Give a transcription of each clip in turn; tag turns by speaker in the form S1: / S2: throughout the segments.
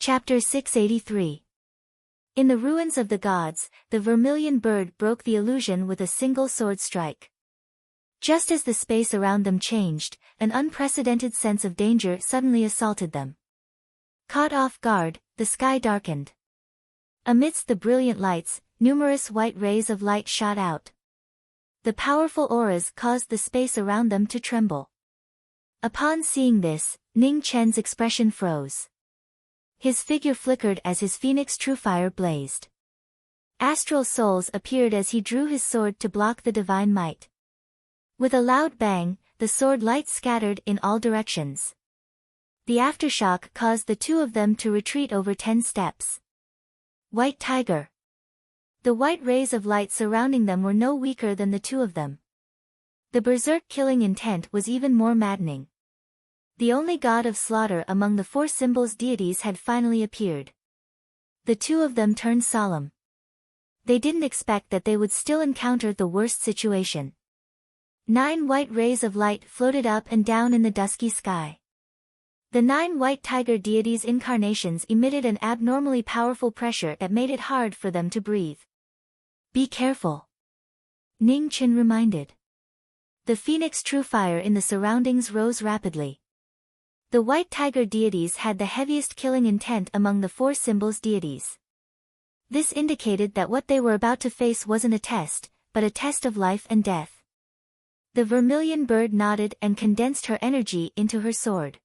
S1: Chapter 683. In the ruins of the gods, the vermilion bird broke the illusion with a single sword strike. Just as the space around them changed, an unprecedented sense of danger suddenly assaulted them. Caught off guard, the sky darkened. Amidst the brilliant lights, numerous white rays of light shot out. The powerful auras caused the space around them to tremble. Upon seeing this, Ning Chen's expression froze. His figure flickered as his phoenix true fire blazed. Astral souls appeared as he drew his sword to block the divine might. With a loud bang, the sword light scattered in all directions. The aftershock caused the two of them to retreat over 10 steps. White Tiger. The white rays of light surrounding them were no weaker than the two of them. The berserk killing intent was even more maddening. The only god of slaughter among the 4 symbols deities had finally appeared. The two of them turned solemn. They didn't expect that they would still encounter the worst situation. 9 white rays of light floated up and down in the dusky sky. The 9 white tiger deities' incarnations emitted an abnormally powerful pressure that made it hard for them to breathe. Be careful, Ning Chen reminded. The phoenix true fire in the surroundings rose rapidly. The white tiger deities had the heaviest killing intent among the 4 symbols deities. This indicated that what they were about to face wasn't a test, but a test of life and death. The vermilion bird nodded and condensed her energy into her sword.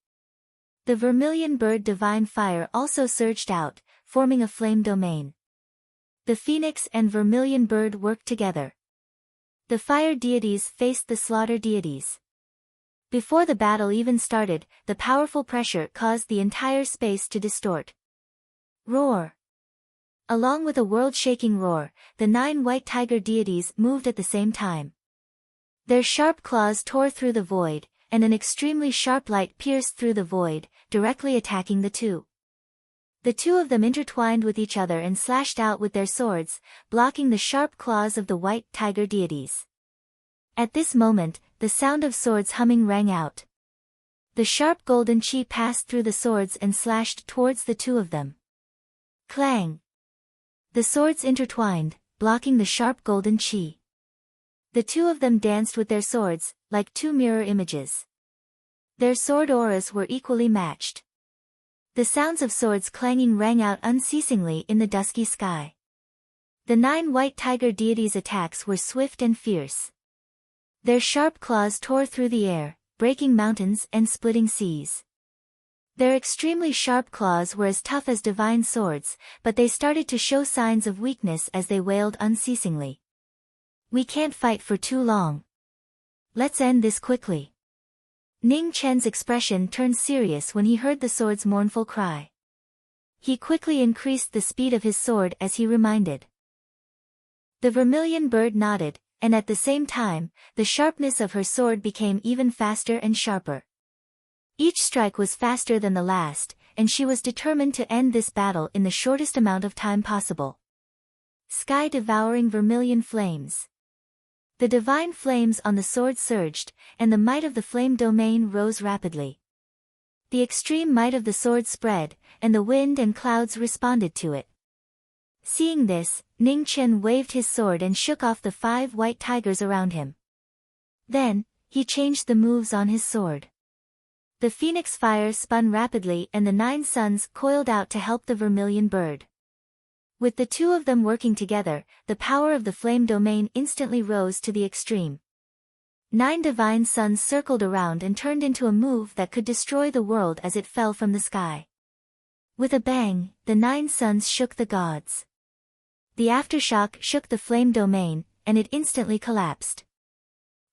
S1: The vermilion bird divine fire also surged out, forming a flame domain. The phoenix and vermilion bird worked together. The fire deities faced the slaughter deities. Before the battle even started, the powerful pressure caused the entire space to distort. Roar! Along with a world-shaking roar, the 9 white tiger deities moved at the same time. Their sharp claws tore through the void, and an extremely sharp light pierced through the void, directly attacking the two. The two of them intertwined with each other and slashed out with their swords, blocking the sharp claws of the white tiger deities. At this moment, the sound of swords humming rang out. The sharp golden chi passed through the swords and slashed towards the two of them. Clang! The swords intertwined, blocking the sharp golden chi. The two of them danced with their swords, like 2 mirror images. Their sword auras were equally matched. The sounds of swords clanging rang out unceasingly in the dusky sky. The 9 white tiger deities' attacks were swift and fierce. Their sharp claws tore through the air, breaking mountains and splitting seas. Their extremely sharp claws were as tough as divine swords, but they started to show signs of weakness as they wailed unceasingly. We can't fight for too long. Let's end this quickly. Ning Chen's expression turned serious when he heard the sword's mournful cry. He quickly increased the speed of his sword as he reminded. The vermilion bird nodded, and at the same time, the sharpness of her sword became even faster and sharper. Each strike was faster than the last, and she was determined to end this battle in the shortest amount of time possible. Sky-devouring vermilion flames. The divine flames on the sword surged, and the might of the flame domain rose rapidly. The extreme might of the sword spread, and the wind and clouds responded to it. Seeing this, Ning Chen waved his sword and shook off the 5 white tigers around him. Then, he changed the moves on his sword. The phoenix fire spun rapidly and the 9 suns coiled out to help the vermilion bird. With the two of them working together, the power of the flame domain instantly rose to the extreme. 9 divine suns circled around and turned into a move that could destroy the world as it fell from the sky. With a bang, the 9 suns shook the gods. The aftershock shook the flame domain, and it instantly collapsed.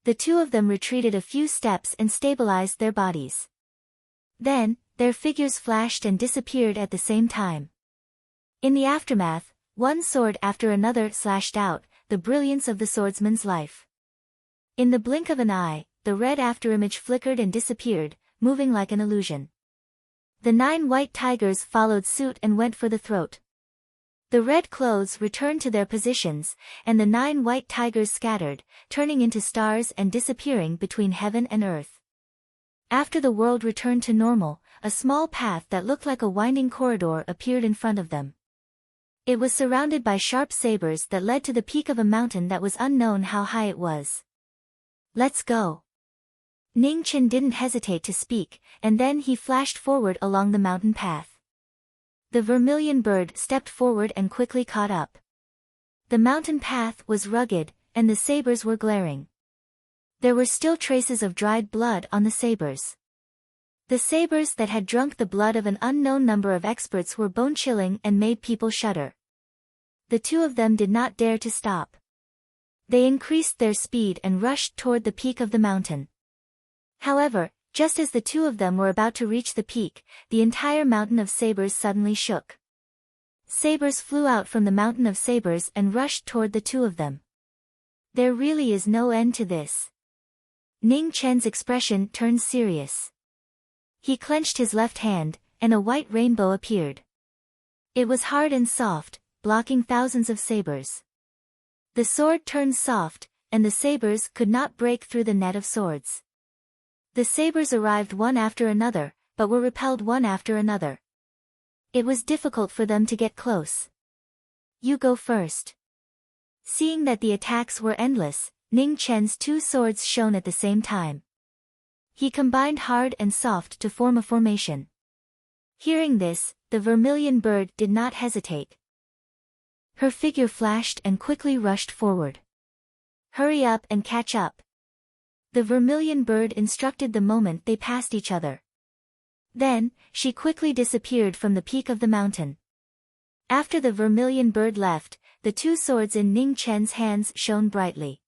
S1: The two of them retreated a few steps and stabilized their bodies. Then, their figures flashed and disappeared at the same time. In the aftermath, one sword after another slashed out, the brilliance of the swordsman's life. In the blink of an eye, the red afterimage flickered and disappeared, moving like an illusion. The 9 white tigers followed suit and went for the throat. The red clothes returned to their positions, and the 9 white tigers scattered, turning into stars and disappearing between heaven and earth. After the world returned to normal, a small path that looked like a winding corridor appeared in front of them. It was surrounded by sharp sabers that led to the peak of a mountain that was unknown how high it was. "Let's go." Ning Chen didn't hesitate to speak, and then he flashed forward along the mountain path. The vermilion bird stepped forward and quickly caught up. The mountain path was rugged, and the sabers were glaring. There were still traces of dried blood on the sabers. The sabers that had drunk the blood of an unknown number of experts were bone-chilling and made people shudder. The two of them did not dare to stop. They increased their speed and rushed toward the peak of the mountain. However, just as the two of them were about to reach the peak, the entire mountain of sabers suddenly shook. Sabers flew out from the mountain of sabers and rushed toward the two of them. There really is no end to this. Ning Chen's expression turned serious. He clenched his left hand, and a white rainbow appeared. It was hard and soft, blocking thousands of sabers. The sword turned soft, and the sabers could not break through the net of swords. The sabers arrived one after another, but were repelled one after another. It was difficult for them to get close. "You go first." Seeing that the attacks were endless, Ning Chen's two swords shone at the same time. He combined hard and soft to form a formation. Hearing this, the vermilion bird did not hesitate. Her figure flashed and quickly rushed forward. "Hurry up and catch up." The vermilion bird instructed the moment they passed each other. Then, she quickly disappeared from the peak of the mountain. After the vermilion bird left, the two swords in Ning Chen's hands shone brightly.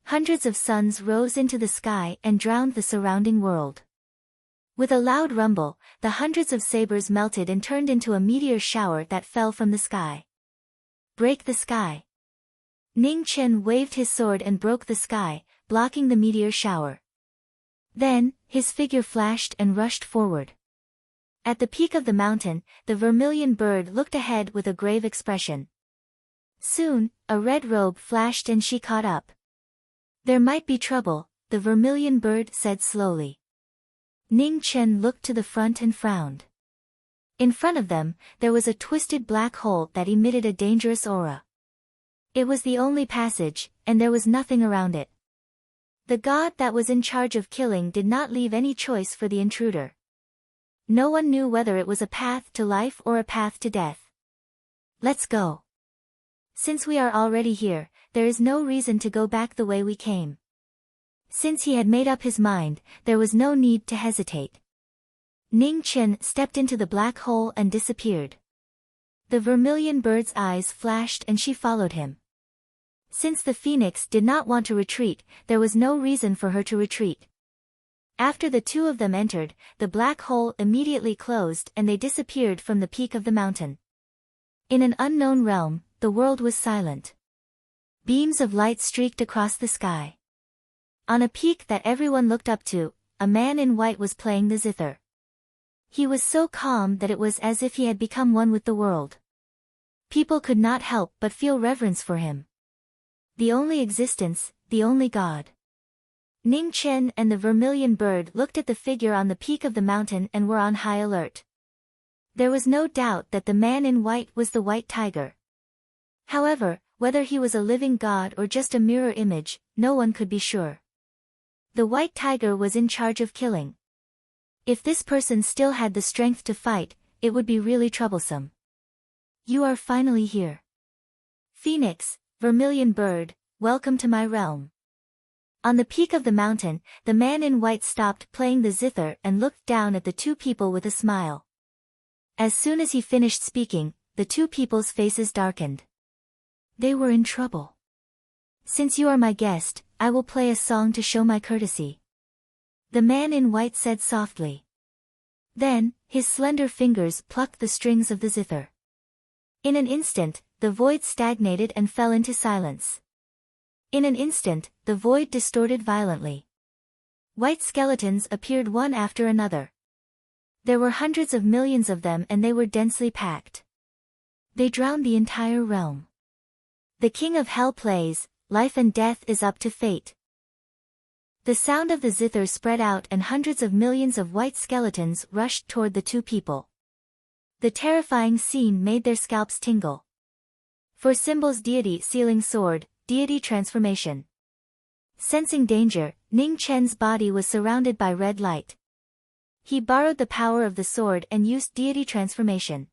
S1: Hundreds of suns rose into the sky and drowned the surrounding world. With a loud rumble, the hundreds of sabers melted and turned into a meteor shower that fell from the sky. "Break the sky." Ning Chen waved his sword and broke the sky, blocking the meteor shower. Then, his figure flashed and rushed forward. At the peak of the mountain, the vermilion bird looked ahead with a grave expression. Soon, a red robe flashed and she caught up. "There might be trouble," the vermilion bird said slowly. Ning Chen looked to the front and frowned. In front of them, there was a twisted black hole that emitted a dangerous aura. It was the only passage, and there was nothing around it. The god that was in charge of killing did not leave any choice for the intruder. No one knew whether it was a path to life or a path to death. "Let's go. Since we are already here, there is no reason to go back the way we came." Since he had made up his mind, there was no need to hesitate. Ning Chen stepped into the black hole and disappeared. The vermilion bird's eyes flashed and she followed him. Since the phoenix did not want to retreat, there was no reason for her to retreat. After the two of them entered, the black hole immediately closed and they disappeared from the peak of the mountain. In an unknown realm, the world was silent. Beams of light streaked across the sky. On a peak that everyone looked up to, a man in white was playing the zither. He was so calm that it was as if he had become one with the world. People could not help but feel reverence for him. The only existence, the only God. Ning Chen and the vermilion bird looked at the figure on the peak of the mountain and were on high alert. There was no doubt that the man in white was the white tiger. However, whether he was a living god or just a mirror image, no one could be sure. The white tiger was in charge of killing. If this person still had the strength to fight, it would be really troublesome. "You are finally here. Phoenix, vermilion bird, welcome to my realm." On the peak of the mountain, the man in white stopped playing the zither and looked down at the two people with a smile. As soon as he finished speaking, the two people's faces darkened. They were in trouble. "Since you are my guest, I will play a song to show my courtesy," the man in white said softly. Then, his slender fingers plucked the strings of the zither. In an instant, the void stagnated and fell into silence. In an instant, the void distorted violently. White skeletons appeared one after another. There were hundreds of millions of them and they were densely packed. They drowned the entire realm. The king of hell plays, life and death is up to fate. The sound of the zither spread out and hundreds of millions of white skeletons rushed toward the two people. The terrifying scene made their scalps tingle. For symbols: deity sealing sword, deity transformation. Sensing danger, Ning Chen's body was surrounded by red light. He borrowed the power of the sword and used deity transformation.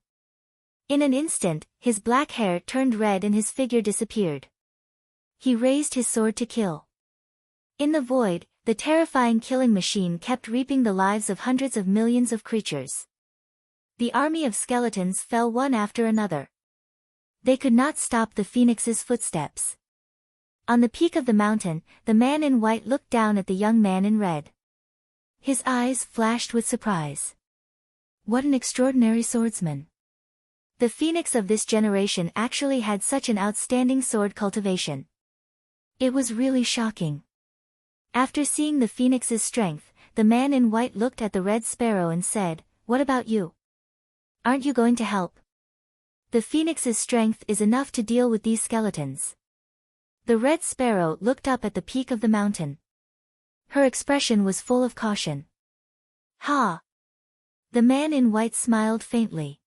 S1: In an instant, his black hair turned red and his figure disappeared. He raised his sword to kill. In the void, the terrifying killing machine kept reaping the lives of hundreds of millions of creatures. The army of skeletons fell one after another. They could not stop the phoenix's footsteps. On the peak of the mountain, the man in white looked down at the young man in red. His eyes flashed with surprise. What an extraordinary swordsman! The phoenix of this generation actually had such an outstanding sword cultivation. It was really shocking. After seeing the phoenix's strength, the man in white looked at the red sparrow and said, "What about you? Aren't you going to help? The phoenix's strength is enough to deal with these skeletons." The red sparrow looked up at the peak of the mountain. Her expression was full of caution. "Ha!" The man in white smiled faintly.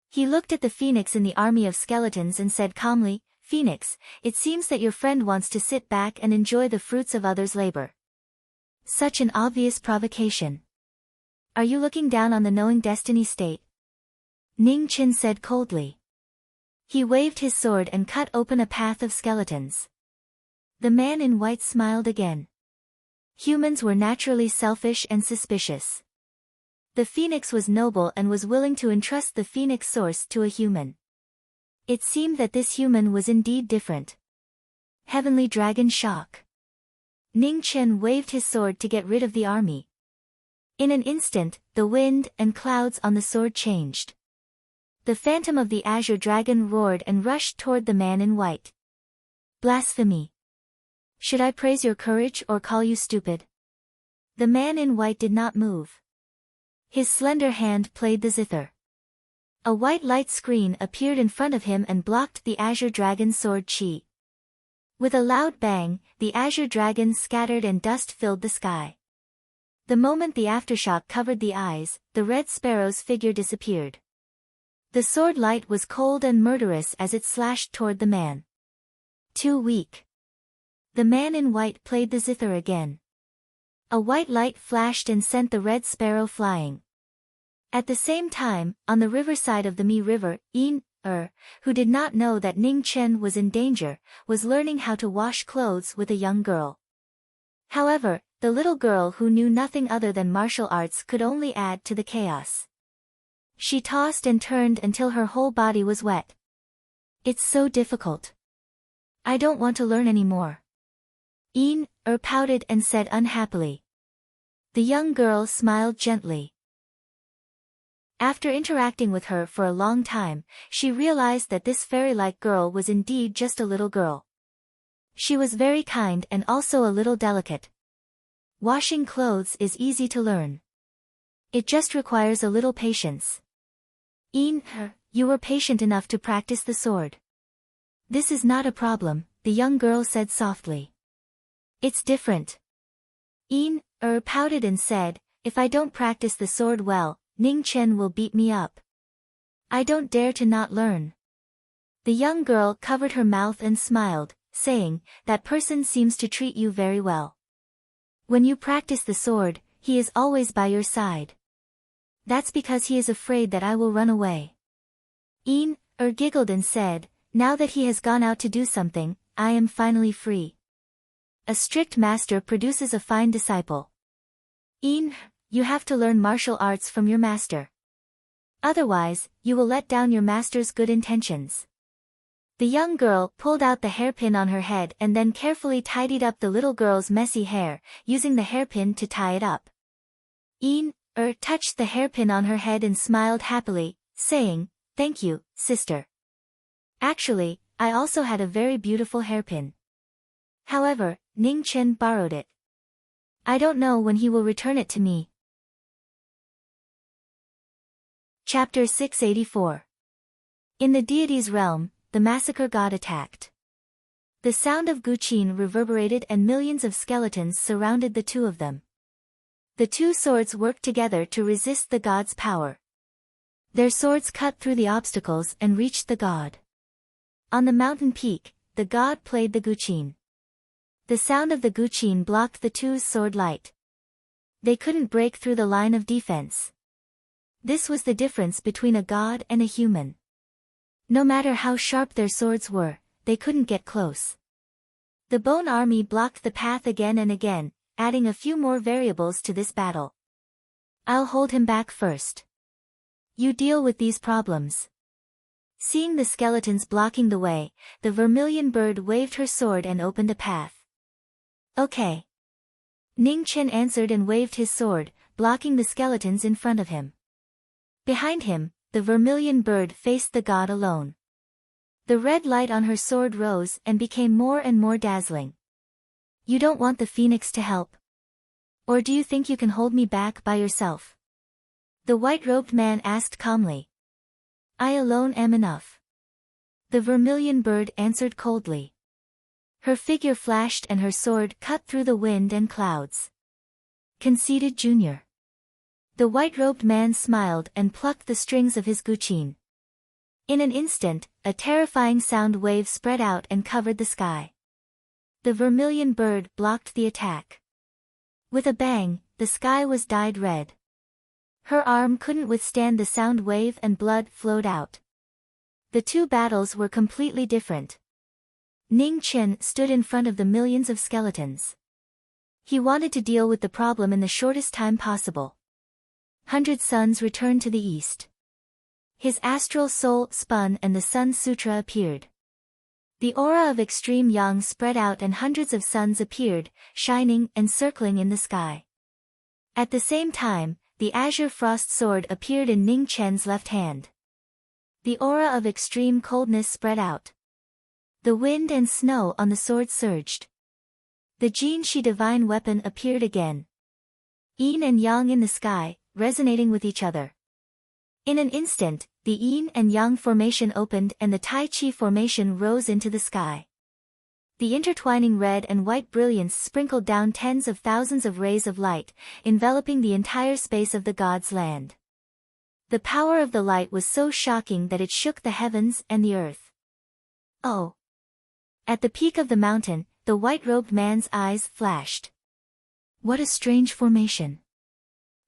S1: He looked at the phoenix in the army of skeletons and said calmly, "Phoenix, it seems that your friend wants to sit back and enjoy the fruits of others' labor." Such an obvious provocation. "Are you looking down on the knowing destiny state?" Ning Chen said coldly. He waved his sword and cut open a path of skeletons. The man in white smiled again. Humans were naturally selfish and suspicious. The phoenix was noble and was willing to entrust the phoenix source to a human. It seemed that this human was indeed different. Heavenly Dragon Shock. Ning Chen waved his sword to get rid of the army. In an instant, the wind and clouds on the sword changed. The phantom of the azure dragon roared and rushed toward the man in white. "Blasphemy! Should I praise your courage or call you stupid?" The man in white did not move. His slender hand played the zither. A white light screen appeared in front of him and blocked the azure dragon's sword chi. With a loud bang, the azure dragon scattered and dust filled the sky. The moment the aftershock covered the eyes, the red sparrow's figure disappeared. The sword light was cold and murderous as it slashed toward the man. "Too weak." The man in white played the zither again. A white light flashed and sent the red sparrow flying. At the same time, on the riverside of the Mi River, who did not know that Ning Chen was in danger, was learning how to wash clothes with a young girl. However, the little girl who knew nothing other than martial arts could only add to the chaos. She tossed and turned until her whole body was wet. "It's so difficult. I don't want to learn anymore." Pouted and said unhappily. The young girl smiled gently. After interacting with her for a long time, she realized that this fairy-like girl was indeed just a little girl. She was very kind and also a little delicate. Washing clothes is easy to learn. It just requires a little patience. You were patient enough to practice the sword. This is not a problem, the young girl said softly. It's different. Pouted and said, "If I don't practice the sword well, Ning Chen will beat me up. I don't dare to not learn." The young girl covered her mouth and smiled, saying, "That person seems to treat you very well. When you practice the sword, he is always by your side." "That's because he is afraid that I will run away." Giggled and said, "Now that he has gone out to do something, I am finally free." A strict master produces a fine disciple. You have to learn martial arts from your master. Otherwise, you will let down your master's good intentions. The young girl pulled out the hairpin on her head and then carefully tidied up the little girl's messy hair, using the hairpin to tie it up. Touched the hairpin on her head and smiled happily, saying, "Thank you, sister. Actually, I also had a very beautiful hairpin. However, Ning Chen borrowed it. I don't know when he will return it to me." Chapter 684. In the deity's realm, the massacre god attacked. The sound of Guqin reverberated and millions of skeletons surrounded the two of them. The two swords worked together to resist the god's power. Their swords cut through the obstacles and reached the god. On the mountain peak, the god played the Guqin. The sound of the Guqin blocked the two's sword light. They couldn't break through the line of defense. This was the difference between a god and a human. No matter how sharp their swords were, they couldn't get close. The bone army blocked the path again and again, adding a few more variables to this battle. I'll hold him back first. You deal with these problems. Seeing the skeletons blocking the way, the vermilion bird waved her sword and opened a path. Okay. Ning Chen answered and waved his sword, blocking the skeletons in front of him. Behind him, the vermilion bird faced the god alone. The red light on her sword rose and became more and more dazzling. You don't want the phoenix to help? Or do you think you can hold me back by yourself? The white-robed man asked calmly. I alone am enough. The vermilion bird answered coldly. Her figure flashed and her sword cut through the wind and clouds. Conceited Junior. The white-robed man smiled and plucked the strings of his Guqin. In an instant, a terrifying sound wave spread out and covered the sky. The vermilion bird blocked the attack. With a bang, the sky was dyed red. Her arm couldn't withstand the sound wave and blood flowed out. The two battles were completely different. Ning Chen stood in front of the millions of skeletons. He wanted to deal with the problem in the shortest time possible. 100 suns returned to the east. His astral soul spun and the Sun Sutra appeared. The aura of extreme yang spread out and hundreds of suns appeared, shining and circling in the sky. At the same time, the azure frost sword appeared in Ning Chen's left hand. The aura of extreme coldness spread out. The wind and snow on the sword surged. The Jin Shi divine weapon appeared again. Yin and yang in the sky, resonating with each other. In an instant, the Yin and Yang formation opened and the Tai Chi formation rose into the sky. The intertwining red and white brilliance sprinkled down tens of thousands of rays of light, enveloping the entire space of the god's land. The power of the light was so shocking that it shook the heavens and the earth. Oh! At the peak of the mountain, the white-robed man's eyes flashed. What a strange formation!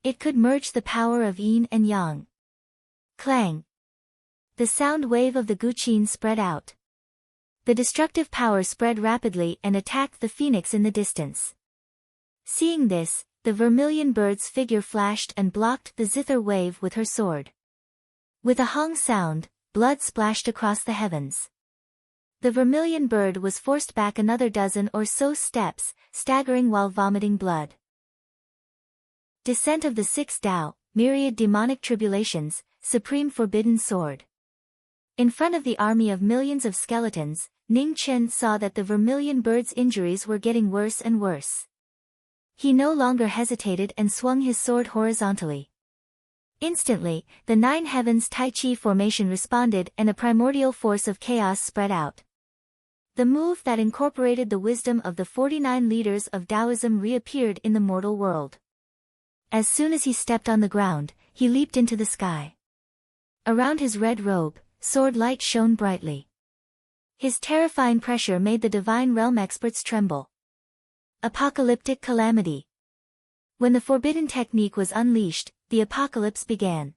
S1: It could merge the power of Yin and Yang. Clang! The sound wave of the Guqin spread out. The destructive power spread rapidly and attacked the phoenix in the distance. Seeing this, the vermilion bird's figure flashed and blocked the zither wave with her sword. With a hong sound, blood splashed across the heavens. The vermilion bird was forced back another dozen or so steps, staggering while vomiting blood. Descent of the Six Tao, Myriad Demonic Tribulations, Supreme Forbidden Sword. In front of the army of millions of skeletons, Ning Chen saw that the vermilion bird's injuries were getting worse and worse. He no longer hesitated and swung his sword horizontally. Instantly, the Nine Heavens Tai Chi formation responded and a primordial force of chaos spread out. The move that incorporated the wisdom of the 49 leaders of Taoism reappeared in the mortal world. As soon as he stepped on the ground, he leaped into the sky. Around his red robe, sword light shone brightly. His terrifying pressure made the divine realm experts tremble. Apocalyptic calamity. When the forbidden technique was unleashed, the apocalypse began.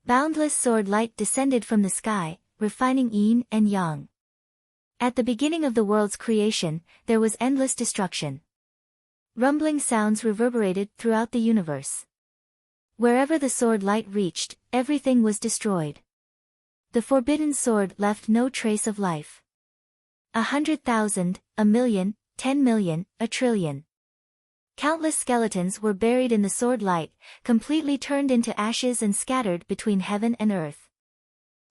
S1: Boundless sword light descended from the sky, refining yin and yang. At the beginning of the world's creation, there was endless destruction. Rumbling sounds reverberated throughout the universe. Wherever the sword light reached, everything was destroyed. The forbidden sword left no trace of life. 100,000, 1,000,000, 10,000,000, 1,000,000,000,000. Countless skeletons were buried in the sword light, completely turned into ashes and scattered between heaven and earth.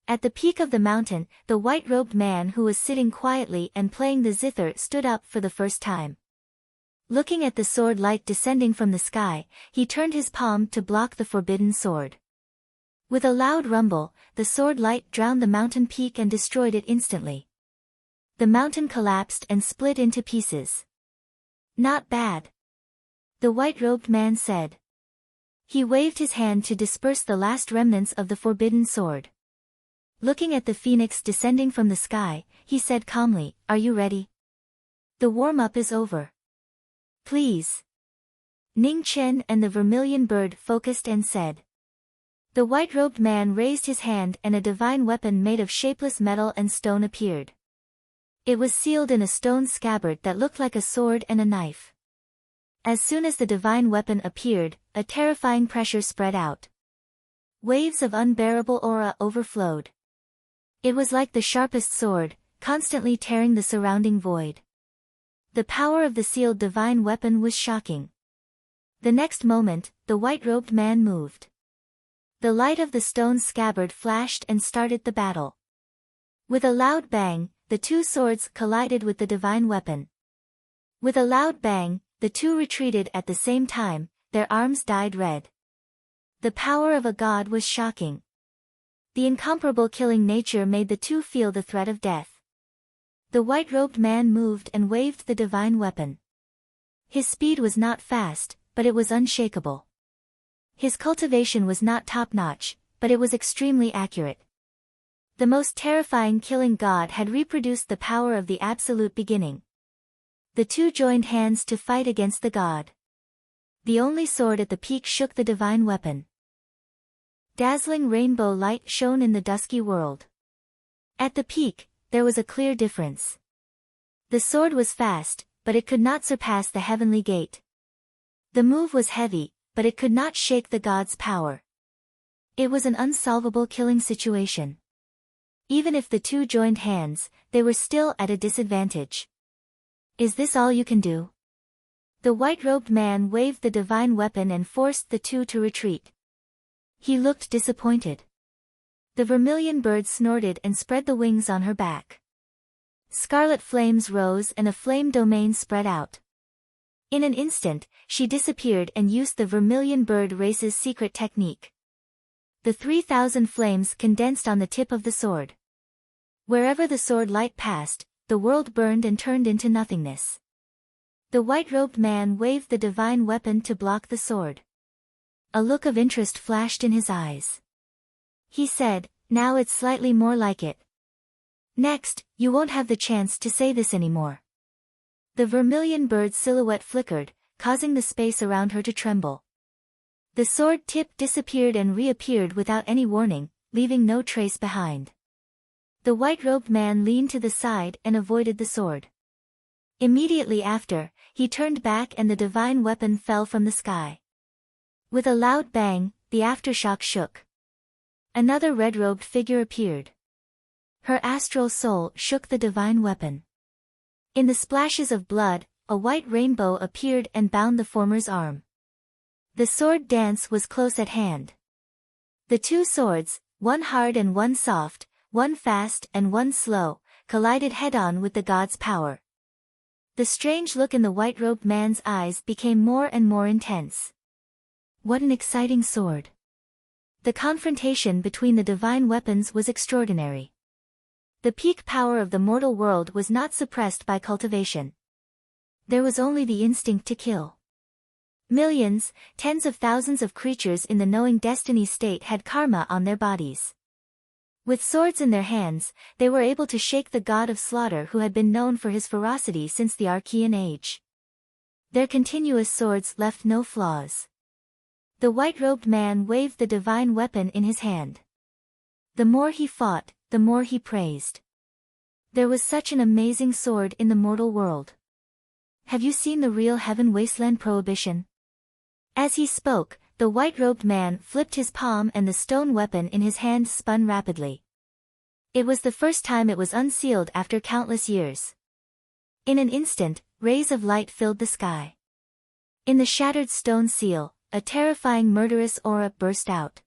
S1: At the peak of the mountain, the white-robed man who was sitting quietly and playing the zither stood up for the first time. Looking at the sword light descending from the sky, he turned his palm to block the forbidden sword. With a loud rumble, the sword light drowned the mountain peak and destroyed it instantly. the mountain collapsed and split into pieces. "Not bad," the white-robed man said. He waved his hand to disperse the last remnants of the forbidden sword. Looking at the phoenix descending from the sky, he said calmly, "Are you ready? The warm-up is over. Please." Ning Chen and the vermilion bird focused and said. The white-robed man raised his hand and a divine weapon made of shapeless metal and stone appeared. It was sealed in a stone scabbard that looked like a sword and a knife. As soon as the divine weapon appeared, a terrifying pressure spread out. Waves of unbearable aura overflowed. It was like the sharpest sword, constantly tearing the surrounding void. The power of the sealed divine weapon was shocking. The next moment, the white-robed man moved. The light of the stone scabbard flashed and started the battle. With a loud bang, the two swords collided with the divine weapon. With a loud bang, the two retreated at the same time, their arms dyed red. The power of a god was shocking. The incomparable killing nature made the two feel the threat of death. The white-robed man moved and waved the divine weapon. His speed was not fast, but it was unshakable. His cultivation was not top-notch, but it was extremely accurate. The most terrifying killing god had reproduced the power of the absolute beginning. The two joined hands to fight against the god. The only sword at the peak shook the divine weapon. Dazzling rainbow light shone in the dusky world. At the peak, there was a clear difference. The sword was fast, but it could not surpass the heavenly gate. The move was heavy, but it could not shake the god's power. It was an unsolvable killing situation. Even if the two joined hands, they were still at a disadvantage. "Is this all you can do?" The white-robed man waved the divine weapon and forced the two to retreat. He looked disappointed. The vermilion bird snorted and spread the wings on her back. Scarlet flames rose and a flame domain spread out. In an instant, she disappeared and used the vermilion bird race's secret technique. The 3,000 flames condensed on the tip of the sword. Wherever the sword light passed, the world burned and turned into nothingness. The white-robed man waved the divine weapon to block the sword. A look of interest flashed in his eyes. He said, "Now it's slightly more like it. Next, you won't have the chance to say this anymore." The vermilion bird's silhouette flickered, causing the space around her to tremble. The sword tip disappeared and reappeared without any warning, leaving no trace behind. The white-robed man leaned to the side and avoided the sword. Immediately after, he turned back and the divine weapon fell from the sky. With a loud bang, the aftershock shook. Another red-robed figure appeared. Her astral soul shook the divine weapon. In the splashes of blood, a white rainbow appeared and bound the former's arm. The sword dance was close at hand. The two swords, one hard and one soft, one fast and one slow, collided head-on with the god's power. The strange look in the white-robed man's eyes became more and more intense. What an exciting sword! The confrontation between the divine weapons was extraordinary. The peak power of the mortal world was not suppressed by cultivation. There was only the instinct to kill. Millions, tens of thousands of creatures in the knowing destiny state had karma on their bodies. With swords in their hands, they were able to shake the god of slaughter who had been known for his ferocity since the Archean age. Their continuous swords left no flaws. The white-robed man waved the divine weapon in his hand. The more he fought, the more he praised. There was such an amazing sword in the mortal world. Have you seen the real Heaven Wasteland Prohibition? As he spoke, the white-robed man flipped his palm and the stone weapon in his hand spun rapidly. It was the first time it was unsealed after countless years. In an instant, rays of light filled the sky. In the shattered stone seal, a terrifying murderous aura burst out.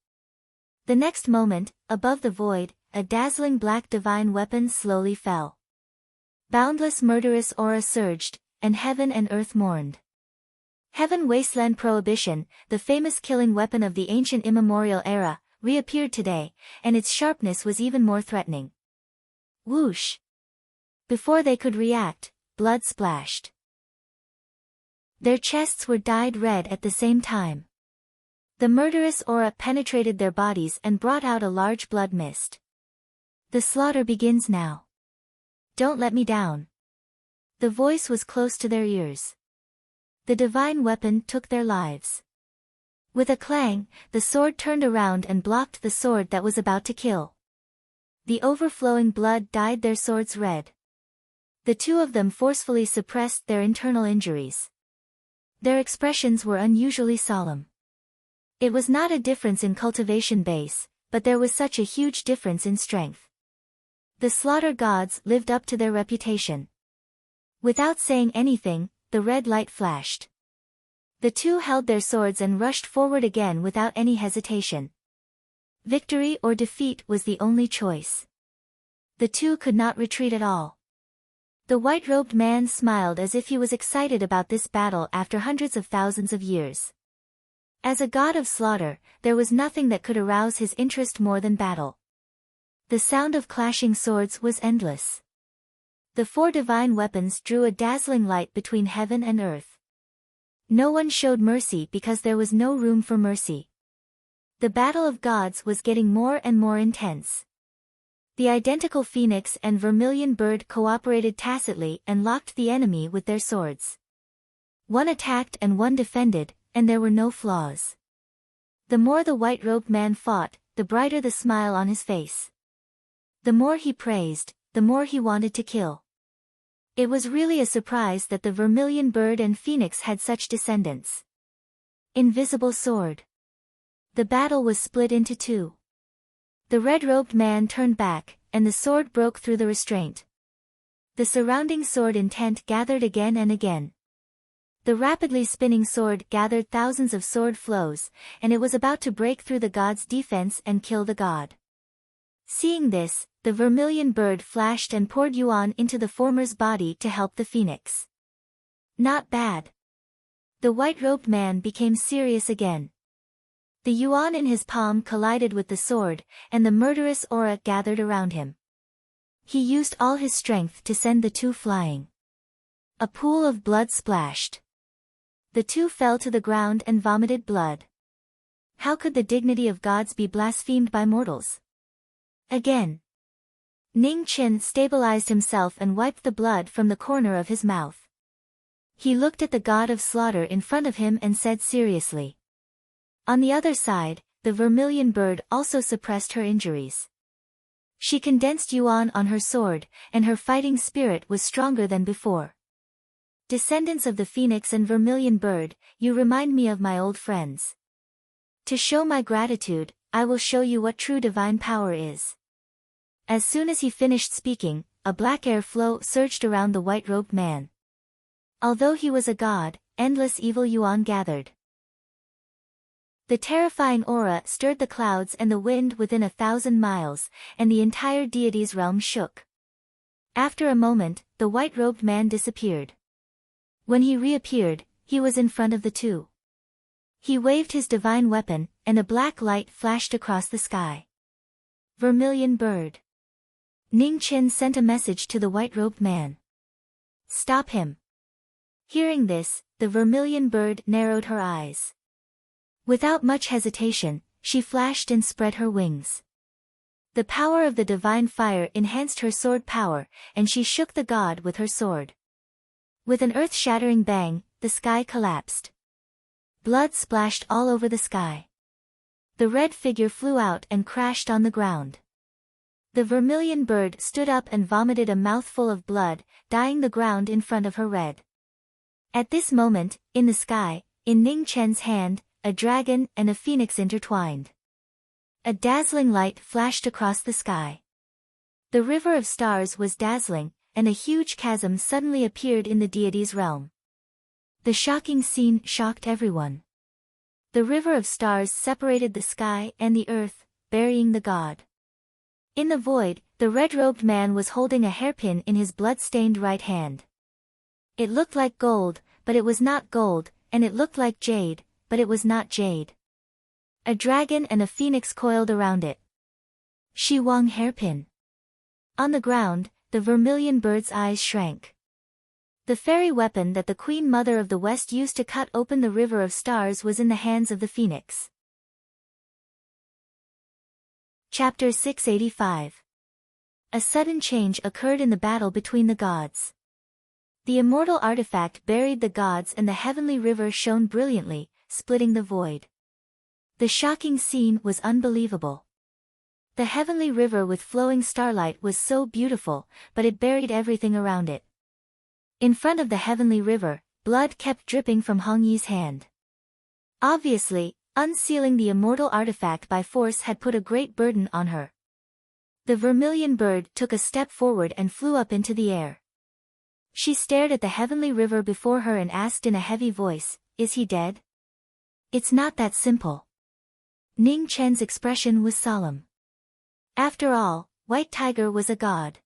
S1: The next moment, above the void, a dazzling black divine weapon slowly fell. Boundless murderous aura surged, and heaven and earth mourned. Heaven Wasteland Prohibition, the famous killing weapon of the ancient immemorial era, reappeared today, and its sharpness was even more threatening. Whoosh! Before they could react, blood splashed. Their chests were dyed red at the same time. The murderous aura penetrated their bodies and brought out a large blood mist. The slaughter begins now. Don't let me down. The voice was close to their ears. The divine weapon took their lives. With a clang, the sword turned around and blocked the sword that was about to kill. The overflowing blood dyed their swords red. The two of them forcefully suppressed their internal injuries. Their expressions were unusually solemn. It was not a difference in cultivation base, but there was such a huge difference in strength. The slaughter gods lived up to their reputation. Without saying anything, the red light flashed. The two held their swords and rushed forward again without any hesitation. Victory or defeat was the only choice. The two could not retreat at all. The white-robed man smiled as if he was excited about this battle after hundreds of thousands of years. As a god of slaughter, there was nothing that could arouse his interest more than battle. The sound of clashing swords was endless. The four divine weapons drew a dazzling light between heaven and earth. No one showed mercy because there was no room for mercy. The battle of gods was getting more and more intense. The identical phoenix and vermilion bird cooperated tacitly and locked the enemy with their swords. One attacked and one defended, and there were no flaws. The more the white-robed man fought, the brighter the smile on his face. The more he praised, the more he wanted to kill. It was really a surprise that the vermilion bird and phoenix had such descendants. Invisible sword. The battle was split into two. The red-robed man turned back, and the sword broke through the restraint. The surrounding sword intent gathered again and again. The rapidly spinning sword gathered thousands of sword flows, and it was about to break through the god's defense and kill the god. Seeing this, the vermilion bird flashed and poured yuan into the former's body to help the phoenix. Not bad. The white-robed man became serious again. The yuan in his palm collided with the sword, and the murderous aura gathered around him. He used all his strength to send the two flying. A pool of blood splashed. The two fell to the ground and vomited blood. How could the dignity of gods be blasphemed by mortals? Again. Ning Qin stabilized himself and wiped the blood from the corner of his mouth. He looked at the god of slaughter in front of him and said seriously. On the other side, the vermilion bird also suppressed her injuries. She condensed yuan on her sword, and her fighting spirit was stronger than before. Descendants of the phoenix and vermilion bird, you remind me of my old friends. To show my gratitude, I will show you what true divine power is. As soon as he finished speaking, a black air flow surged around the white-robed man. Although he was a god, endless evil yuan gathered. The terrifying aura stirred the clouds and the wind within 1,000 miles, and the entire deity's realm shook. After a moment, the white-robed man disappeared. When he reappeared, he was in front of the two. He waved his divine weapon, and a black light flashed across the sky. Vermilion bird. Ning Qin sent a message to the white-robed man. Stop him. Hearing this, the vermilion bird narrowed her eyes. Without much hesitation, she flashed and spread her wings. The power of the divine fire enhanced her sword power, and she shook the god with her sword. With an earth-shattering bang, the sky collapsed. Blood splashed all over the sky. The red figure flew out and crashed on the ground. The vermilion bird stood up and vomited a mouthful of blood, dyeing the ground in front of her red. At this moment, in the sky, in Ning Chen's hand, a dragon and a phoenix intertwined. A dazzling light flashed across the sky. The river of stars was dazzling, and a huge chasm suddenly appeared in the deity's realm. The shocking scene shocked everyone. The river of stars separated the sky and the earth, burying the god. In the void, the red-robed man was holding a hairpin in his blood-stained right hand. It looked like gold, but it was not gold, and it looked like jade, but it was not jade. A dragon and a phoenix coiled around it. Shi Wang hairpin. On the ground, the vermilion bird's eyes shrank. The fairy weapon that the Queen Mother of the West used to cut open the river of stars was in the hands of the phoenix. Chapter 685. A sudden change occurred in the battle between the gods. The immortal artifact buried the gods and the heavenly river shone brilliantly, splitting the void. The shocking scene was unbelievable. The heavenly river with flowing starlight was so beautiful, but it buried everything around it. In front of the heavenly river, blood kept dripping from Hong Yi's hand. Obviously, unsealing the immortal artifact by force had put a great burden on her. The vermilion bird took a step forward and flew up into the air. She stared at the heavenly river before her and asked in a heavy voice, "Is he dead?" "It's not that simple." Ning Chen's expression was solemn. After all, White Tiger was a god.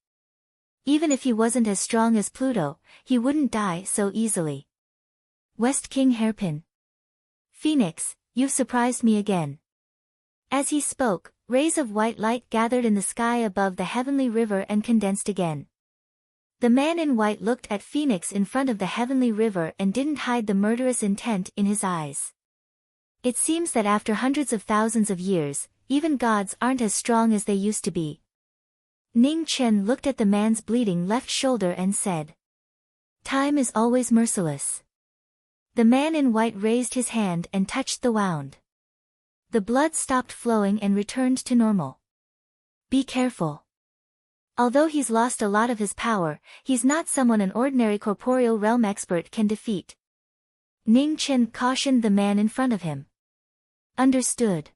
S1: Even if he wasn't as strong as Pluto, he wouldn't die so easily. West King Hairpin. "Phoenix, you've surprised me again." As he spoke, rays of white light gathered in the sky above the heavenly river and condensed again. The man in white looked at Phoenix in front of the heavenly river and didn't hide the murderous intent in his eyes. It seems that after hundreds of thousands of years, even gods aren't as strong as they used to be. Ning Chen looked at the man's bleeding left shoulder and said, "Time is always merciless." The man in white raised his hand and touched the wound. The blood stopped flowing and returned to normal. "Be careful. Although he's lost a lot of his power, he's not someone an ordinary corporeal realm expert can defeat." Ning Chen cautioned the man in front of him. "Understood."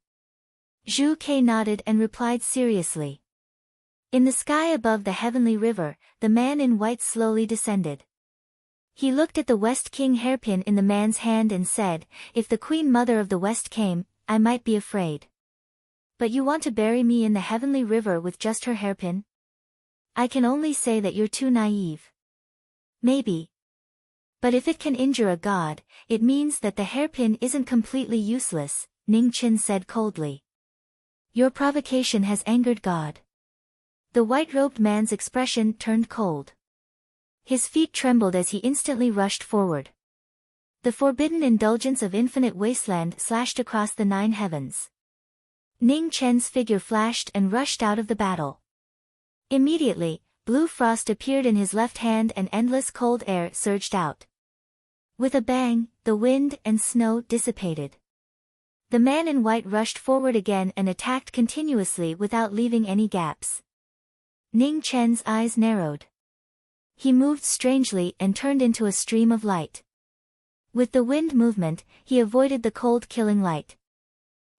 S1: Zhu Ke nodded and replied seriously. In the sky above the heavenly river, the man in white slowly descended. He looked at the West King hairpin in the man's hand and said, "If the Queen Mother of the West came, I might be afraid. But you want to bury me in the heavenly river with just her hairpin? I can only say that you're too naive." "Maybe. But if it can injure a god, it means that the hairpin isn't completely useless," Ning Chen said coldly. "Your provocation has angered God." The white-robed man's expression turned cold. His feet trembled as he instantly rushed forward. The forbidden indulgence of infinite wasteland slashed across the 9 heavens. Ning Chen's figure flashed and rushed out of the battle. Immediately, blue frost appeared in his left hand and endless cold air surged out. With a bang, the wind and snow dissipated. The man in white rushed forward again and attacked continuously without leaving any gaps. Ning Chen's eyes narrowed. He moved strangely and turned into a stream of light. With the wind movement, he avoided the cold killing light.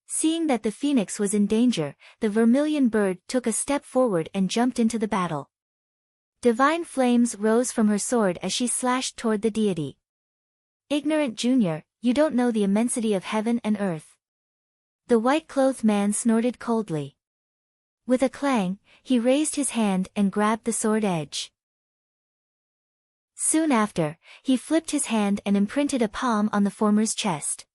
S1: Seeing that the phoenix was in danger, the vermilion bird took a step forward and jumped into the battle. Divine flames rose from her sword as she slashed toward the deity. "Ignorant junior, you don't know the immensity of heaven and earth." The white-clothed man snorted coldly. With a clang, he raised his hand and grabbed the sword edge. Soon after, he flipped his hand and imprinted a palm on the former's chest.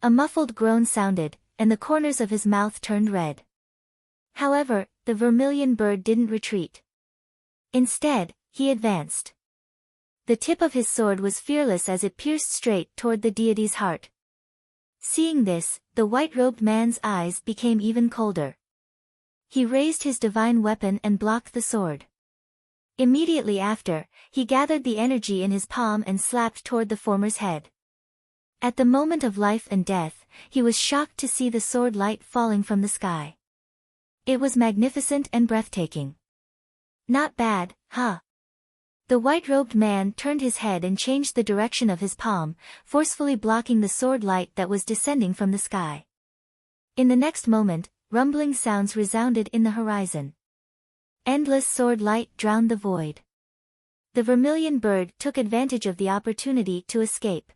S1: A muffled groan sounded, and the corners of his mouth turned red. However, the vermilion bird didn't retreat. Instead, he advanced. The tip of his sword was fearless as it pierced straight toward the deity's heart. Seeing this, the white-robed man's eyes became even colder. He raised his divine weapon and blocked the sword. Immediately after, he gathered the energy in his palm and slapped toward the former's head. At the moment of life and death, he was shocked to see the sword light falling from the sky. It was magnificent and breathtaking. "Not bad, huh?" The white-robed man turned his head and changed the direction of his palm, forcefully blocking the sword light that was descending from the sky. In the next moment, rumbling sounds resounded in the horizon. Endless sword light drowned the void. The vermilion bird took advantage of the opportunity to escape.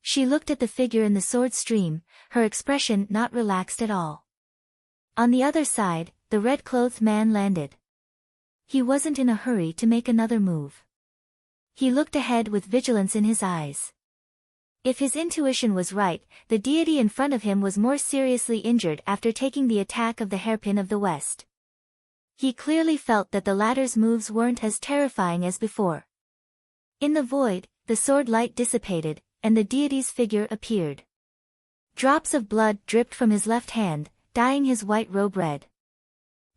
S1: She looked at the figure in the sword stream, her expression not relaxed at all. On the other side, the red-clothed man landed. He wasn't in a hurry to make another move. He looked ahead with vigilance in his eyes. If his intuition was right, the deity in front of him was more seriously injured after taking the attack of the hairpin of the West. He clearly felt that the latter's moves weren't as terrifying as before. In the void, the sword light dissipated, and the deity's figure appeared. Drops of blood dripped from his left hand, dyeing his white robe red.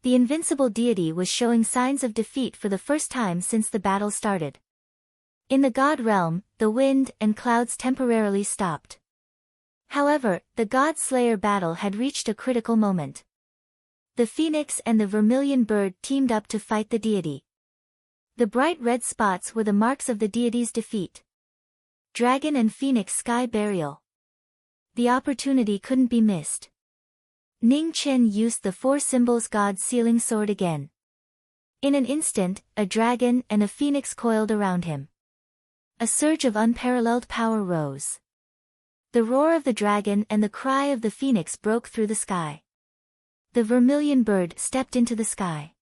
S1: The invincible deity was showing signs of defeat for the first time since the battle started. In the god realm, the wind and clouds temporarily stopped. However, the God-Slayer battle had reached a critical moment. The phoenix and the vermilion bird teamed up to fight the deity. The bright red spots were the marks of the deity's defeat. Dragon and phoenix sky burial. The opportunity couldn't be missed. Ning Chen used the four symbols god sealing sword again. In an instant, a dragon and a phoenix coiled around him. A surge of unparalleled power rose. The roar of the dragon and the cry of the phoenix broke through the sky. The vermilion bird stepped into the sky.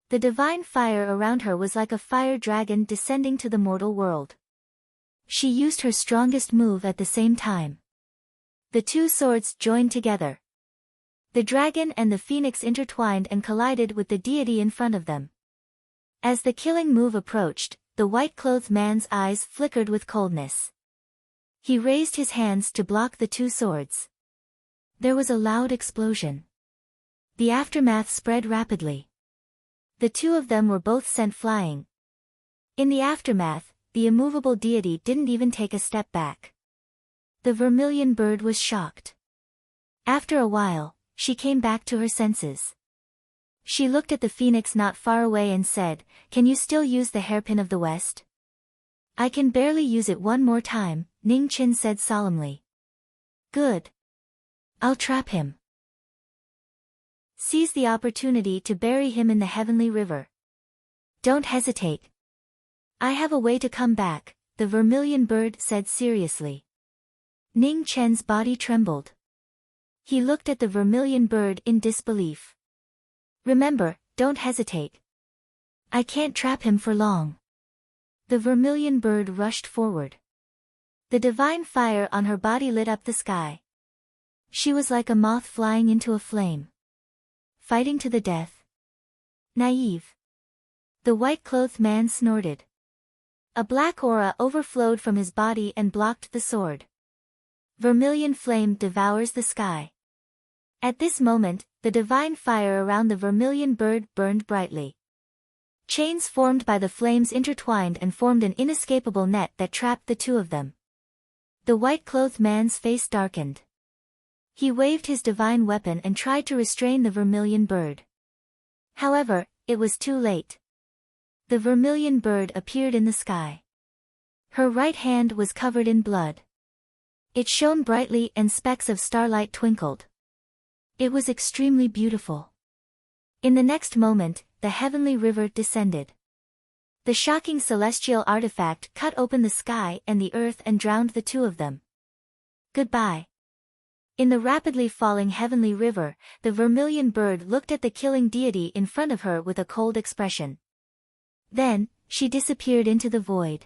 S1: The divine fire around her was like a fire dragon descending to the mortal world. She used her strongest move at the same time. The two swords joined together. The dragon and the phoenix intertwined and collided with the deity in front of them. As the killing move approached, the white-clothed man's eyes flickered with coldness. He raised his hands to block the two swords. There was a loud explosion. The aftermath spread rapidly. The two of them were both sent flying. In the aftermath, the immovable deity didn't even take a step back. The vermilion bird was shocked. After a while, she came back to her senses. She looked at the phoenix not far away and said, "Can you still use the hairpin of the west?" "I can barely use it one more time," Ning Chen said solemnly. "Good. I'll trap him. Seize the opportunity to bury him in the heavenly river. Don't hesitate. I have a way to come back," the vermilion bird said seriously. Ning Chen's body trembled. He looked at the vermilion bird in disbelief. "Remember, don't hesitate. I can't trap him for long." The vermilion bird rushed forward. The divine fire on her body lit up the sky. She was like a moth flying into a flame. Fighting to the death. Naive. The white-clothed man snorted. A black aura overflowed from his body and blocked the sword. Vermilion flame devours the sky. At this moment, the divine fire around the vermilion bird burned brightly. Chains formed by the flames intertwined and formed an inescapable net that trapped the two of them. The white-clothed man's face darkened. He waved his divine weapon and tried to restrain the vermilion bird. However, it was too late. The vermilion bird appeared in the sky. Her right hand was covered in blood. It shone brightly and specks of starlight twinkled. It was extremely beautiful. In the next moment, the heavenly river descended. The shocking celestial artifact cut open the sky and the earth and drowned the two of them. Goodbye. In the rapidly falling heavenly river, the vermilion bird looked at the killing deity in front of her with a cold expression. Then, she disappeared into the void.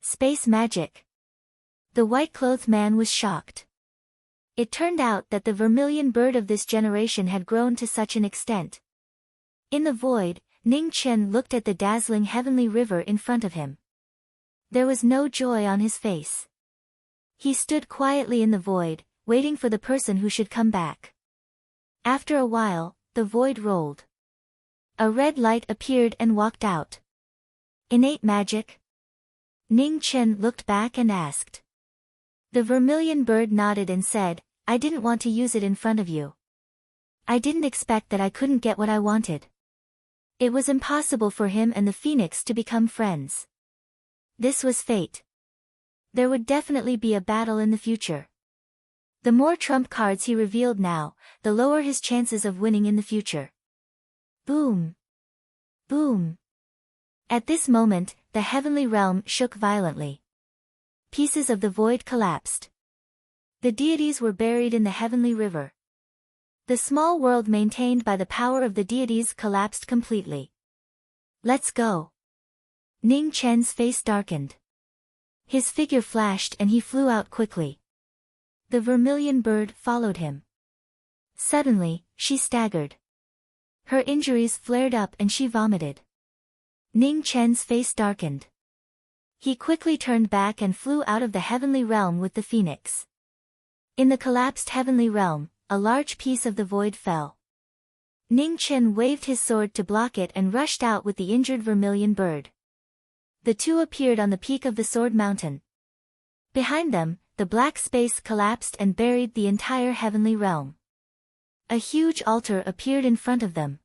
S1: Space magic. The white-clothed man was shocked. It turned out that the vermilion bird of this generation had grown to such an extent. In the void, Ning Chen looked at the dazzling heavenly river in front of him. There was no joy on his face. He stood quietly in the void, waiting for the person who should come back. After a while, the void rolled. A red light appeared and walked out. Innate magic? Ning Chen looked back and asked. The vermilion bird nodded and said, "I didn't want to use it in front of you. I didn't expect that I couldn't get what I wanted." It was impossible for him and the phoenix to become friends. This was fate. There would definitely be a battle in the future. The more trump cards he revealed now, the lower his chances of winning in the future. Boom! Boom! At this moment, the heavenly realm shook violently. Pieces of the void collapsed. The deities were buried in the heavenly river. The small world maintained by the power of the deities collapsed completely. Let's go. Ning Chen's face darkened. His figure flashed and he flew out quickly. The vermilion bird followed him. Suddenly, she staggered. Her injuries flared up and she vomited. Ning Chen's face darkened. He quickly turned back and flew out of the heavenly realm with the phoenix. In the collapsed heavenly realm, a large piece of the void fell. Ning Chen waved his sword to block it and rushed out with the injured vermilion bird. The two appeared on the peak of the Sword Mountain. Behind them, the black space collapsed and buried the entire heavenly realm. A huge altar appeared in front of them.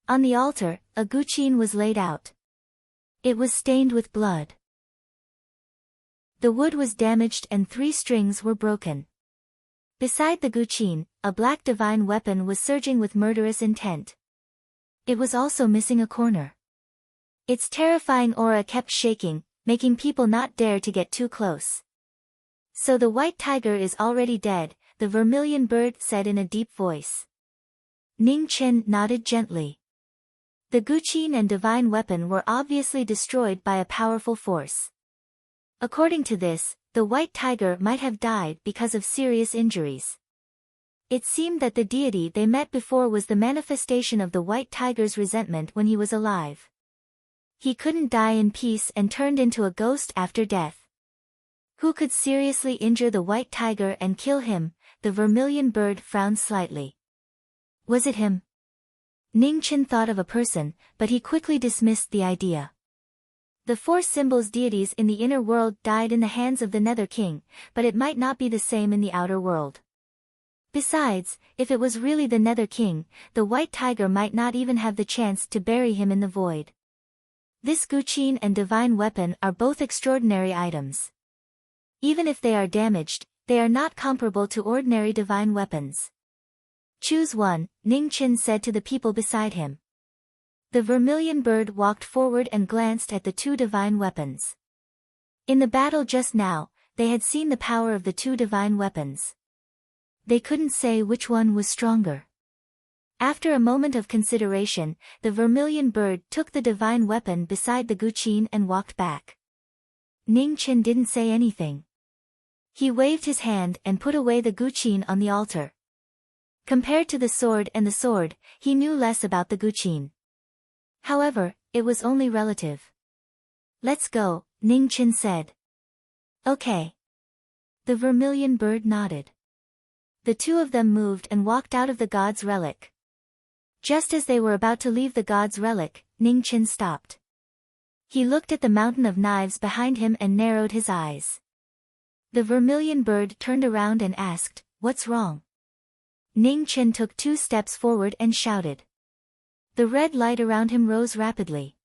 S1: On the altar, a guqin was laid out. It was stained with blood. The wood was damaged and 3 strings were broken. Beside the guqin, a black divine weapon was surging with murderous intent. It was also missing a corner. Its terrifying aura kept shaking, making people not dare to get too close. "So the white tiger is already dead," the vermilion bird said in a deep voice. Ning Chen nodded gently. The guqin and divine weapon were obviously destroyed by a powerful force. According to this, the white tiger might have died because of serious injuries. It seemed that the deity they met before was the manifestation of the white tiger's resentment when he was alive. He couldn't die in peace and turned into a ghost after death. Who could seriously injure the white tiger and kill him? The vermilion bird frowned slightly. Was it him? Ning Chen thought of a person, but he quickly dismissed the idea. The 4 symbols deities in the inner world died in the hands of the Nether King, but it might not be the same in the outer world. Besides, if it was really the Nether King, the white tiger might not even have the chance to bury him in the void. This guqin and divine weapon are both extraordinary items. Even if they are damaged, they are not comparable to ordinary divine weapons. "Choose one," Ning Chen said to the people beside him. The vermilion bird walked forward and glanced at the 2 divine weapons. In the battle just now, they had seen the power of the 2 divine weapons. They couldn't say which one was stronger. After a moment of consideration, the vermilion bird took the divine weapon beside the guqin and walked back. Ning Chen didn't say anything. He waved his hand and put away the guqin on the altar. Compared to the sword and the sword, he knew less about the guqin. However, it was only relative. "Let's go," Ning Chen said. "Okay." The vermilion bird nodded. The 2 of them moved and walked out of the god's relic. Just as they were about to leave the god's relic, Ning Chen stopped. He looked at the mountain of knives behind him and narrowed his eyes. The vermilion bird turned around and asked, "What's wrong?" Ning Chen took 2 steps forward and shouted. The red light around him rose rapidly.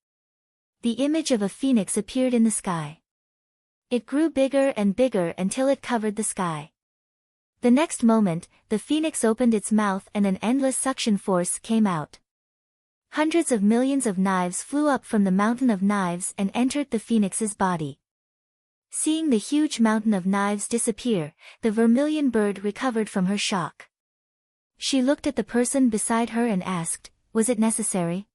S1: The image of a phoenix appeared in the sky. It grew bigger and bigger until it covered the sky. The next moment, the phoenix opened its mouth and an endless suction force came out. Hundreds of millions of knives flew up from the mountain of knives and entered the phoenix's body. Seeing the huge mountain of knives disappear, the vermilion bird recovered from her shock. She looked at the person beside her and asked, "Was it necessary?"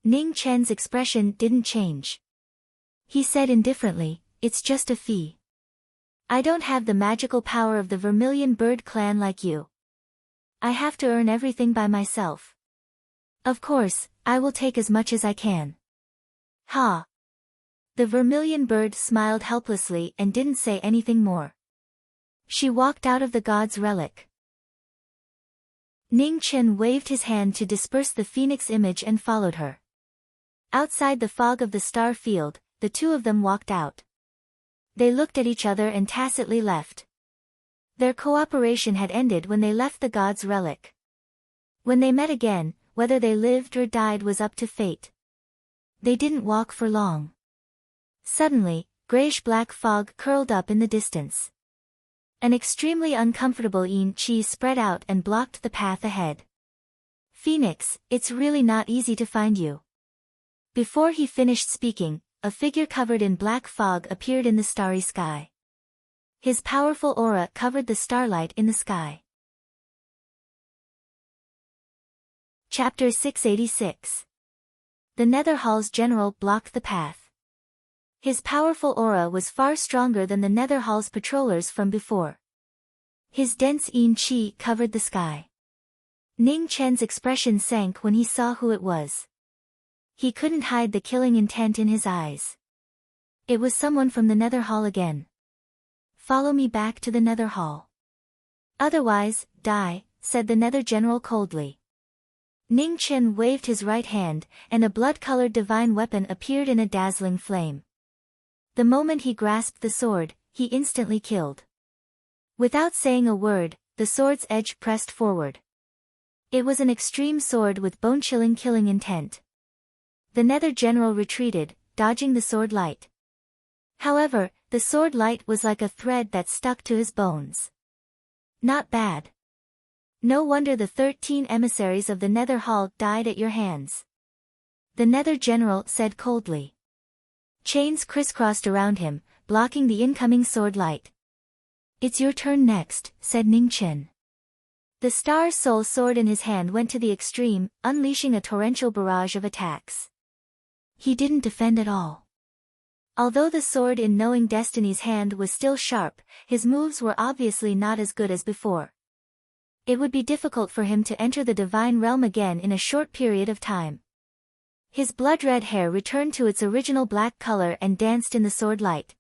S1: Ning Chen's expression didn't change. He said indifferently, "It's just a fee. I don't have the magical power of the Vermilion Bird clan like you. I have to earn everything by myself. Of course, I will take as much as I can." "Ha!" The Vermilion Bird smiled helplessly and didn't say anything more. She walked out of the god's relic. Ning Chen waved his hand to disperse the phoenix image and followed her. Outside the fog of the star field, the 2 of them walked out. They looked at each other and tacitly left. Their cooperation had ended when they left the god's relic. When they met again, whether they lived or died was up to fate. They didn't walk for long. Suddenly, grayish-black fog curled up in the distance. An extremely uncomfortable yin chi spread out and blocked the path ahead. "Phoenix, it's really not easy to find you." Before he finished speaking, a figure covered in black fog appeared in the starry sky. His powerful aura covered the starlight in the sky. Chapter 686. The Netherhall's general blocked the path. His powerful aura was far stronger than the Netherhall's patrollers from before. His dense yin chi covered the sky. Ning Chen's expression sank when he saw who it was. He couldn't hide the killing intent in his eyes. It was someone from the Nether Hall again. Follow me back to the Nether Hall. Otherwise, die, said the Nether General coldly. Ning Chen waved his right hand, and a blood-colored divine weapon appeared in a dazzling flame. The moment he grasped the sword, he instantly killed. Without saying a word, the sword's edge pressed forward. It was an extreme sword with bone-chilling killing intent. The Nether General retreated, dodging the sword light. However, the sword light was like a thread that stuck to his bones. Not bad. No wonder the 13 emissaries of the Nether Hall died at your hands. The Nether General said coldly. Chains crisscrossed around him, blocking the incoming sword light. It's your turn next, said Ning Chen. The Star Soul sword in his hand went to the extreme, unleashing a torrential barrage of attacks. He didn't defend at all. Although the sword in Knowing Destiny's hand was still sharp, his moves were obviously not as good as before. It would be difficult for him to enter the divine realm again in a short period of time. His blood-red hair returned to its original black color and danced in the sword light.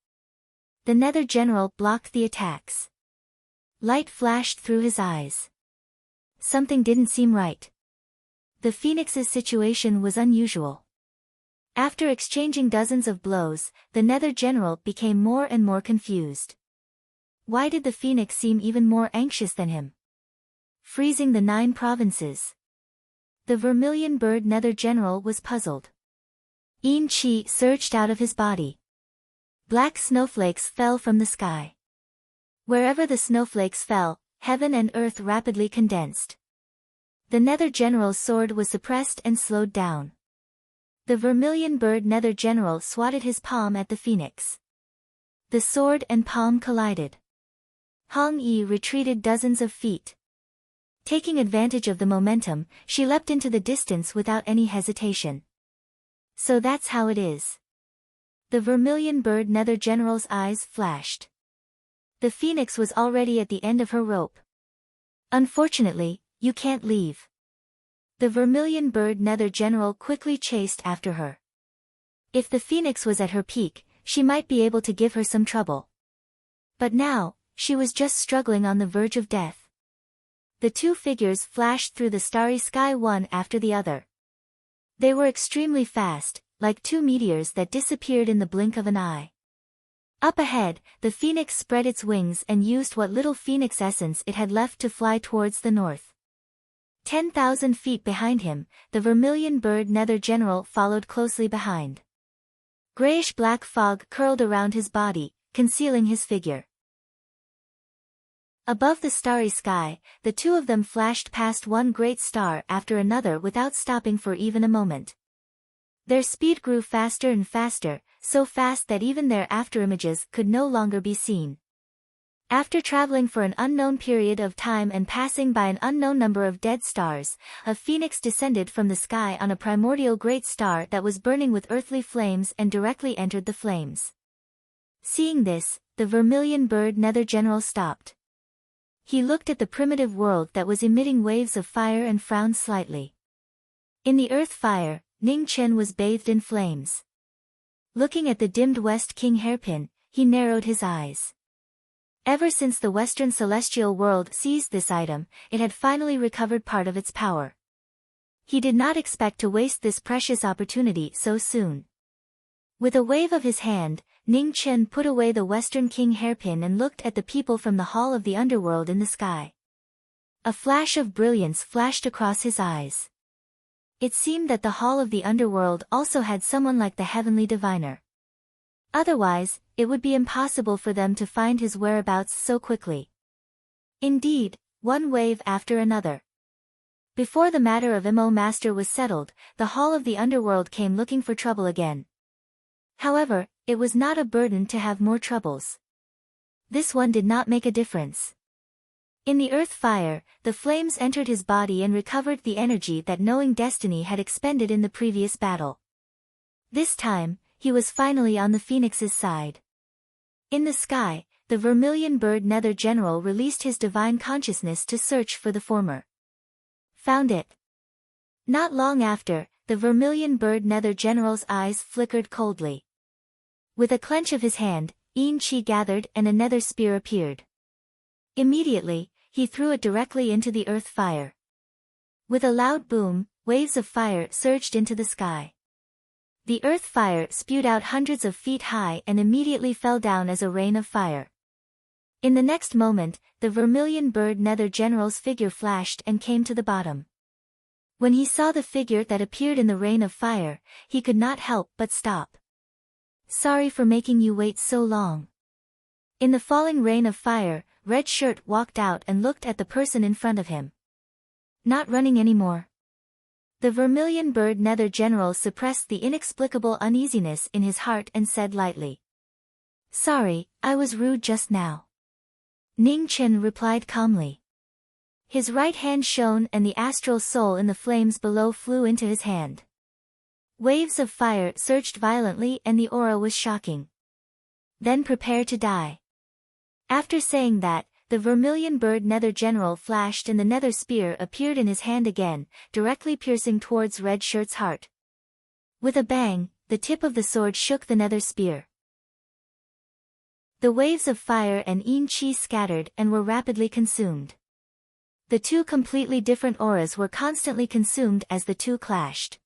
S1: The Nether General blocked the attacks. Light flashed through his eyes. Something didn't seem right. The Phoenix's situation was unusual. After exchanging dozens of blows, the Nether General became more and more confused. Why did the Phoenix seem even more anxious than him? Freezing the 9 provinces. The Vermilion Bird Nether General was puzzled. Yin Qi surged out of his body. Black snowflakes fell from the sky. Wherever the snowflakes fell, heaven and earth rapidly condensed. The Nether General's sword was suppressed and slowed down. The Vermilion Bird Nether General swatted his palm at the Phoenix. The sword and palm collided. Hong Yi retreated dozens of feet. Taking advantage of the momentum, she leapt into the distance without any hesitation. So that's how it is. The Vermilion Bird Nether General's eyes flashed. The Phoenix was already at the end of her rope. Unfortunately, you can't leave. The Vermilion Bird Nether General quickly chased after her. If the Phoenix was at her peak, she might be able to give her some trouble. But now, she was just struggling on the verge of death. The two figures flashed through the starry sky one after the other. They were extremely fast, like 2 meteors that disappeared in the blink of an eye. Up ahead, the Phoenix spread its wings and used what little Phoenix essence it had left to fly towards the north. 10,000 feet behind him, the Vermilion Bird Nether General followed closely behind. Grayish-black fog curled around his body, concealing his figure. Above the starry sky, the two of them flashed past one great star after another without stopping for even a moment. Their speed grew faster and faster, so fast that even their afterimages could no longer be seen. After traveling for an unknown period of time and passing by an unknown number of dead stars, a phoenix descended from the sky on a primordial great star that was burning with earthly flames and directly entered the flames. Seeing this, the Vermilion Bird Nether General stopped. He looked at the primitive world that was emitting waves of fire and frowned slightly. In the earth fire, Ning Chen was bathed in flames. Looking at the dimmed West King hairpin, he narrowed his eyes. Ever since the Western Celestial World seized this item, it had finally recovered part of its power. He did not expect to waste this precious opportunity so soon. With a wave of his hand, Ning Chen put away the Western King hairpin and looked at the people from the Hall of the Underworld in the sky. A flash of brilliance flashed across his eyes. It seemed that the Hall of the Underworld also had someone like the Heavenly Diviner. Otherwise, it would be impossible for them to find his whereabouts so quickly. Indeed, one wave after another. Before the matter of Mo Master was settled, the Hall of the Underworld came looking for trouble again. However, it was not a burden to have more troubles. This one did not make a difference. In the earth fire, the flames entered his body and recovered the energy that Knowing Destiny had expended in the previous battle. This time, he was finally on the Phoenix's side. In the sky, the Vermilion Bird Nether General released his divine consciousness to search for the former. Found it. Not long after, the vermilion bird nether general's eyes flickered coldly. With a clench of his hand, Chi gathered and a nether spear appeared. Immediately, he threw it directly into the earth fire. With a loud boom, waves of fire surged into the sky. The earth fire spewed out hundreds of feet high and immediately fell down as a rain of fire. In the next moment, the vermilion bird nether general's figure flashed and came to the bottom. When he saw the figure that appeared in the rain of fire, he could not help but stop. Sorry for making you wait so long. In the falling rain of fire, Red Shirt walked out and looked at the person in front of him. Not running anymore. The vermilion bird nether general suppressed the inexplicable uneasiness in his heart and said lightly. Sorry, I was rude just now. Ning Chen replied calmly. His right hand shone and the astral soul in the flames below flew into his hand. Waves of fire surged violently and the aura was shocking. Then prepare to die. After saying that, the vermilion bird nether general flashed and the nether spear appeared in his hand again, directly piercing towards Red Shirt's heart. With a bang, the tip of the sword shook the nether spear. The waves of fire and Chi scattered and were rapidly consumed. The two completely different auras were constantly consumed as the two clashed.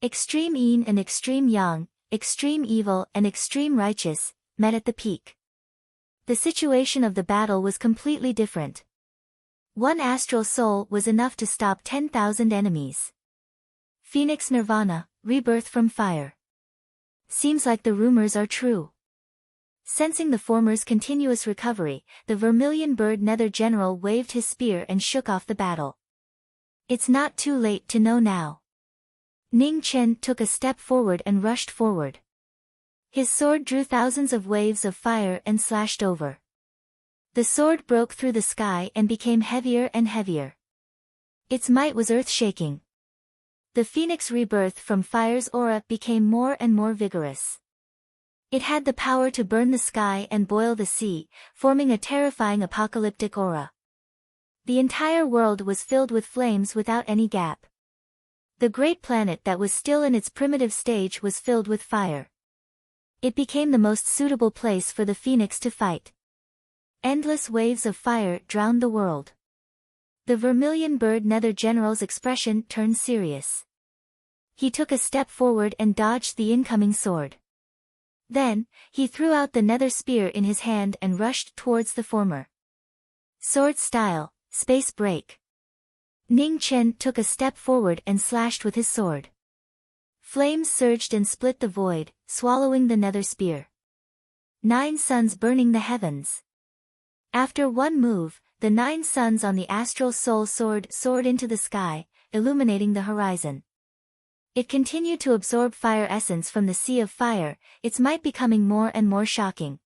S1: Extreme Yin and Extreme Yang, Extreme Evil and Extreme Righteous, met at the peak. The situation of the battle was completely different. One astral soul was enough to stop 10,000 enemies. Phoenix Nirvana, rebirth from fire. Seems like the rumors are true. Sensing the former's continuous recovery, the vermilion bird nether general waved his spear and shook off the battle. It's not too late to know now. Ning Chen took a step forward and rushed forward. His sword drew thousands of waves of fire and slashed over. The sword broke through the sky and became heavier and heavier. Its might was earth-shaking. The phoenix rebirth from fire's aura became more and more vigorous. It had the power to burn the sky and boil the sea, forming a terrifying apocalyptic aura. The entire world was filled with flames without any gap. The great planet that was still in its primitive stage was filled with fire. It became the most suitable place for the phoenix to fight. Endless waves of fire drowned the world. The vermilion bird nether general's expression turned serious. He took a step forward and dodged the incoming sword. Then, he threw out the nether spear in his hand and rushed towards the former. Sword style, space break. Ning Chen took a step forward and slashed with his sword. Flames surged and split the void, swallowing the nether spear. 9 suns burning the heavens. After one move, the 9 suns on the astral soul sword soared into the sky, illuminating the horizon. It continued to absorb fire essence from the sea of fire, its might becoming more and more shocking.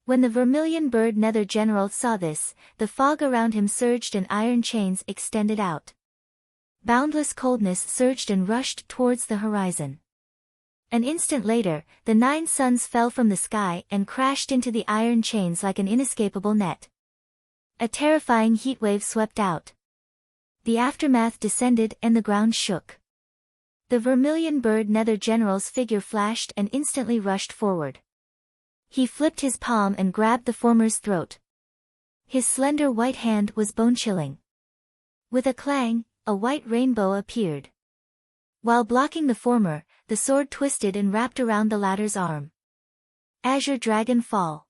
S1: When the vermilion bird nether general saw this, the fog around him surged and iron chains extended out. Boundless coldness surged and rushed towards the horizon. An instant later, the 9 suns fell from the sky and crashed into the iron chains like an inescapable net. A terrifying heatwave swept out. The aftermath descended and the ground shook. The vermilion bird nether general's figure flashed and instantly rushed forward. He flipped his palm and grabbed the former's throat. His slender white hand was bone-chilling. With a clang, a white rainbow appeared. While blocking the former, the sword twisted and wrapped around the latter's arm. Azure Dragon Fall.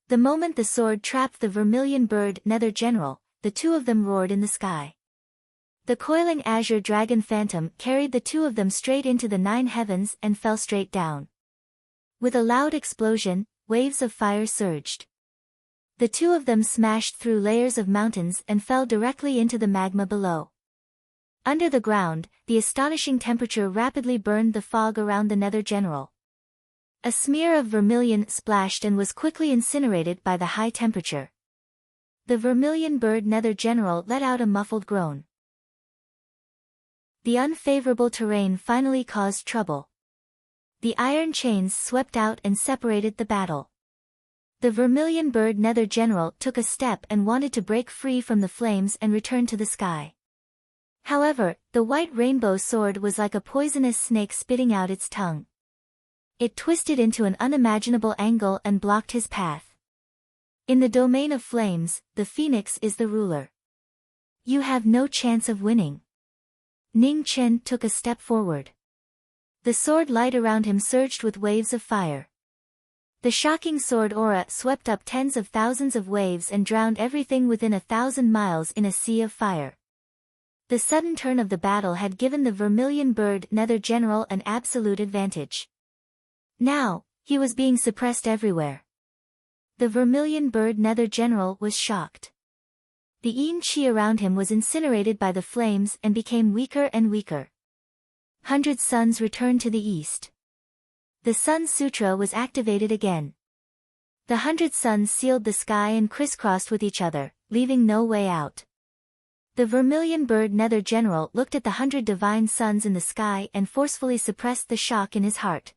S1: The moment the sword trapped the vermilion bird nether general, the two of them roared in the sky. The coiling azure dragon phantom carried the two of them straight into the 9 heavens and fell straight down. With a loud explosion, waves of fire surged. The two of them smashed through layers of mountains and fell directly into the magma below. Under the ground, the astonishing temperature rapidly burned the fog around the nether general. A smear of vermilion splashed and was quickly incinerated by the high temperature. The vermilion bird nether general let out a muffled groan. The unfavorable terrain finally caused trouble. The iron chains swept out and separated the battle. The vermilion bird nether general took a step and wanted to break free from the flames and return to the sky. However, the white rainbow sword was like a poisonous snake spitting out its tongue. It twisted into an unimaginable angle and blocked his path. In the domain of flames, the phoenix is the ruler. You have no chance of winning. Ning Chen took a step forward. The sword light around him surged with waves of fire. The shocking sword aura swept up tens of thousands of waves and drowned everything within 1,000 miles in a sea of fire. The sudden turn of the battle had given the Vermilion Bird Nether General an absolute advantage. Now, he was being suppressed everywhere. The Vermilion Bird Nether General was shocked. The Yin Qi around him was incinerated by the flames and became weaker and weaker. 100 suns returned to the east. The Sun Sutra was activated again. The 100 suns sealed the sky and crisscrossed with each other, leaving no way out. The Vermilion Bird Nether General looked at the 100 divine suns in the sky and forcefully suppressed the shock in his heart.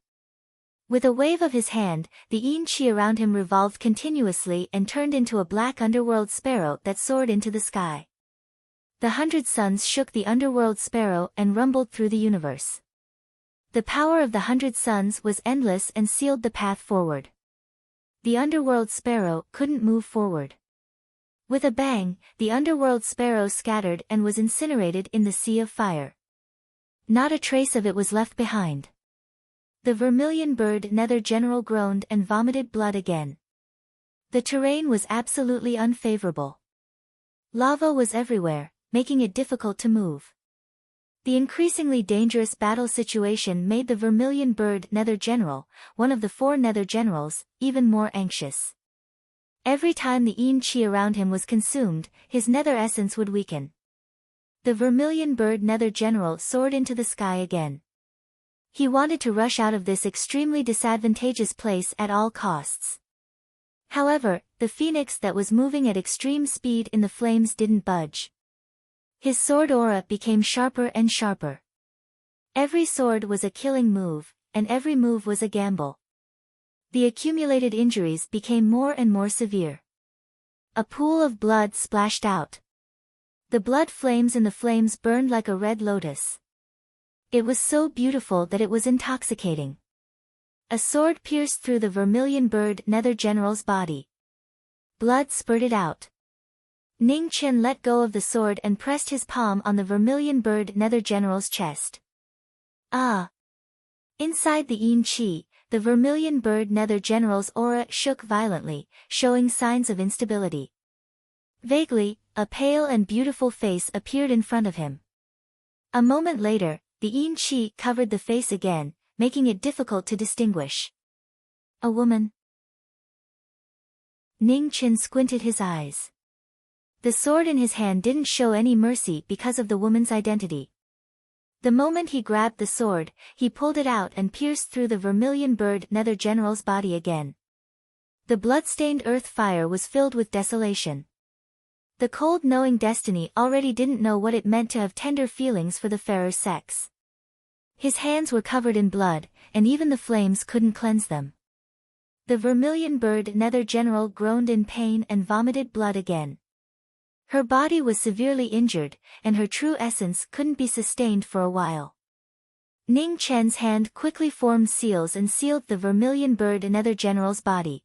S1: With a wave of his hand, the Yin Qi around him revolved continuously and turned into a black underworld sparrow that soared into the sky. The 100 suns shook the underworld sparrow and rumbled through the universe. The power of the 100 suns was endless and sealed the path forward. The underworld sparrow couldn't move forward. With a bang, the underworld sparrow scattered and was incinerated in the sea of fire. Not a trace of it was left behind. The Vermilion Bird Nether General groaned and vomited blood again. The terrain was absolutely unfavorable. Lava was everywhere, making it difficult to move. The increasingly dangerous battle situation made the Vermilion Bird Nether General, one of the 4 Nether Generals, even more anxious. Every time the Yin Qi around him was consumed, his nether essence would weaken. The Vermilion Bird Nether General soared into the sky again. He wanted to rush out of this extremely disadvantageous place at all costs. However, the phoenix that was moving at extreme speed in the flames didn't budge. His sword aura became sharper and sharper. Every sword was a killing move, and every move was a gamble. The accumulated injuries became more and more severe. A pool of blood splashed out. The blood flames in the flames burned like a red lotus. It was so beautiful that it was intoxicating. A sword pierced through the Vermilion Bird Nether General's body. Blood spurted out. Ning Chen let go of the sword and pressed his palm on the Vermilion Bird Nether General's chest. Ah! Inside the Yin Qi, the Vermilion Bird Nether General's aura shook violently, showing signs of instability. Vaguely, a pale and beautiful face appeared in front of him. A moment later, the Yin Qi covered the face again, making it difficult to distinguish. A woman? Ning Chen squinted his eyes. The sword in his hand didn't show any mercy because of the woman's identity. The moment he grabbed the sword, he pulled it out and pierced through the Vermilion Bird Nether General's body again. The blood-stained earth fire was filled with desolation. The cold knowing destiny already didn't know what it meant to have tender feelings for the fairer sex. His hands were covered in blood, and even the flames couldn't cleanse them. The Vermilion Bird Nether General groaned in pain and vomited blood again. Her body was severely injured, and her true essence couldn't be sustained for a while. Ning Chen's hand quickly formed seals and sealed the Vermilion Bird Nether General's body.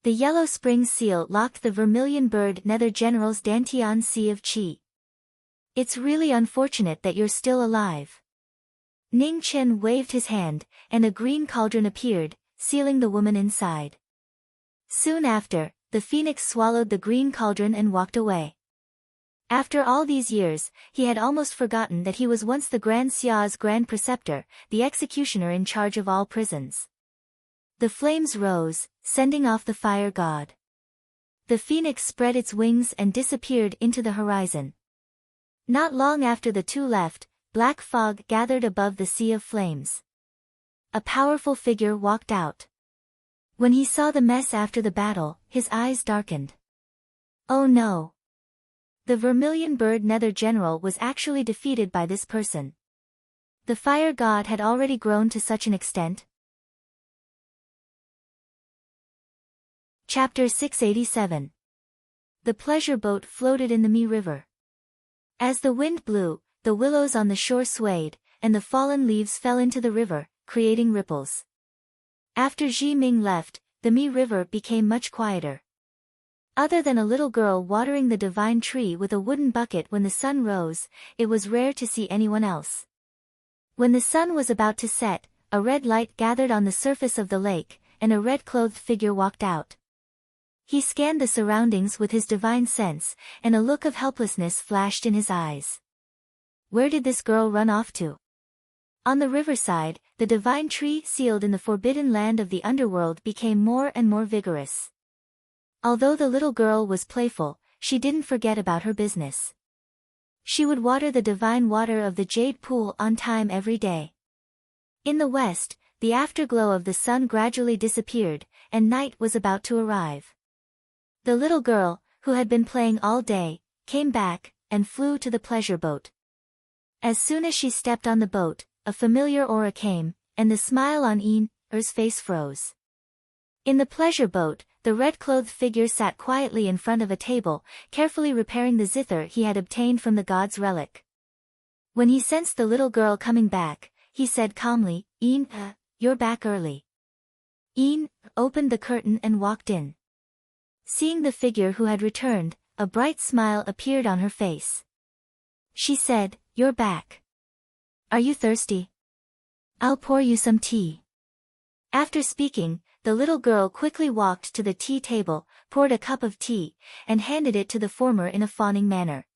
S1: The Yellow Spring Seal locked the Vermilion Bird Nether General's Dantian Sea of Qi. It's really unfortunate that you're still alive. Ning Chen waved his hand, and a green cauldron appeared, sealing the woman inside. Soon after, the phoenix swallowed the green cauldron and walked away. After all these years, he had almost forgotten that he was once the Grand Xia's Grand Preceptor, the executioner in charge of all prisons. The flames rose, sending off the fire god. The phoenix spread its wings and disappeared into the horizon. Not long after the two left, black fog gathered above the sea of flames. A powerful figure walked out. When he saw the mess after the battle, his eyes darkened. Oh no! The Vermilion Bird Nether General was actually defeated by this person. The fire god had already grown to such an extent. Chapter 687. The pleasure boat floated in the Mi River. As the wind blew, the willows on the shore swayed, and the fallen leaves fell into the river, creating ripples. After Ji Ming left, the Mi River became much quieter. Other than a little girl watering the divine tree with a wooden bucket when the sun rose, it was rare to see anyone else. When the sun was about to set, a red light gathered on the surface of the lake, and a red-clothed figure walked out. He scanned the surroundings with his divine sense, and a look of helplessness flashed in his eyes. Where did this girl run off to? On the riverside, the divine tree sealed in the forbidden land of the underworld became more and more vigorous. Although the little girl was playful, she didn't forget about her business. She would water the divine water of the jade pool on time every day. In the west, the afterglow of the sun gradually disappeared, and night was about to arrive. The little girl, who had been playing all day, came back, and flew to the pleasure boat. As soon as she stepped on the boat, a familiar aura came, and the smile on Er's face froze. In the pleasure boat, the red-clothed figure sat quietly in front of a table, carefully repairing the zither he had obtained from the god's relic. When he sensed the little girl coming back, he said calmly, "You're back early." Opened the curtain and walked in. Seeing the figure who had returned, a bright smile appeared on her face. She said, "You're back. Are you thirsty? I'll pour you some tea." After speaking, the little girl quickly walked to the tea table, poured a cup of tea, and handed it to the former in a fawning manner.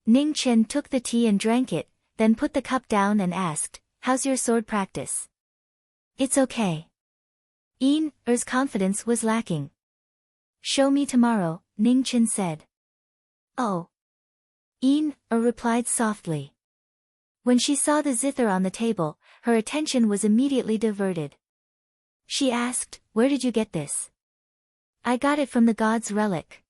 S1: Ning Chen took the tea and drank it, then put the cup down and asked, "How's your sword practice?" "It's okay." Er's confidence was lacking. "Show me tomorrow," Ning Chen said. "Oh." Replied softly. When she saw the zither on the table, her attention was immediately diverted. She asked, "Where did you get this?" "I got it from the god's relic."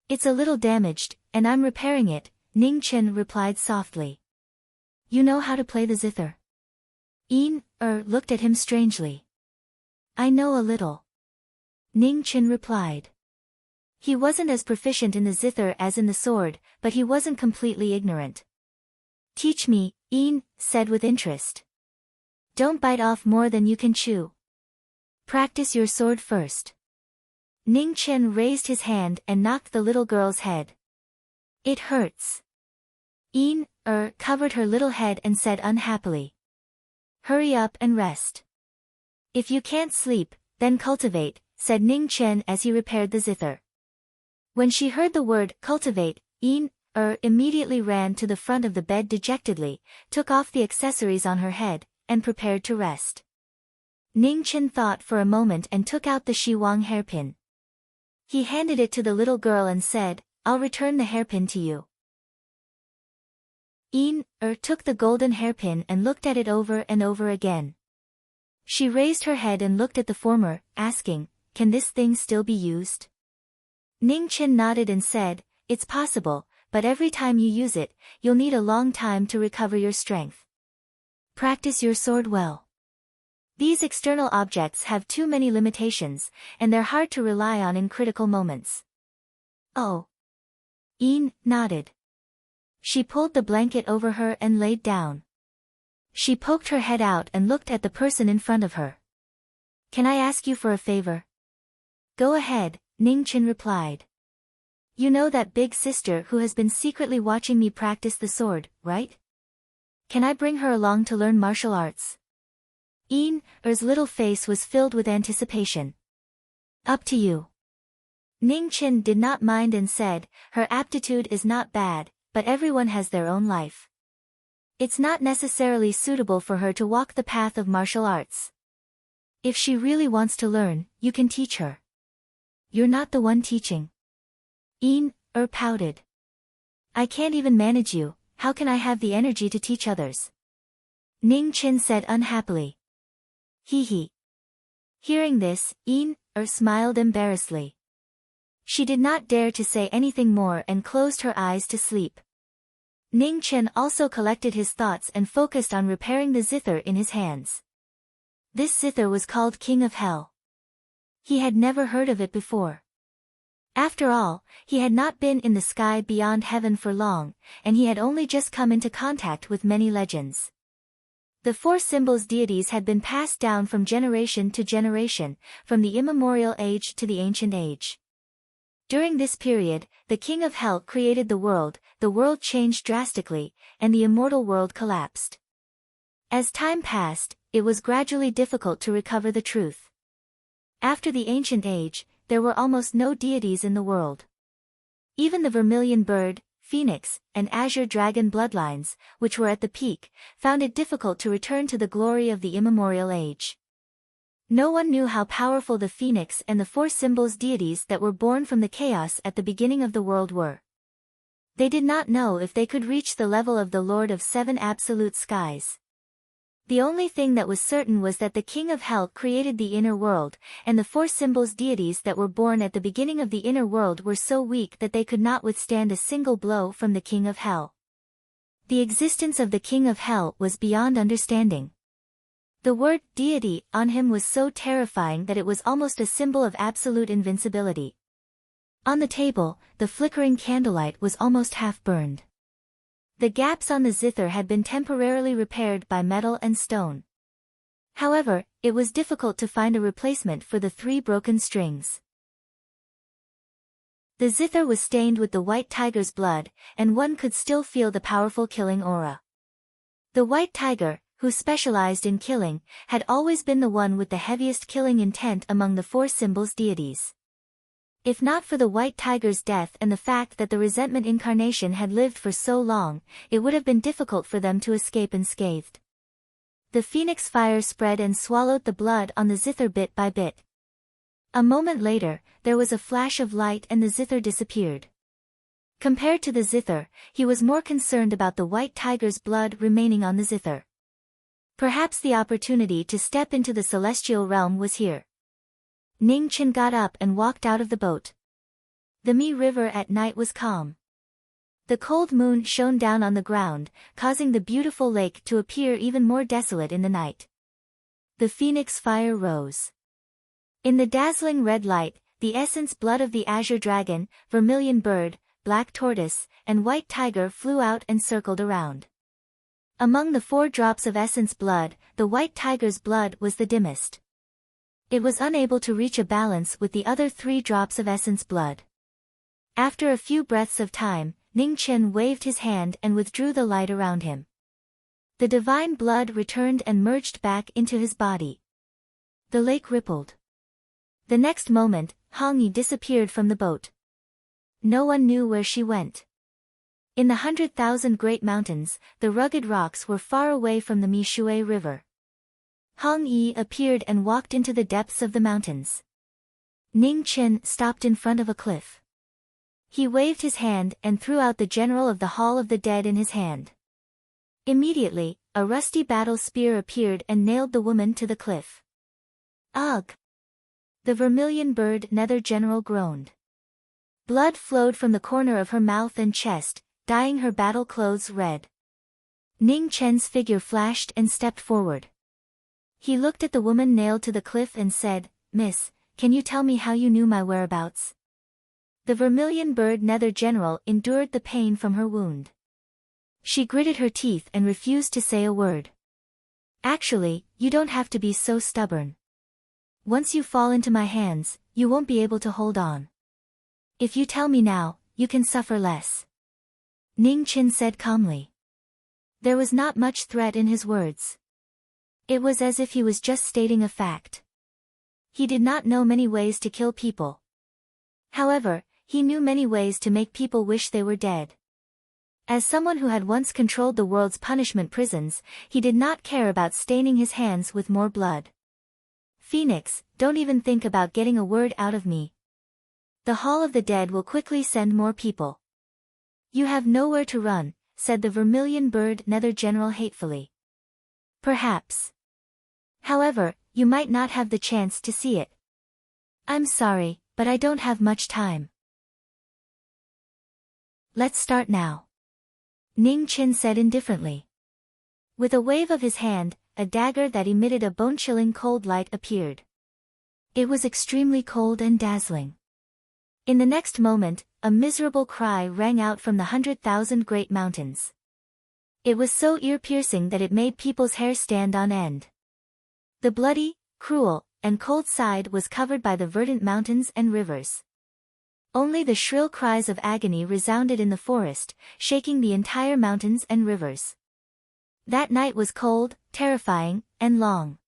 S1: "It's a little damaged, and I'm repairing it," Ning Chen replied softly. "You know how to play the zither?" Looked at him strangely. "I know a little," Ning Chen replied. He wasn't as proficient in the zither as in the sword, but he wasn't completely ignorant. "Teach me," said with interest. "Don't bite off more than you can chew. Practice your sword first." Ning Chen raised his hand and knocked the little girl's head. "It hurts." Covered her little head and said unhappily, "Hurry up and rest. If you can't sleep, then cultivate," said Ning Chen as he repaired the zither. When she heard the word cultivate, immediately ran to the front of the bed dejectedly, took off the accessories on her head, and prepared to rest. Ning Chen thought for a moment and took out the Shiwang hairpin. He handed it to the little girl and said, "I'll return the hairpin to you." Took the golden hairpin and looked at it over and over again. She raised her head and looked at the former, asking, "Can this thing still be used?" Ning Chen nodded and said, "It's possible, but every time you use it, you'll need a long time to recover your strength. Practice your sword well. These external objects have too many limitations, and they're hard to rely on in critical moments." "Oh." Nodded. She pulled the blanket over her and laid down. She poked her head out and looked at the person in front of her. "Can I ask you for a favor?" "Go ahead," Ning Chen replied. "You know that big sister who has been secretly watching me practice the sword, right? Can I bring her along to learn martial arts?" Er's little face was filled with anticipation. "Up to you." Ning Chen did not mind and said, "Her aptitude is not bad, but everyone has their own life. It's not necessarily suitable for her to walk the path of martial arts. If she really wants to learn, you can teach her." "You're not the one teaching." Pouted. "I can't even manage you, how can I have the energy to teach others?" Ning Chen said unhappily. Hee. Hearing this, smiled embarrassedly. She did not dare to say anything more and closed her eyes to sleep. Ning Chen also collected his thoughts and focused on repairing the zither in his hands. This zither was called King of Hell. He had never heard of it before. After all, he had not been in the sky beyond heaven for long, and he had only just come into contact with many legends. The four symbols deities had been passed down from generation to generation, from the immemorial age to the ancient age. During this period, the king of hell created the world changed drastically, and the immortal world collapsed. As time passed, it was gradually difficult to recover the truth. After the ancient age, there were almost no deities in the world. Even the vermilion bird, phoenix, and azure dragon bloodlines, which were at the peak, found it difficult to return to the glory of the immemorial age. No one knew how powerful the phoenix and the four symbols deities that were born from the chaos at the beginning of the world were. They did not know if they could reach the level of the Lord of Seven Absolute Skies. The only thing that was certain was that the king of hell created the inner world, and the four symbols deities that were born at the beginning of the inner world were so weak that they could not withstand a single blow from the king of hell. The existence of the king of hell was beyond understanding. The word deity on him was so terrifying that it was almost a symbol of absolute invincibility. On the table, the flickering candlelight was almost half burned. The gaps on the zither had been temporarily repaired by metal and stone. However, it was difficult to find a replacement for the 3 broken strings. The zither was stained with the white tiger's blood, and one could still feel the powerful killing aura. The white tiger, who specialized in killing, had always been the one with the heaviest killing intent among the four symbols deities. If not for the white tiger's death and the fact that the resentment incarnation had lived for so long, it would have been difficult for them to escape unscathed. The phoenix fire spread and swallowed the blood on the zither bit by bit. A moment later, there was a flash of light and the zither disappeared. Compared to the zither, he was more concerned about the white tiger's blood remaining on the zither. Perhaps the opportunity to step into the celestial realm was here. Ning Chen got up and walked out of the boat. The Mi River at night was calm. The cold moon shone down on the ground, causing the beautiful lake to appear even more desolate in the night. The phoenix fire rose. In the dazzling red light, the essence blood of the azure dragon, vermilion bird, black tortoise, and white tiger flew out and circled around. Among the 4 drops of essence blood, the white tiger's blood was the dimmest. It was unable to reach a balance with the other 3 drops of essence blood. After a few breaths of time, Ning Chen waved his hand and withdrew the light around him. The divine blood returned and merged back into his body. The lake rippled. The next moment, Hong Yi disappeared from the boat. No one knew where she went. In the 100,000 great mountains, the rugged rocks were far away from the Mishui River. Hong Yi appeared and walked into the depths of the mountains. Ning Chen stopped in front of a cliff. He waved his hand and threw out the general of the Hall of the Dead in his hand. Immediately, a rusty battle spear appeared and nailed the woman to the cliff. Ugh! The vermilion bird nether general groaned. Blood flowed from the corner of her mouth and chest, dyeing her battle clothes red. Ning Chen's figure flashed and stepped forward. He looked at the woman nailed to the cliff and said, "Miss, can you tell me how you knew my whereabouts?" The vermilion bird nether general endured the pain from her wound. She gritted her teeth and refused to say a word. "Actually, you don't have to be so stubborn. Once you fall into my hands, you won't be able to hold on. If you tell me now, you can suffer less," Ning Chen said calmly. There was not much threat in his words. It was as if he was just stating a fact. He did not know many ways to kill people. However, he knew many ways to make people wish they were dead. As someone who had once controlled the world's punishment prisons, he did not care about staining his hands with more blood. "Phoenix, don't even think about getting a word out of me. The Hall of the Dead will quickly send more people." "You have nowhere to run," said the vermilion bird nether general hatefully. "Perhaps. However, you might not have the chance to see it. I'm sorry, but I don't have much time." "Let's start now," Ning Chen said indifferently. With a wave of his hand, a dagger that emitted a bone-chilling cold light appeared. It was extremely cold and dazzling. In the next moment, a miserable cry rang out from the 100,000 great mountains. It was so ear-piercing that it made people's hair stand on end. The bloody, cruel, and cold side was covered by the verdant mountains and rivers. Only the shrill cries of agony resounded in the forest, shaking the entire mountains and rivers. That night was cold, terrifying, and long.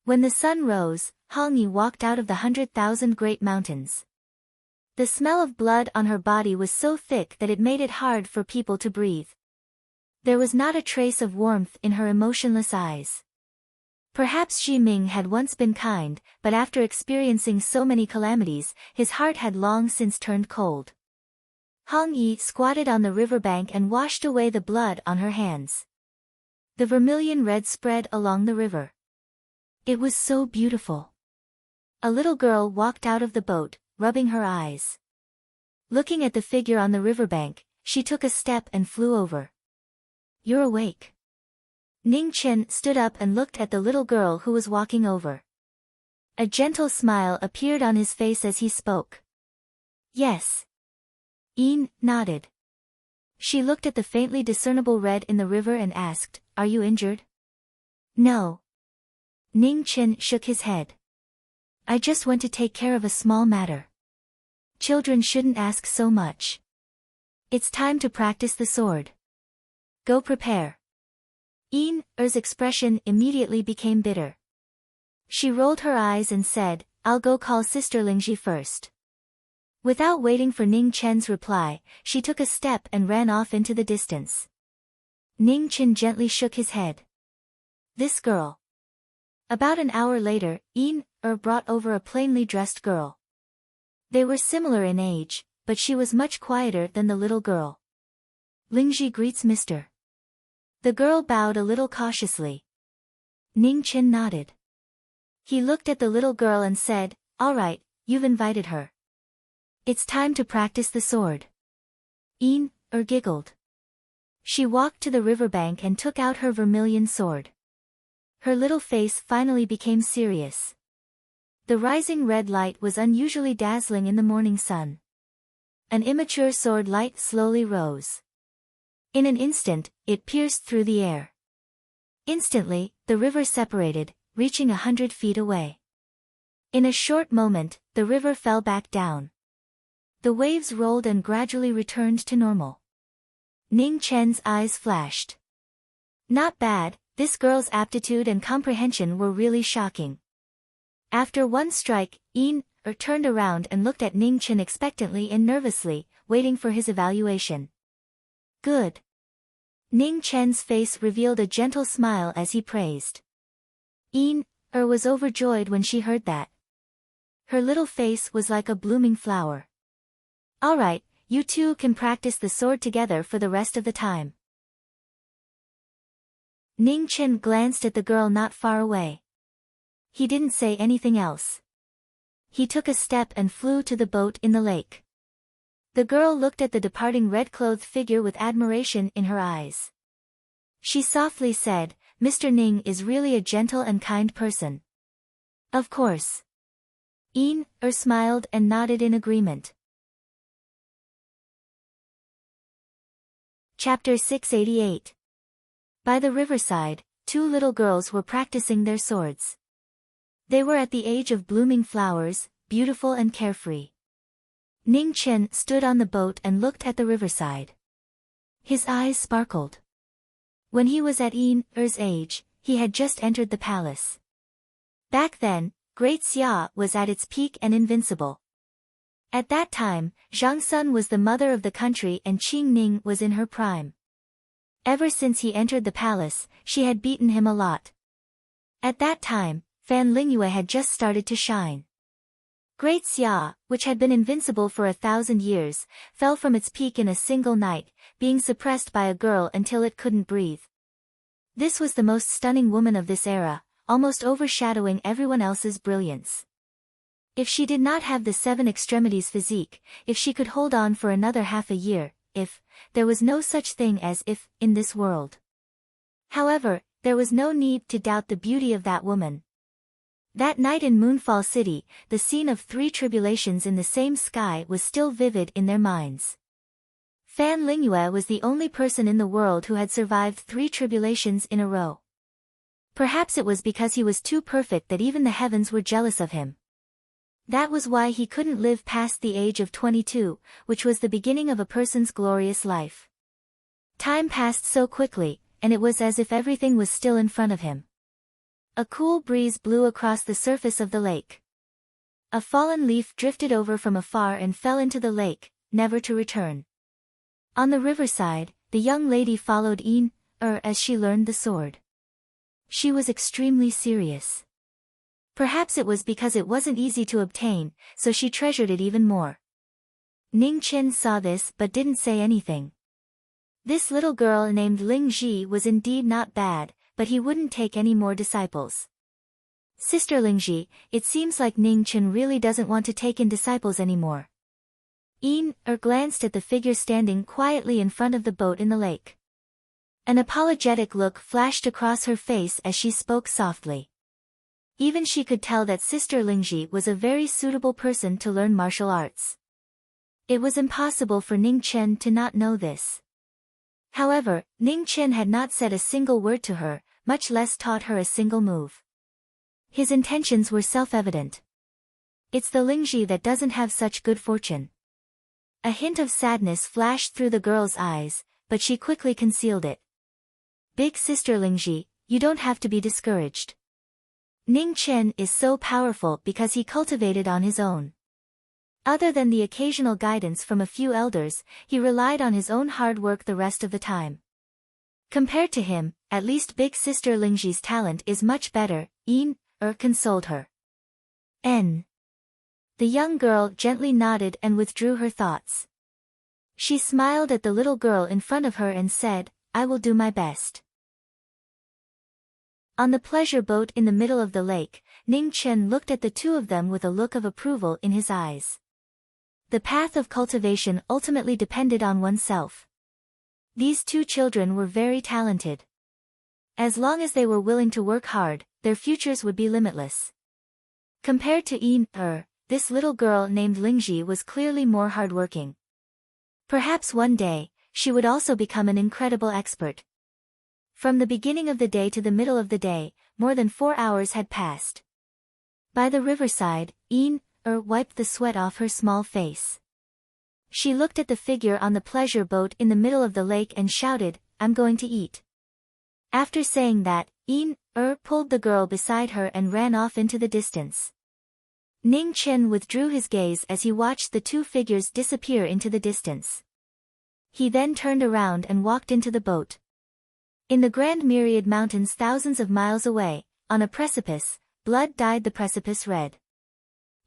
S1: When the sun rose, Halni walked out of the 100,000 great mountains. The smell of blood on her body was so thick that it made it hard for people to breathe. There was not a trace of warmth in her emotionless eyes. Perhaps Xi Ming had once been kind, but after experiencing so many calamities, his heart had long since turned cold. Hong Yi squatted on the riverbank and washed away the blood on her hands. The vermilion red spread along the river. It was so beautiful. A little girl walked out of the boat, rubbing her eyes. Looking at the figure on the riverbank, she took a step and flew over. "You're awake." Ning Chen stood up and looked at the little girl who was walking over. A gentle smile appeared on his face as he spoke. "Yes." Yin nodded. She looked at the faintly discernible red in the river and asked, "Are you injured?" "No." Ning Chen shook his head. "I just went to take care of a small matter. Children shouldn't ask so much. It's time to practice the sword. Go prepare." Yin-er's expression immediately became bitter. She rolled her eyes and said, "I'll go call Sister Lingji first." Without waiting for Ning Chen's reply, she took a step and ran off into the distance. Ning Chen gently shook his head. "This girl." About an hour later, Yin-er brought over a plainly dressed girl. They were similar in age, but she was much quieter than the little girl. "Lingji greets Mr." The girl bowed a little cautiously. Ning Chen nodded. He looked at the little girl and said, "All right, you've invited her. It's time to practice the sword." Yin-er giggled. She walked to the riverbank and took out her vermilion sword. Her little face finally became serious. The rising red light was unusually dazzling in the morning sun. An immature sword light slowly rose. In an instant, it pierced through the air. Instantly, the river separated, reaching 100 feet away. In a short moment, the river fell back down. The waves rolled and gradually returned to normal. Ning Chen's eyes flashed. Not bad, this girl's aptitude and comprehension were really shocking. After one strike, Yin-er turned around and looked at Ning Chen expectantly and nervously, waiting for his evaluation. "Good." Ning Chen's face revealed a gentle smile as he praised. Yin-er was overjoyed when she heard that. Her little face was like a blooming flower. "All right, you two can practice the sword together for the rest of the time." Ning Chen glanced at the girl not far away. He didn't say anything else. He took a step and flew to the boat in the lake. The girl looked at the departing red-clothed figure with admiration in her eyes. She softly said, "Mr. Ning is really a gentle and kind person." "Of course." Yin-er smiled and nodded in agreement. Chapter 688. By the riverside, two little girls were practicing their swords. They were at the age of blooming flowers, beautiful and carefree. Ning Chen stood on the boat and looked at the riverside. His eyes sparkled. When he was at Yin-er's age, he had just entered the palace. Back then, Great Xia was at its peak and invincible. At that time, Zhang Sun was the mother of the country and Qing Ning was in her prime. Ever since he entered the palace, she had beaten him a lot. At that time, Fan Lingyue had just started to shine. Great Xia, which had been invincible for 1,000 years, fell from its peak in a single night, being suppressed by a girl until it couldn't breathe. This was the most stunning woman of this era, almost overshadowing everyone else's brilliance. If she did not have the 7 extremities physique, if she could hold on for another half a year, if there was no such thing as if in this world. However, there was no need to doubt the beauty of that woman. That night in Moonfall City, the scene of 3 tribulations in the same sky was still vivid in their minds. Fan Lingyue was the only person in the world who had survived 3 tribulations in a row. Perhaps it was because he was too perfect that even the heavens were jealous of him. That was why he couldn't live past the age of 22, which was the beginning of a person's glorious life. Time passed so quickly, and it was as if everything was still in front of him. A cool breeze blew across the surface of the lake. A fallen leaf drifted over from afar and fell into the lake, never to return. On the riverside, the young lady followed as she learned the sword. She was extremely serious. Perhaps it was because it wasn't easy to obtain, so she treasured it even more. Ning Chen saw this but didn't say anything. This little girl named Ling Ji was indeed not bad, but he wouldn't take any more disciples. Sister Lingji, it seems like Ning Chen really doesn't want to take in disciples anymore. Glanced at the figure standing quietly in front of the boat in the lake. An apologetic look flashed across her face as she spoke softly. Even she could tell that Sister Lingji was a very suitable person to learn martial arts. It was impossible for Ning Chen to not know this. However, Ning Chen had not said a single word to her, much less taught her a single move. His intentions were self-evident. It's the Lingji that doesn't have such good fortune. A hint of sadness flashed through the girl's eyes, but she quickly concealed it. Big Sister Lingji, you don't have to be discouraged. Ning Chen is so powerful because he cultivated on his own. Other than the occasional guidance from a few elders, he relied on his own hard work the rest of the time. Compared to him, at least Big Sister Lingji's talent is much better, consoled her. The young girl gently nodded and withdrew her thoughts. She smiled at the little girl in front of her and said, I will do my best. On the pleasure boat in the middle of the lake, Ning Chen looked at the two of them with a look of approval in his eyes. The path of cultivation ultimately depended on oneself. These 2 children were very talented. As long as they were willing to work hard, their futures would be limitless. Compared to this little girl named Lingji was clearly more hardworking. Perhaps one day, she would also become an incredible expert. From the beginning of the day to the middle of the day, more than 4 hours had passed. By the riverside, wiped the sweat off her small face. She looked at the figure on the pleasure boat in the middle of the lake and shouted, I'm going to eat. After saying that, pulled the girl beside her and ran off into the distance. Ning Chen withdrew his gaze as he watched the 2 figures disappear into the distance. He then turned around and walked into the boat. In the Grand Myriad Mountains thousands of miles away, on a precipice, blood dyed the precipice red.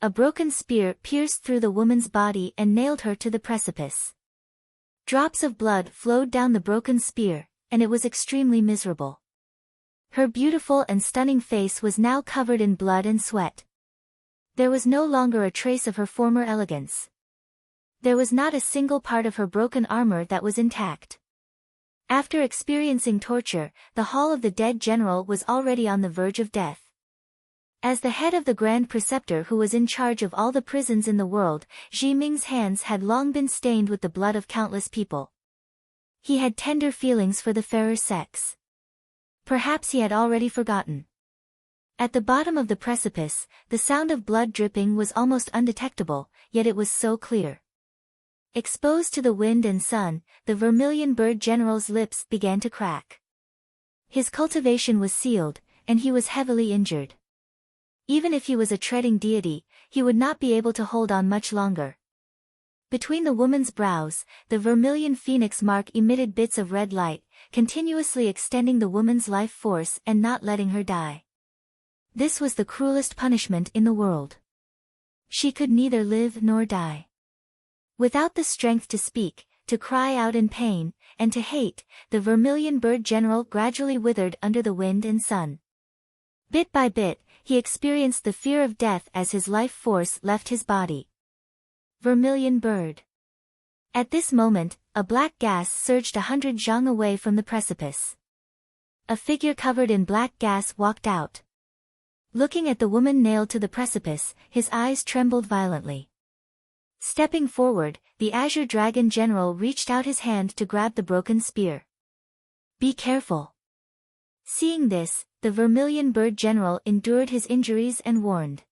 S1: A broken spear pierced through the woman's body and nailed her to the precipice. Drops of blood flowed down the broken spear, and it was extremely miserable. Her beautiful and stunning face was now covered in blood and sweat. There was no longer a trace of her former elegance. There was not a single part of her broken armor that was intact. After experiencing torture, the Hall of the Dead General was already on the verge of death. As the head of the Grand Preceptor who was in charge of all the prisons in the world, Ji Ming's hands had long been stained with the blood of countless people. He had tender feelings for the fairer sex. Perhaps he had already forgotten. At the bottom of the precipice, the sound of blood dripping was almost undetectable, yet it was so clear. Exposed to the wind and sun, the Vermilion Bird General's lips began to crack. His cultivation was sealed, and he was heavily injured. Even if he was a treading deity, he would not be able to hold on much longer. Between the woman's brows, the Vermilion Phoenix mark emitted bits of red light, continuously extending the woman's life force and not letting her die. This was the cruelest punishment in the world. She could neither live nor die. Without the strength to speak, to cry out in pain, and to hate, the Vermilion Bird General gradually withered under the wind and sun. Bit by bit, he experienced the fear of death as his life force left his body. Vermilion Bird. At this moment, a black gas surged 100 zhang away from the precipice. A figure covered in black gas walked out. Looking at the woman nailed to the precipice, his eyes trembled violently. Stepping forward, the Azure Dragon General reached out his hand to grab the broken spear. "Be careful." Seeing this, the Vermilion Bird General endured his injuries and warned.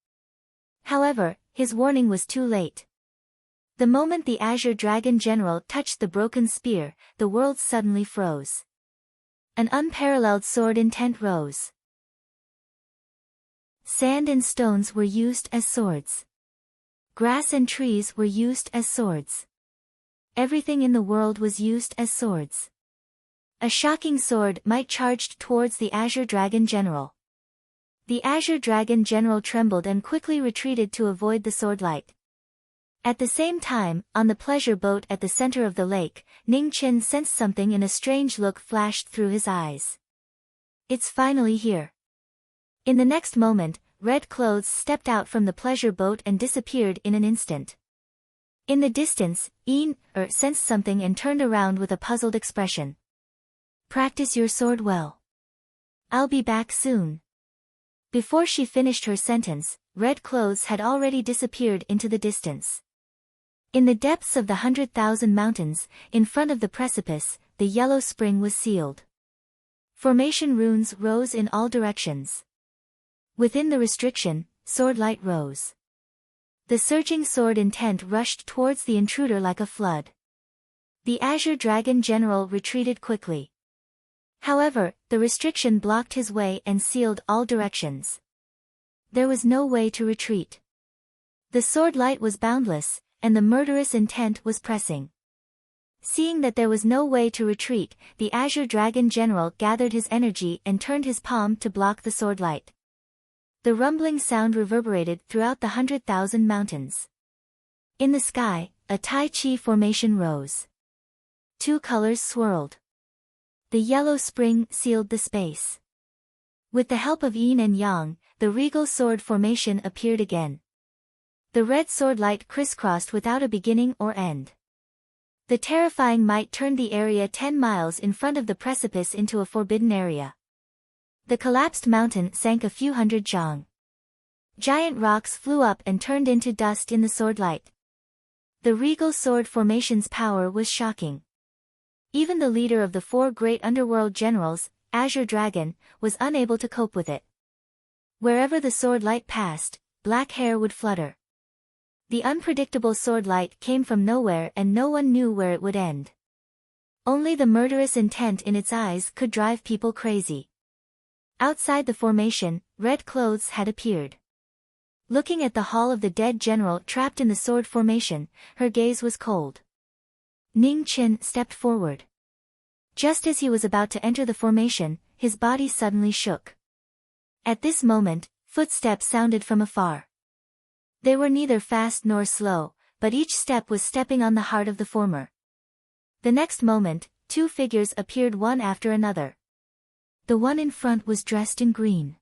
S1: However, his warning was too late. The moment the Azure Dragon General touched the broken spear, the world suddenly froze. An unparalleled sword intent rose. Sand and stones were used as swords. Grass and trees were used as swords. Everything in the world was used as swords. A shocking sword might charged towards the Azure Dragon General. The Azure Dragon General trembled and quickly retreated to avoid the sword light. At the same time, on the pleasure boat at the center of the lake, Ning Qin sensed something and a strange look flashed through his eyes. "It's finally here." In the next moment, Red Clothes stepped out from the pleasure boat and disappeared in an instant. In the distance, sensed something and turned around with a puzzled expression. "Practice your sword well. I'll be back soon." Before she finished her sentence, Red Clothes had already disappeared into the distance. In the depths of the 100,000 mountains, in front of the precipice, the yellow spring was sealed. Formation runes rose in all directions. Within the restriction, sword light rose. The surging sword intent rushed towards the intruder like a flood. The Azure Dragon General retreated quickly. However, the restriction blocked his way and sealed all directions. There was no way to retreat. The sword light was boundless, and the murderous intent was pressing. Seeing that there was no way to retreat, the Azure Dragon General gathered his energy and turned his palm to block the sword light. The rumbling sound reverberated throughout the 100,000 mountains. In the sky, a Tai Chi formation rose. Two colors swirled. The yellow spring sealed the space. With the help of yin and yang, the regal sword formation appeared again. The red sword light crisscrossed without a beginning or end. The terrifying might turned the area 10 miles in front of the precipice into a forbidden area. The collapsed mountain sank a few hundred zhang. Giant rocks flew up and turned into dust in the sword light. The regal sword formation's power was shocking. Even the leader of the 4 great underworld generals, Azure Dragon, was unable to cope with it. Wherever the sword light passed, black hair would flutter. The unpredictable sword light came from nowhere and no one knew where it would end. Only the murderous intent in its eyes could drive people crazy. Outside the formation, Red Clothes had appeared. Looking at the Hall of the Dead General trapped in the sword formation, her gaze was cold. Ning Qin stepped forward. Just as he was about to enter the formation, his body suddenly shook. At this moment, footsteps sounded from afar. They were neither fast nor slow, but each step was stepping on the heart of the former. The next moment, 2 figures appeared one after another. The one in front was dressed in green.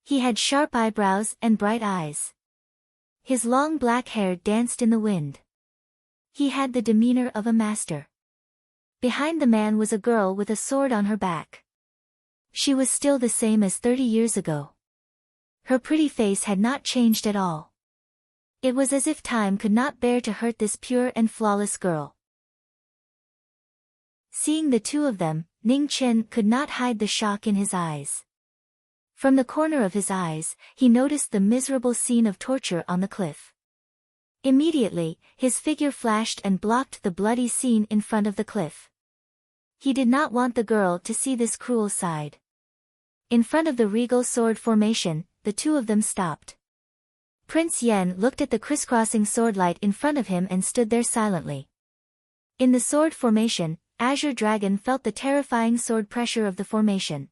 S1: He had sharp eyebrows and bright eyes. His long black hair danced in the wind. He had the demeanor of a master. Behind the man was a girl with a sword on her back. She was still the same as 30 years ago. Her pretty face had not changed at all. It was as if time could not bear to hurt this pure and flawless girl. Seeing the 2 of them, Ning Qin could not hide the shock in his eyes. From the corner of his eyes, he noticed the miserable scene of torture on the cliff. Immediately, his figure flashed and blocked the bloody scene in front of the cliff. He did not want the girl to see this cruel side. In front of the regal sword formation, the 2 of them stopped. Prince Yen looked at the crisscrossing sword light in front of him and stood there silently. In the sword formation, Azure Dragon felt the terrifying sword pressure of the formation.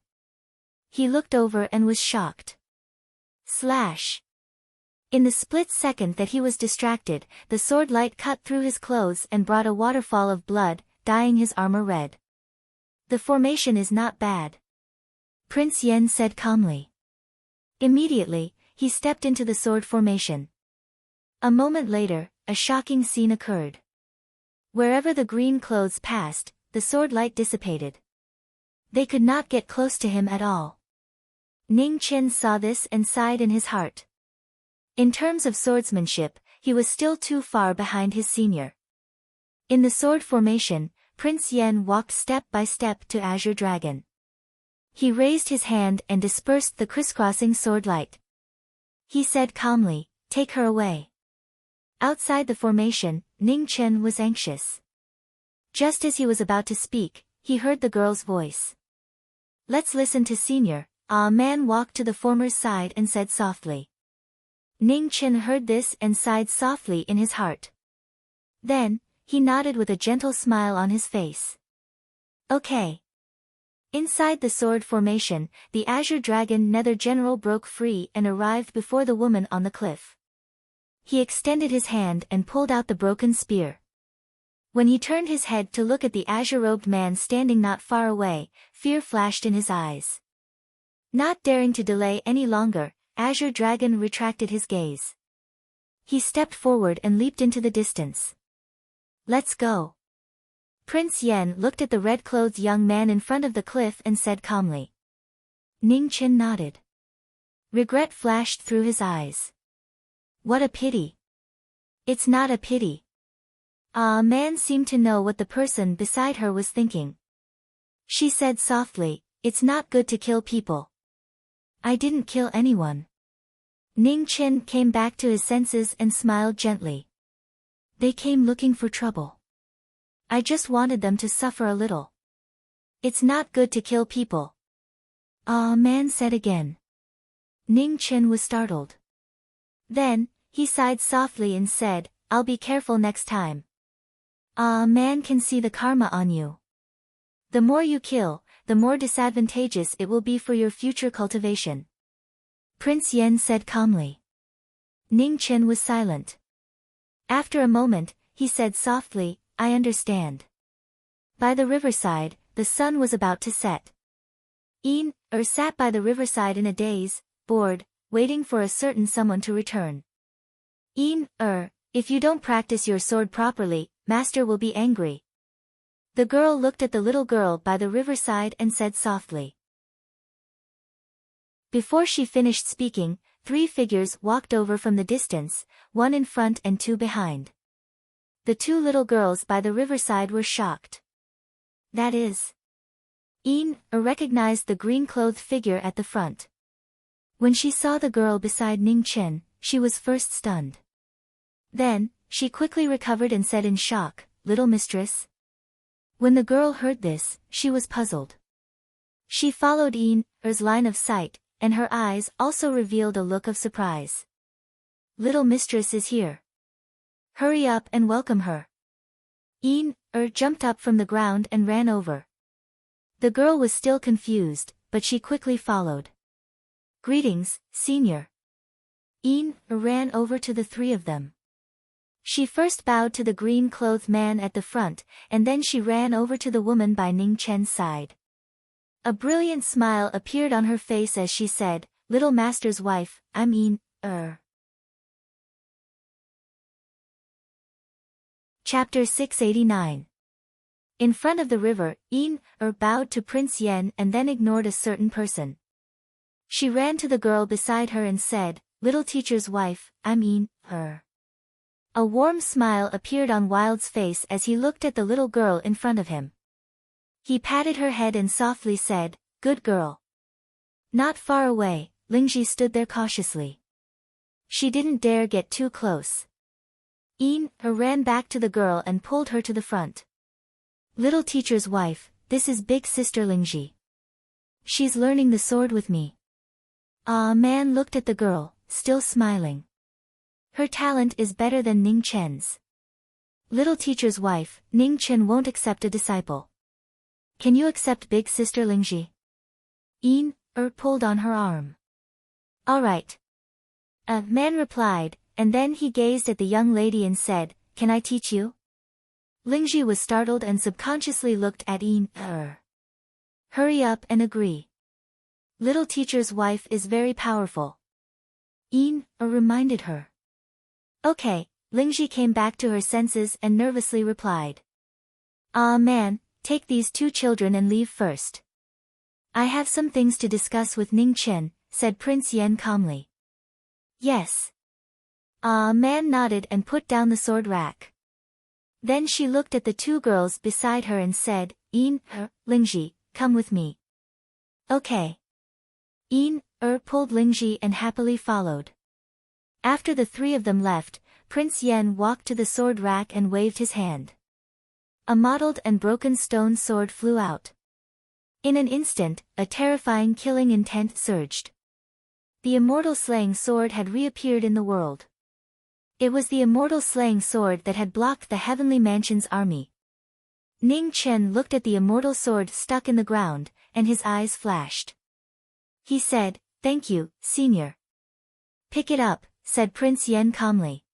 S1: He looked over and was shocked. Slash! In the split second that he was distracted, the sword light cut through his clothes and brought a waterfall of blood, dyeing his armor red. "The formation is not bad," Prince Yen said calmly. Immediately, he stepped into the sword formation. A moment later, a shocking scene occurred. Wherever the green clothes passed, the sword light dissipated. They could not get close to him at all. Ning Chen saw this and sighed in his heart. In terms of swordsmanship, he was still too far behind his senior. In the sword formation, Prince Yen walked step by step to Azure Dragon. He raised his hand and dispersed the crisscrossing sword light. He said calmly, "Take her away." Outside the formation, Ning Chen was anxious. Just as he was about to speak, he heard the girl's voice. "Let's listen to Senior." A man walked to the former's side and said softly. Ning Chen heard this and sighed softly in his heart. Then, he nodded with a gentle smile on his face. Okay. Inside the sword formation, the Azure Dragon Nether General broke free and arrived before the woman on the cliff. He extended his hand and pulled out the broken spear. When he turned his head to look at the azure-robed man standing not far away, fear flashed in his eyes. Not daring to delay any longer, Azure Dragon retracted his gaze. He stepped forward and leaped into the distance. "Let's go." Prince Yen looked at the red-clothed young man in front of the cliff and said calmly. Ning Chen nodded. Regret flashed through his eyes. What a pity. It's not a pity. A man seemed to know what the person beside her was thinking. She said softly, "It's not good to kill people." "I didn't kill anyone." Ning Chen came back to his senses and smiled gently. "They came looking for trouble. I just wanted them to suffer a little." "It's not good to kill people." A man said again. Ning Chen was startled. Then, he sighed softly and said, "I'll be careful next time." A man can see the karma on you. The more you kill, the more disadvantageous it will be for your future cultivation. Prince Yen said calmly. Ning Chen was silent. After a moment, he said softly, "I understand." By the riverside, the sun was about to set. Sat by the riverside in a daze, bored, waiting for a certain someone to return. If you don't practice your sword properly, Master will be angry." The girl looked at the little girl by the riverside and said softly. Before she finished speaking, 3 figures walked over from the distance, 1 in front and 2 behind. The 2 little girls by the riverside were shocked. That is. Recognized the green-clothed figure at the front. When she saw the girl beside Ning Chen, she was first stunned. Then, she quickly recovered and said in shock, "Little mistress?" When the girl heard this, she was puzzled. She followed Er's line of sight, and her eyes also revealed a look of surprise. "Little mistress is here. Hurry up and welcome her." Jumped up from the ground and ran over. The girl was still confused, but she quickly followed. "Greetings, Senior." Ran over to the 3 of them. She first bowed to the green-clothed man at the front, and then she ran over to the woman by Ning Chen's side. A brilliant smile appeared on her face as she said, "Little master's wife, I'm Chapter 689. In front of the river, bowed to Prince Yen and then ignored a certain person. She ran to the girl beside her and said, "Little teacher's wife, I'm A warm smile appeared on Wild's face as he looked at the little girl in front of him. He patted her head and softly said, "Good girl." Not far away, Lingji stood there cautiously. She didn't dare get too close. Ran back to the girl and pulled her to the front. "Little teacher's wife, this is big sister Lingji. She's learning the sword with me." A man looked at the girl, still smiling. Her talent is better than Ning Chen's. Little teacher's wife, Ning Chen won't accept a disciple. Can you accept big sister Lingji? Pulled on her arm. All right. A man replied, and then he gazed at the young lady and said, "Can I teach you?" Lingji was startled and subconsciously looked at Hurry up and agree. Little teacher's wife is very powerful. Reminded her. Okay, Lingji came back to her senses and nervously replied. Man, take these 2 children and leave first. I have some things to discuss with Ning Chen, said Prince Yen calmly. Yes. Man nodded and put down the sword rack. Then she looked at the two girls beside her and said, Lingji, come with me. Okay. Pulled Lingji and happily followed. After the three of them left, Prince Yen walked to the sword rack and waved his hand. A mottled and broken stone sword flew out. In an instant, a terrifying killing intent surged. The immortal slaying sword had reappeared in the world. It was the immortal slaying sword that had blocked the heavenly mansion's army. Ning Chen looked at the immortal sword stuck in the ground, and his eyes flashed. He said, "Thank you, senior." "Pick it up," said Prince Yen calmly.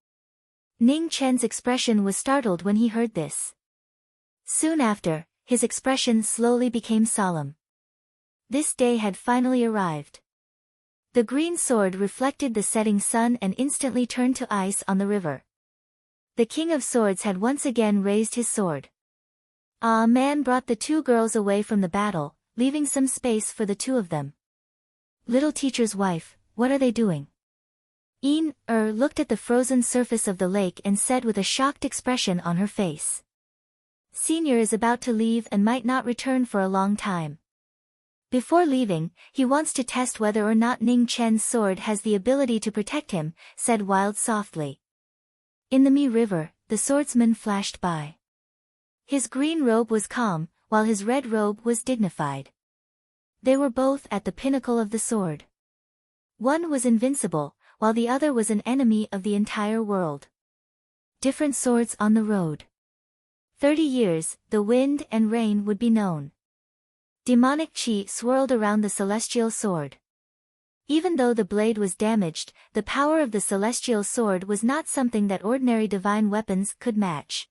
S1: Ning Chen's expression was startled when he heard this. Soon after, his expression slowly became solemn. This day had finally arrived. The green sword reflected the setting sun and instantly turned to ice on the river. The King of Swords had once again raised his sword. Man brought the two girls away from the battle, leaving some space for the two of them. "Little teacher's wife, what are they doing?" Looked at the frozen surface of the lake and said with a shocked expression on her face. "Senior is about to leave and might not return for a long time. Before leaving, he wants to test whether or not Ning Chen's sword has the ability to protect him," said Wild softly. In the Mi River, the swordsman flashed by. His green robe was calm, while his red robe was dignified. They were both at the pinnacle of the sword. One was invincible, while the other was an enemy of the entire world. Different swords on the road. 30 years, the wind and rain would be known. Demonic chi swirled around the celestial sword. Even though the blade was damaged, the power of the celestial sword was not something that ordinary divine weapons could match.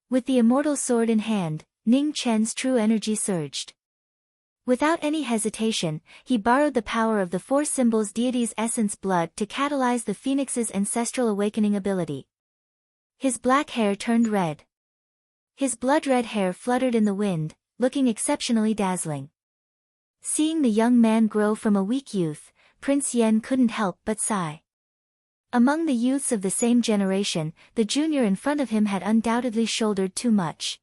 S1: With the immortal sword in hand, Ning Chen's true energy surged. Without any hesitation, he borrowed the power of the four symbols deity's essence blood to catalyze the phoenix's ancestral awakening ability. His black hair turned red. His blood-red hair fluttered in the wind, looking exceptionally dazzling. Seeing the young man grow from a weak youth, Prince Yen couldn't help but sigh. Among the youths of the same generation, the junior in front of him had undoubtedly shouldered too much.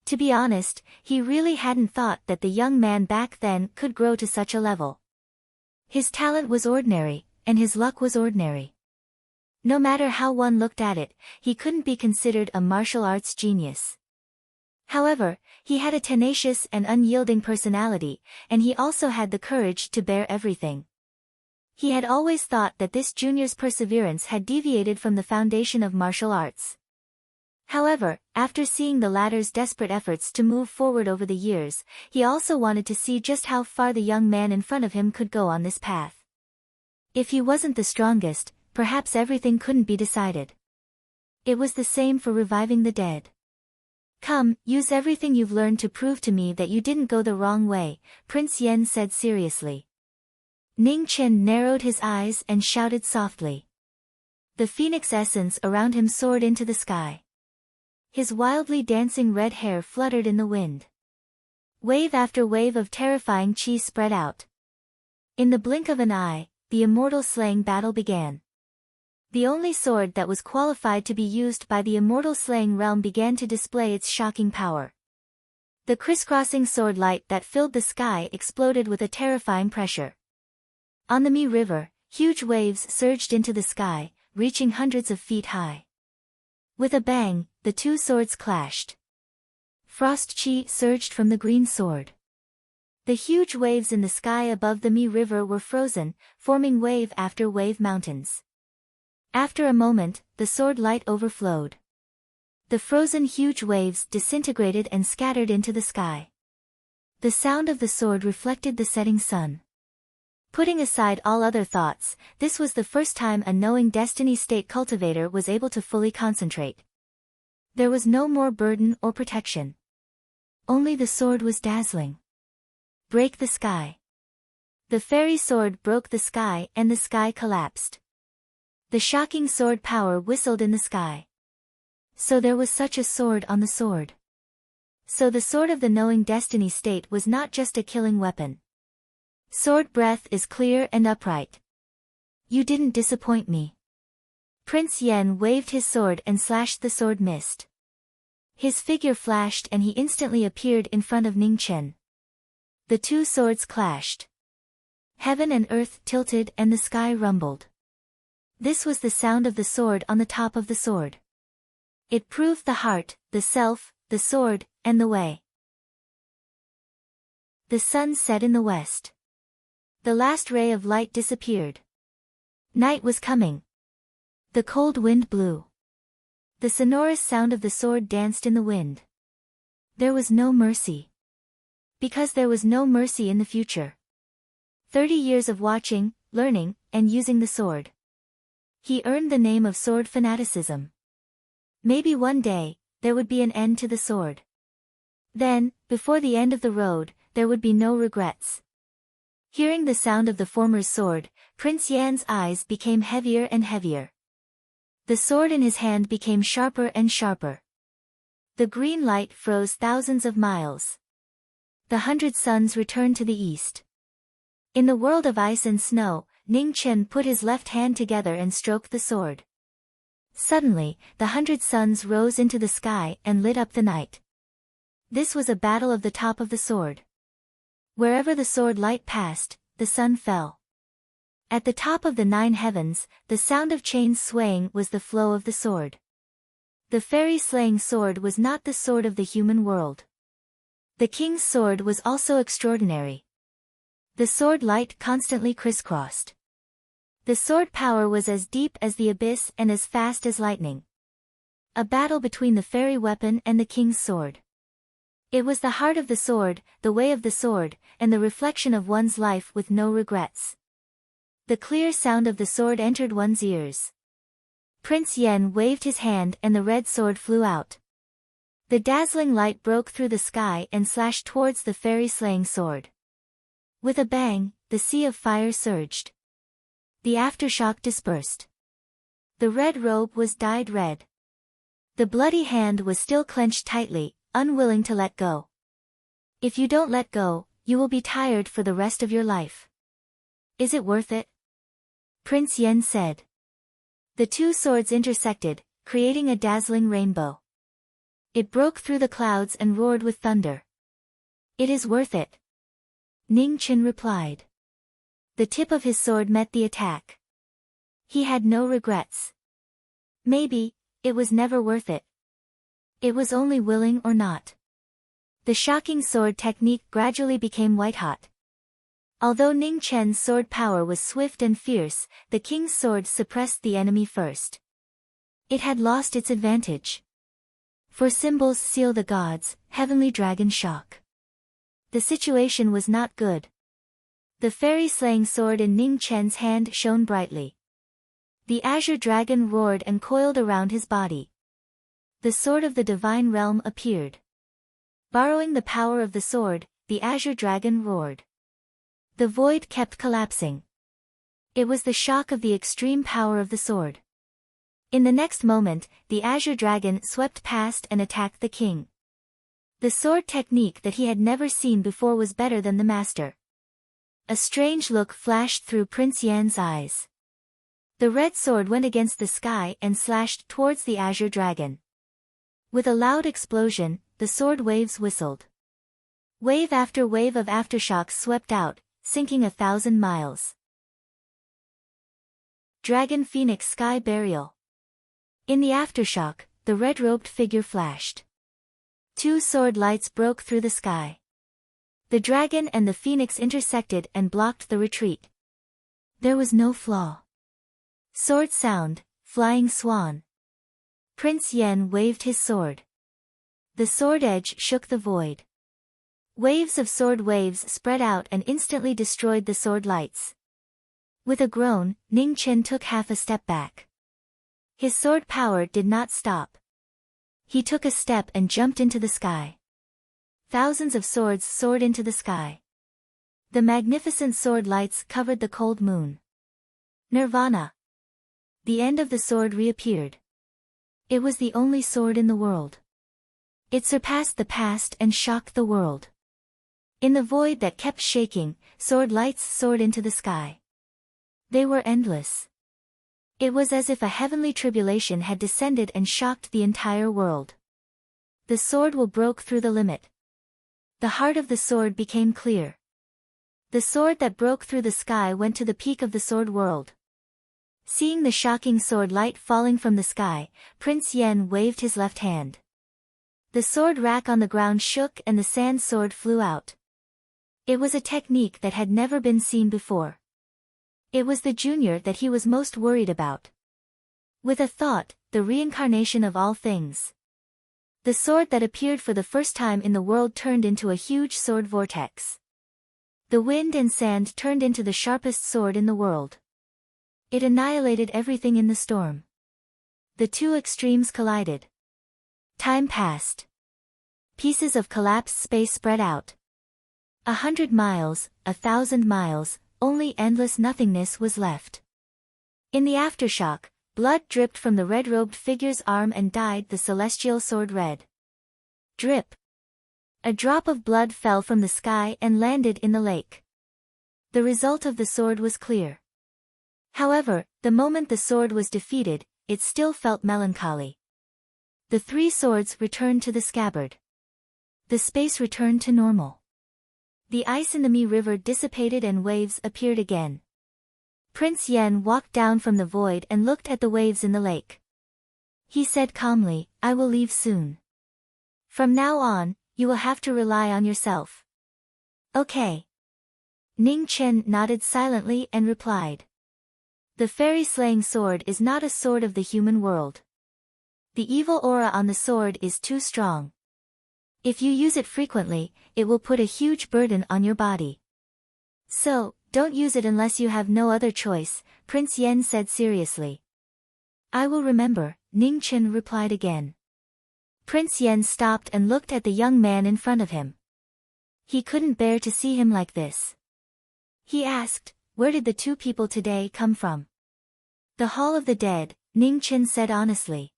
S1: To be honest, he really hadn't thought that the young man back then could grow to such a level. His talent was ordinary, and his luck was ordinary. No matter how one looked at it, he couldn't be considered a martial arts genius. However, he had a tenacious and unyielding personality, and he also had the courage to bear everything. He had always thought that this junior's perseverance had deviated from the foundation of martial arts. However, after seeing the latter's desperate efforts to move forward over the years, he also wanted to see just how far the young man in front of him could go on this path. If he wasn't the strongest, perhaps everything couldn't be decided. It was the same for reviving the dead. "Come, use everything you've learned to prove to me that you didn't go the wrong way," Prince Yen said seriously. Ning Chen narrowed his eyes and shouted softly. The phoenix essence around him soared into the sky. His wildly dancing red hair fluttered in the wind. Wave after wave of terrifying chi spread out. In the blink of an eye, the immortal slaying battle began. The only sword that was qualified to be used by the immortal slaying realm began to display its shocking power. The crisscrossing sword light that filled the sky exploded with a terrifying pressure. On the Mi River, huge waves surged into the sky, reaching hundreds of feet high. With a bang, the two swords clashed. Frost chi surged from the green sword. The huge waves in the sky above the Mi River were frozen, forming wave after wave mountains. After a moment, the sword light overflowed. The frozen huge waves disintegrated and scattered into the sky. The sound of the sword reflected the setting sun. Putting aside all other thoughts, this was the first time a knowing destiny state cultivator was able to fully concentrate. There was no more burden or protection. Only the sword was dazzling. Break the sky. The fairy sword broke the sky and the sky collapsed. The shocking sword power whistled in the sky. So there was such a sword on the sword. So the sword of the knowing destiny state was not just a killing weapon. Sword breath is clear and upright. You didn't disappoint me. Prince Yen waved his sword and slashed the sword mist. His figure flashed and he instantly appeared in front of Ning Chen. The two swords clashed. Heaven and earth tilted and the sky rumbled. This was the sound of the sword on the top of the sword. It proved the heart, the self, the sword, and the way. The sun set in the west. The last ray of light disappeared. Night was coming. The cold wind blew. The sonorous sound of the sword danced in the wind. There was no mercy. Because there was no mercy in the future. 30 years of watching, learning, and using the sword. He earned the name of sword fanaticism. Maybe one day, there would be an end to the sword. Then, before the end of the road, there would be no regrets. Hearing the sound of the former's sword, Prince Yan's eyes became heavier and heavier. The sword in his hand became sharper and sharper. The green light froze thousands of miles. The 100 suns returned to the east. In the world of ice and snow, Ning Chen put his left hand together and stroked the sword. Suddenly, the 100 suns rose into the sky and lit up the night. This was a battle of the top of the sword. Wherever the sword light passed, the sun fell. At the top of the 9 heavens, the sound of chains swaying was the flow of the sword. The fairy-slaying sword was not the sword of the human world. The king's sword was also extraordinary. The sword light constantly crisscrossed. The sword power was as deep as the abyss and as fast as lightning. A battle between the fairy weapon and the king's sword. It was the heart of the sword, the way of the sword, and the reflection of one's life with no regrets. The clear sound of the sword entered one's ears. Prince Yen waved his hand and the red sword flew out. The dazzling light broke through the sky and slashed towards the fairy-slaying sword. With a bang, the sea of fire surged. The aftershock dispersed. The red robe was dyed red. The bloody hand was still clenched tightly, unwilling to let go. If you don't let go, you will be tired for the rest of your life. Is it worth it? Prince Yen said. The two swords intersected, creating a dazzling rainbow. It broke through the clouds and roared with thunder. It is worth it. Ning Chen replied. The tip of his sword met the attack. He had no regrets. Maybe, it was never worth it. It was only willing or not. The shocking sword technique gradually became white-hot. Although Ning Chen's sword power was swift and fierce, the king's sword suppressed the enemy first. It had lost its advantage. For symbols seal the gods, heavenly dragon shock. The situation was not good. The fairy-slaying sword in Ning Chen's hand shone brightly. The azure dragon roared and coiled around his body. The sword of the divine realm appeared. Borrowing the power of the sword, the azure dragon roared. The void kept collapsing. It was the shock of the extreme power of the sword. In the next moment, the azure dragon swept past and attacked the king. The sword technique that he had never seen before was better than the master. A strange look flashed through Prince Yan's eyes. The red sword went against the sky and slashed towards the azure dragon. With a loud explosion, the sword waves whistled. Wave after wave of aftershocks swept out, sinking 1,000 miles. Dragon Phoenix Sky Burial. In the aftershock, the red-robed figure flashed. Two sword lights broke through the sky. The dragon and the phoenix intersected and blocked the retreat. There was no flaw. Sword sound, flying swan. Prince Yen waved his sword. The sword edge shook the void. Waves of sword waves spread out and instantly destroyed the sword lights. With a groan, Ning Chen took half a step back. His sword power did not stop. He took a step and jumped into the sky. Thousands of swords soared into the sky. The magnificent sword lights covered the cold moon. Nirvana. The end of the sword reappeared. It was the only sword in the world. It surpassed the past and shocked the world. In the void that kept shaking, sword lights soared into the sky. They were endless. It was as if a heavenly tribulation had descended and shocked the entire world. The sword will broke through the limit. The heart of the sword became clear. The sword that broke through the sky went to the peak of the sword world. Seeing the shocking sword light falling from the sky, Prince Yen waved his left hand. The sword rack on the ground shook and the sand sword flew out. It was a technique that had never been seen before. It was the junior that he was most worried about. With a thought, the reincarnation of all things. The sword that appeared for the first time in the world turned into a huge sword vortex. The wind and sand turned into the sharpest sword in the world. It annihilated everything in the storm. The two extremes collided. Time passed. Pieces of collapsed space spread out. 100 miles, 1,000 miles, only endless nothingness was left. In the aftershock, blood dripped from the red-robed figure's arm and dyed the celestial sword red. Drip. A drop of blood fell from the sky and landed in the lake. The result of the sword was clear. However, the moment the sword was defeated, it still felt melancholy. The three swords returned to the scabbard. The space returned to normal. The ice in the Mi River dissipated and waves appeared again. Prince Yen walked down from the void and looked at the waves in the lake. He said calmly, "I will leave soon. From now on, you will have to rely on yourself." "Okay." Ning Chen nodded silently and replied. The fairy-slaying sword is not a sword of the human world. The evil aura on the sword is too strong. If you use it frequently, it will put a huge burden on your body. So, don't use it unless you have no other choice, Prince Yen said seriously. "I will remember," Ning Chen replied again. Prince Yen stopped and looked at the young man in front of him. He couldn't bear to see him like this. He asked, "Where did the two people today come from?" "The Hall of the Dead," Ning Chen said honestly.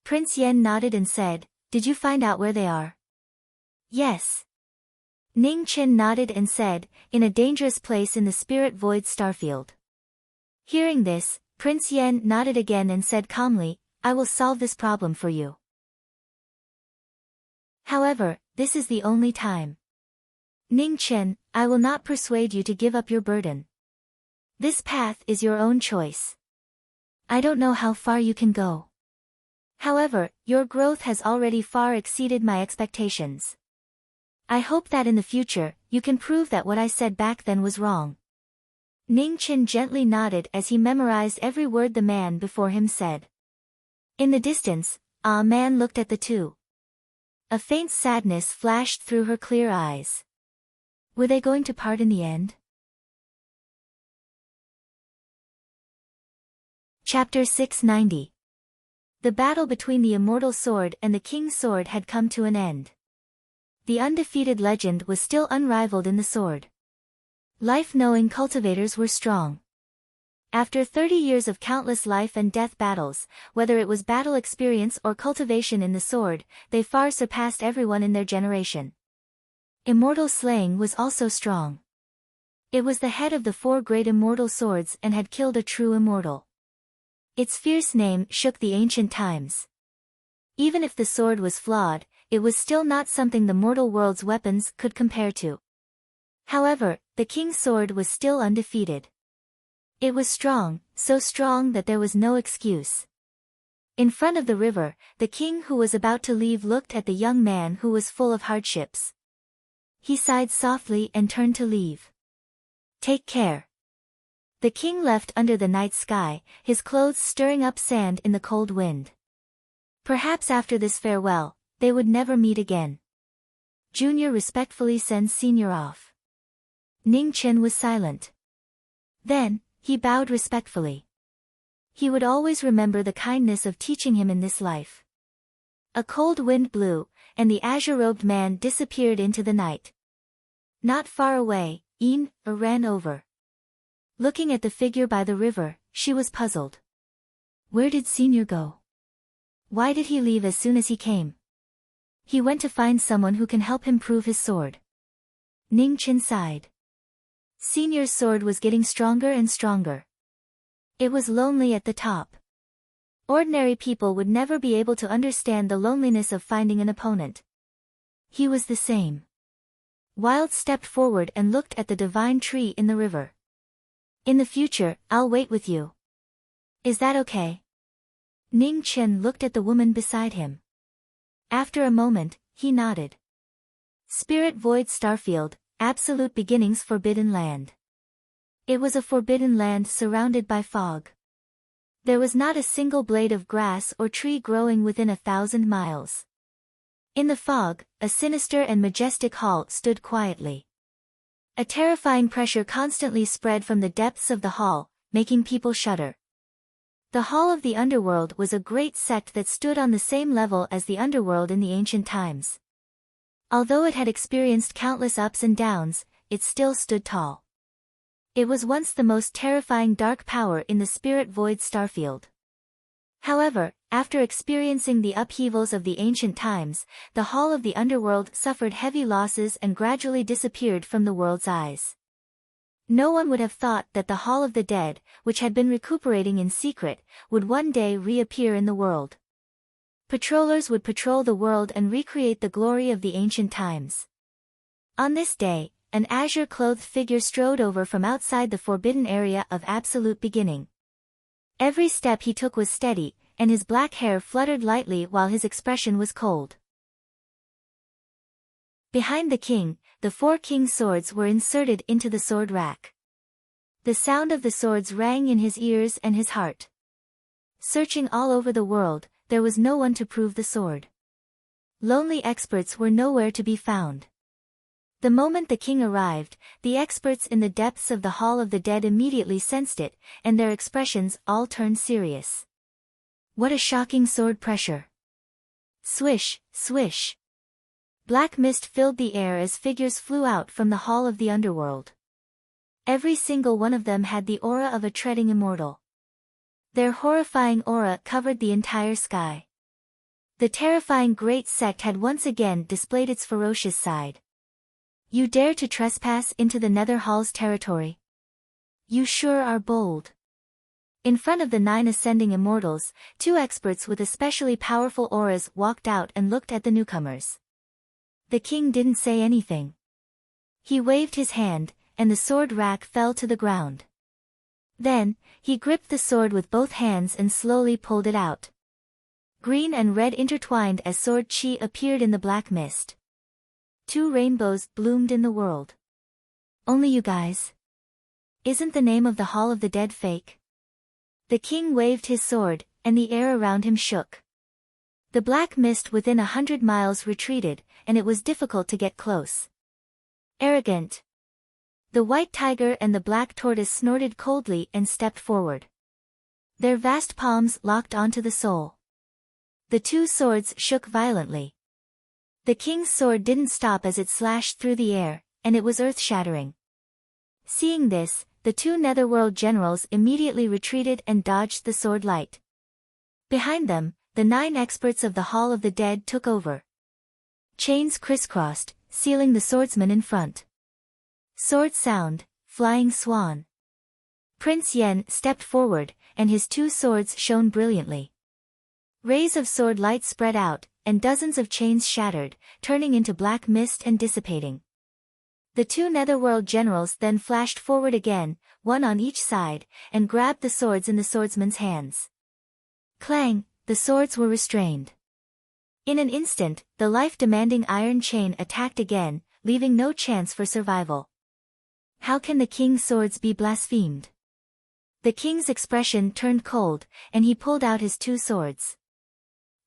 S1: Prince Yen nodded and said, "Did you find out where they are?" "Yes." Ning Chen nodded and said, "In a dangerous place in the spirit void starfield." Hearing this, Prince Yen nodded again and said calmly, "I will solve this problem for you. However, this is the only time. Ning Chen, I will not persuade you to give up your burden. This path is your own choice. I don't know how far you can go. However, your growth has already far exceeded my expectations. I hope that in the future, you can prove that what I said back then was wrong." Ning Chen gently nodded as he memorized every word the man before him said. In the distance, a man looked at the two. A faint sadness flashed through her clear eyes. Were they going to part in the end? Chapter 690. The battle between the immortal sword and the king's sword had come to an end. The undefeated legend was still unrivaled in the sword. Life-knowing cultivators were strong. After 30 years of countless life and death battles, whether it was battle experience or cultivation in the sword, they far surpassed everyone in their generation. Immortal slaying was also strong. It was the head of the 4 great immortal swords and had killed a true immortal. Its fierce name shook the ancient times. Even if the sword was flawed, it was still not something the mortal world's weapons could compare to. However, the king's sword was still undefeated. It was strong, so strong that there was no excuse. In front of the river, the king who was about to leave looked at the young man who was full of hardships. He sighed softly and turned to leave. "Take care." The king left under the night sky, his clothes stirring up sand in the cold wind. Perhaps after this farewell, they would never meet again. Junior respectfully sends senior off. Ning Chen was silent. Then, he bowed respectfully. He would always remember the kindness of teaching him in this life. A cold wind blew, and the azure-robed man disappeared into the night. Not far away, Yin ran over. Looking at the figure by the river, she was puzzled. Where did Senior go? Why did he leave as soon as he came? He went to find someone who can help him prove his sword. Ning Chen sighed. Senior's sword was getting stronger and stronger. It was lonely at the top. Ordinary people would never be able to understand the loneliness of finding an opponent. He was the same. Wild stepped forward and looked at the divine tree in the river. In the future, I'll wait with you. Is that okay? Ning Chen looked at the woman beside him. After a moment, he nodded. Spirit Void Starfield, Absolute Beginnings Forbidden Land. It was a forbidden land surrounded by fog. There was not a single blade of grass or tree growing within 1,000 miles. In the fog, a sinister and majestic hall stood quietly. A terrifying pressure constantly spread from the depths of the hall, making people shudder. The Hall of the Underworld was a great sect that stood on the same level as the underworld in the ancient times. Although it had experienced countless ups and downs, it still stood tall. It was once the most terrifying dark power in the Spirit Void Starfield. However, after experiencing the upheavals of the ancient times, the Hall of the Underworld suffered heavy losses and gradually disappeared from the world's eyes. No one would have thought that the Hall of the Dead, which had been recuperating in secret, would one day reappear in the world. Patrollers would patrol the world and recreate the glory of the ancient times. On this day, an azure-clothed figure strode over from outside the forbidden area of Absolute Beginning. Every step he took was steady, and his black hair fluttered lightly while his expression was cold. Behind the king, the 4 king's swords were inserted into the sword rack. The sound of the swords rang in his ears and his heart. Searching all over the world, there was no one to prove the sword. Lonely experts were nowhere to be found. The moment the king arrived, the experts in the depths of the Hall of the Dead immediately sensed it, and their expressions all turned serious. What a shocking sword pressure! Swish, swish. Black mist filled the air as figures flew out from the Hall of the Underworld. Every single one of them had the aura of a treading immortal. Their horrifying aura covered the entire sky. The terrifying great sect had once again displayed its ferocious side. You dare to trespass into the Nether Hall's territory? You sure are bold. In front of the 9 ascending immortals, 2 experts with especially powerful auras walked out and looked at the newcomers. The king didn't say anything. He waved his hand, and the sword rack fell to the ground. Then, he gripped the sword with both hands and slowly pulled it out. Green and red intertwined as sword chi appeared in the black mist. 2 rainbows bloomed in the world. Only you guys? Isn't the name of the Hall of the Dead fake? The king waved his sword, and the air around him shook. The black mist within 100 miles retreated, and it was difficult to get close. Arrogant. The white tiger and the black tortoise snorted coldly and stepped forward. Their vast palms locked onto the soul. The 2 swords shook violently. The king's sword didn't stop as it slashed through the air, and it was earth-shattering. Seeing this, the 2 netherworld generals immediately retreated and dodged the sword light. Behind them, the 9 experts of the Hall of the Dead took over. Chains crisscrossed, sealing the swordsman in front. Sword sound, flying swan. Prince Yen stepped forward, and his 2 swords shone brilliantly. Rays of sword light spread out, and dozens of chains shattered, turning into black mist and dissipating. The 2 netherworld generals then flashed forward again, 1 on each side, and grabbed the swords in the swordsman's hands. Clang, the swords were restrained. In an instant, the life-demanding iron chain attacked again, leaving no chance for survival. How can the king's swords be blasphemed? The king's expression turned cold, and he pulled out his 2 swords.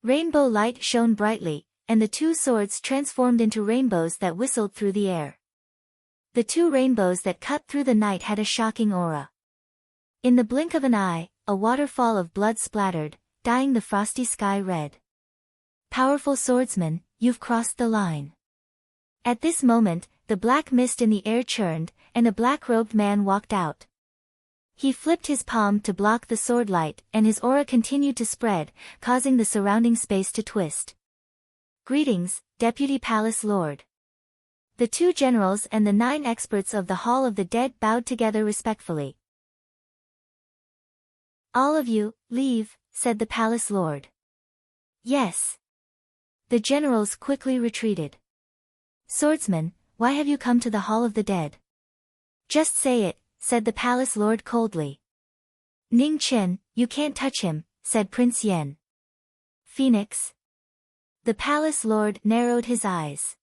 S1: Rainbow light shone brightly, and the 2 swords transformed into rainbows that whistled through the air. The 2 rainbows that cut through the night had a shocking aura. In the blink of an eye, a waterfall of blood splattered, dyeing the frosty sky red. Powerful swordsman, you've crossed the line. At this moment, the black mist in the air churned, and a black-robed man walked out. He flipped his palm to block the sword light, and his aura continued to spread, causing the surrounding space to twist. Greetings, Deputy Palace Lord. The 2 generals and the 9 experts of the Hall of the Dead bowed together respectfully. "All of you, leave," said the palace lord. "Yes." The generals quickly retreated. "Swordsman, why have you come to the Hall of the Dead?" "Just say it," said the palace lord coldly. "Ning Chen, you can't touch him," said Prince Yen. "Phoenix?" The palace lord narrowed his eyes.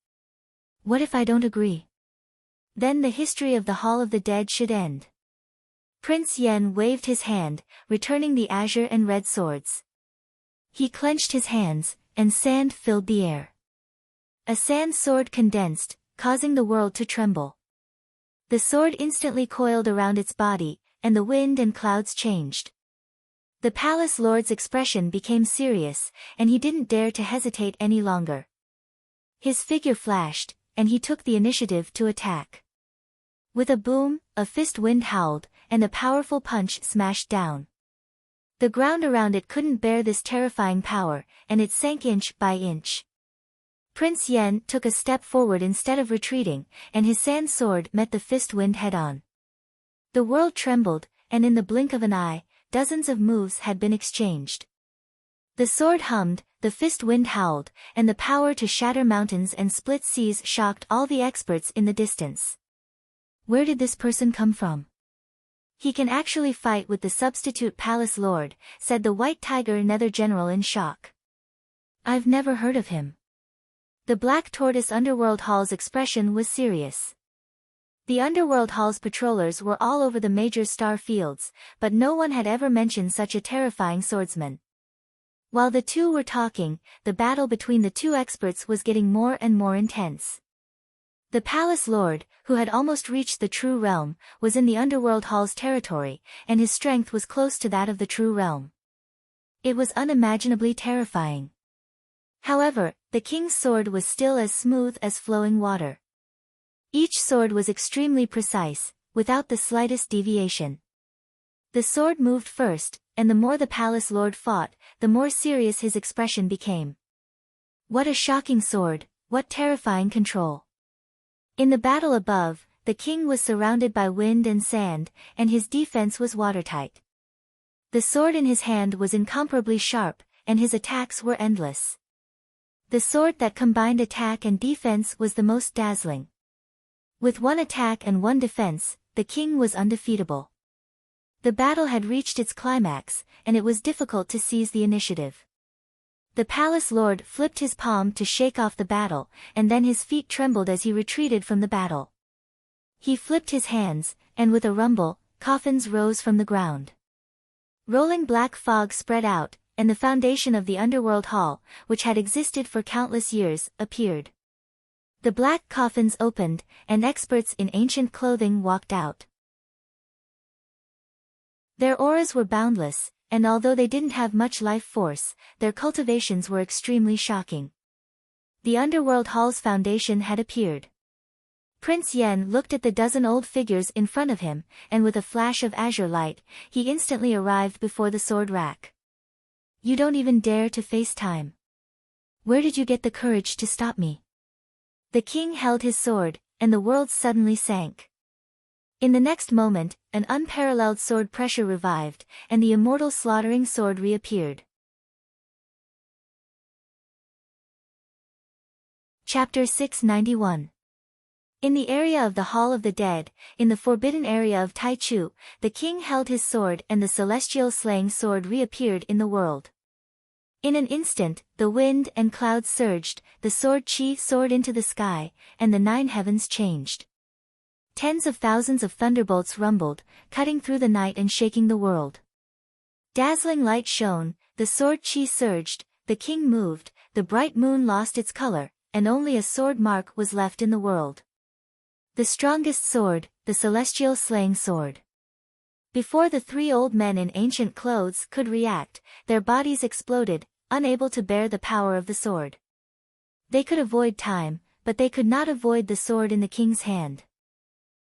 S1: "What if I don't agree? Then the history of the Hall of the Dead should end." Prince Yen waved his hand, returning the azure and red swords. He clenched his hands, and sand filled the air. A sand sword condensed, causing the world to tremble. The sword instantly coiled around its body, and the wind and clouds changed. The palace lord's expression became serious, and he didn't dare to hesitate any longer. His figure flashed, and he took the initiative to attack. With a boom, a fist wind howled, and a powerful punch smashed down. The ground around it couldn't bear this terrifying power, and it sank inch by inch. Prince Yen took a step forward instead of retreating, and his sand sword met the fist wind head-on. The world trembled, and in the blink of an eye, dozens of moves had been exchanged. The sword hummed, the fist wind howled, and the power to shatter mountains and split seas shocked all the experts in the distance. "Where did this person come from? He can actually fight with the substitute palace lord," said the White Tiger Nether General in shock. "I've never heard of him." The Black Tortoise Underworld Hall's expression was serious. The Underworld Hall's patrollers were all over the major star fields, but no one had ever mentioned such a terrifying swordsman. While the two were talking, the battle between the 2 experts was getting more and more intense. The palace lord, who had almost reached the true realm, was in the Underworld Hall's territory, and his strength was close to that of the true realm. It was unimaginably terrifying. However, the king's sword was still as smooth as flowing water. Each sword was extremely precise, without the slightest deviation. The sword moved first, and the more the palace lord fought, the more serious his expression became. What a shocking sword, what terrifying control. In the battle above, the king was surrounded by wind and sand, and his defense was watertight. The sword in his hand was incomparably sharp, and his attacks were endless. The sword that combined attack and defense was the most dazzling. With 1 attack and 1 defense, the king was undefeatable. The battle had reached its climax, and it was difficult to seize the initiative. The palace lord flipped his palm to shake off the battle, and then his feet trembled as he retreated from the battle. He flipped his hands, and with a rumble, coffins rose from the ground. Rolling black fog spread out, and the foundation of the Underworld Hall, which had existed for countless years, appeared. The black coffins opened, and experts in ancient clothing walked out. Their auras were boundless, and although they didn't have much life force, their cultivations were extremely shocking. The Underworld Hall's foundation had appeared. Prince Yen looked at the dozen old figures in front of him, and with a flash of azure light, he instantly arrived before the sword rack. "You don't even dare to face time. Where did you get the courage to stop me?" The king held his sword, and the world suddenly sank. In the next moment, an unparalleled sword pressure revived, and the immortal slaughtering sword reappeared. Chapter 691. In the area of the Hall of the Dead, in the forbidden area of Taichu, the king held his sword and the celestial slaying sword reappeared in the world. In an instant, the wind and clouds surged, the sword chi soared into the sky, and the 9 heavens changed. Tens of thousands of thunderbolts rumbled, cutting through the night and shaking the world. Dazzling light shone, the sword chi surged, the king moved, the bright moon lost its color, and only a sword mark was left in the world. The strongest sword, the celestial slaying sword. Before the 3 old men in ancient clothes could react, their bodies exploded, unable to bear the power of the sword. They could avoid time, but they could not avoid the sword in the king's hand.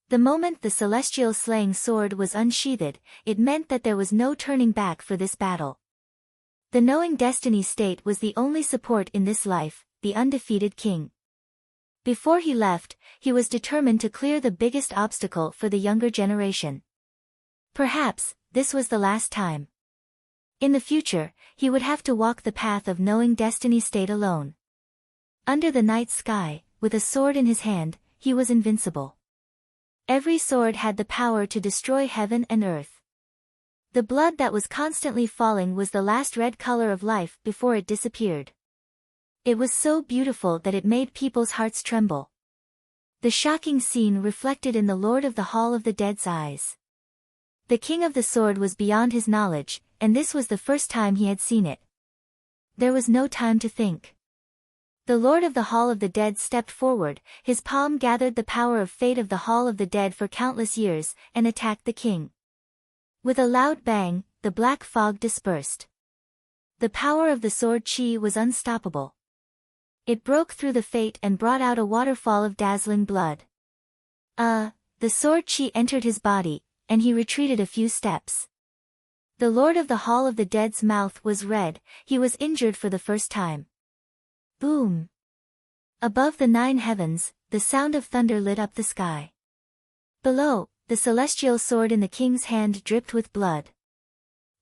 S1: The moment the celestial slaying sword was unsheathed, it meant that there was no turning back for this battle. The knowing destiny state was the only support in this life, the undefeated king. Before he left, he was determined to clear the biggest obstacle for the younger generation. Perhaps, this was the last time. In the future, he would have to walk the path of knowing destiny stayed alone. Under the night sky, with a sword in his hand, he was invincible. Every sword had the power to destroy heaven and earth. The blood that was constantly falling was the last red color of life before it disappeared. It was so beautiful that it made people's hearts tremble. The shocking scene reflected in the Lord of the Hall of the Dead's eyes. The King of the Sword was beyond his knowledge, and this was the first time he had seen it. There was no time to think. The Lord of the Hall of the Dead stepped forward, his palm gathered the power of fate of the Hall of the Dead for countless years, and attacked the king. With a loud bang, the black fog dispersed. The power of the sword chi was unstoppable. It broke through the fate and brought out a waterfall of dazzling blood. The sword chi entered his body, and he retreated a few steps. The Lord of the Hall of the Dead's mouth was red, he was injured for the first time. Boom! Above the 9 heavens, the sound of thunder lit up the sky. Below, the celestial sword in the king's hand dripped with blood.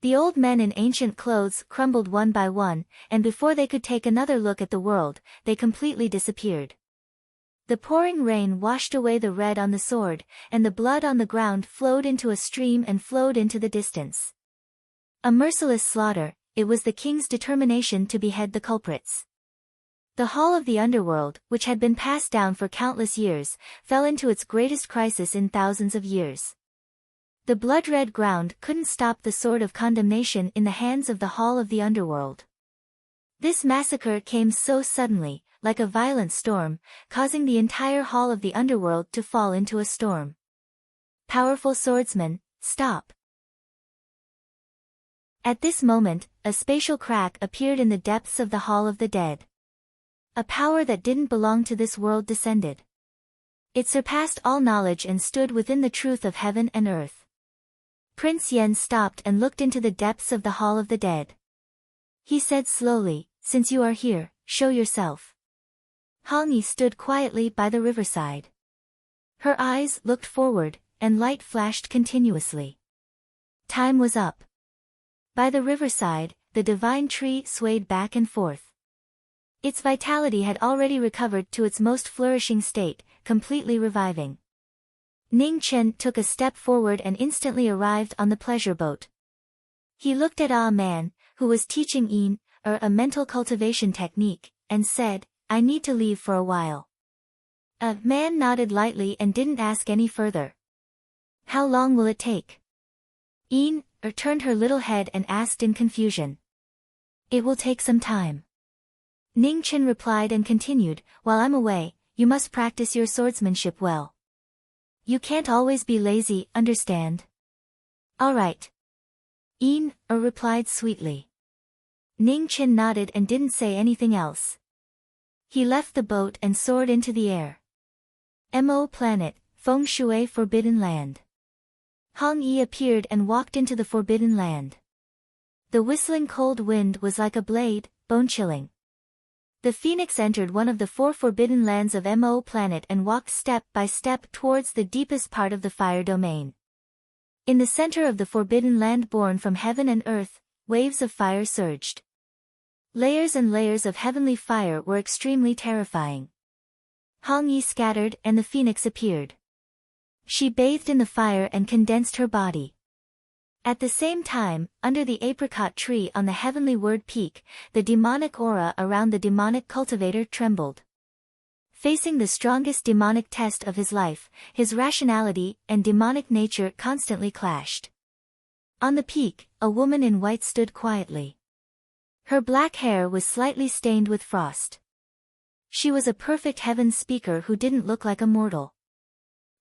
S1: The old men in ancient clothes crumbled one by one, and before they could take another look at the world, they completely disappeared. The pouring rain washed away the red on the sword, and the blood on the ground flowed into a stream and flowed into the distance. A merciless slaughter, it was the king's determination to behead the culprits. The Hall of the Underworld, which had been passed down for countless years, fell into its greatest crisis in thousands of years. The blood-red ground couldn't stop the sword of condemnation in the hands of the Hall of the Underworld. This massacre came so suddenly, like a violent storm, causing the entire Hall of the Underworld to fall into a storm. Powerful swordsman, stop! At this moment, a spatial crack appeared in the depths of the Hall of the Dead. A power that didn't belong to this world descended. It surpassed all knowledge and stood within the truth of heaven and earth. Prince Yen stopped and looked into the depths of the Hall of the Dead. He said slowly, "Since you are here, show yourself." Hong Yi stood quietly by the riverside. Her eyes looked forward, and light flashed continuously. Time was up. By the riverside, the divine tree swayed back and forth. Its vitality had already recovered to its most flourishing state, completely reviving. Ning Chen took a step forward and instantly arrived on the pleasure boat. He looked at Ah Man, who was teaching Yin, a mental cultivation technique, and said, "I need to leave for a while." Man nodded lightly and didn't ask any further. "How long will it take?" Yin turned her little head and asked in confusion. "It will take some time." Ning Chen replied and continued, "While I'm away, you must practice your swordsmanship well. You can't always be lazy, understand?" "All right." Yin replied sweetly. Ning Chen nodded and didn't say anything else. He left the boat and soared into the air. Mo Planet, Feng Shui Forbidden Land. Hong Yi appeared and walked into the Forbidden Land. The whistling cold wind was like a blade, bone-chilling. The phoenix entered one of the 4 forbidden lands of Mo Planet and walked step by step towards the deepest part of the fire domain. In the center of the forbidden land born from heaven and earth, waves of fire surged. Layers and layers of heavenly fire were extremely terrifying. Hong Yi scattered and the phoenix appeared. She bathed in the fire and condensed her body. At the same time, under the apricot tree on the heavenly word peak, the demonic aura around the demonic cultivator trembled. Facing the strongest demonic test of his life, his rationality and demonic nature constantly clashed. On the peak, a woman in white stood quietly. Her black hair was slightly stained with frost. She was a perfect heaven speaker who didn't look like a mortal.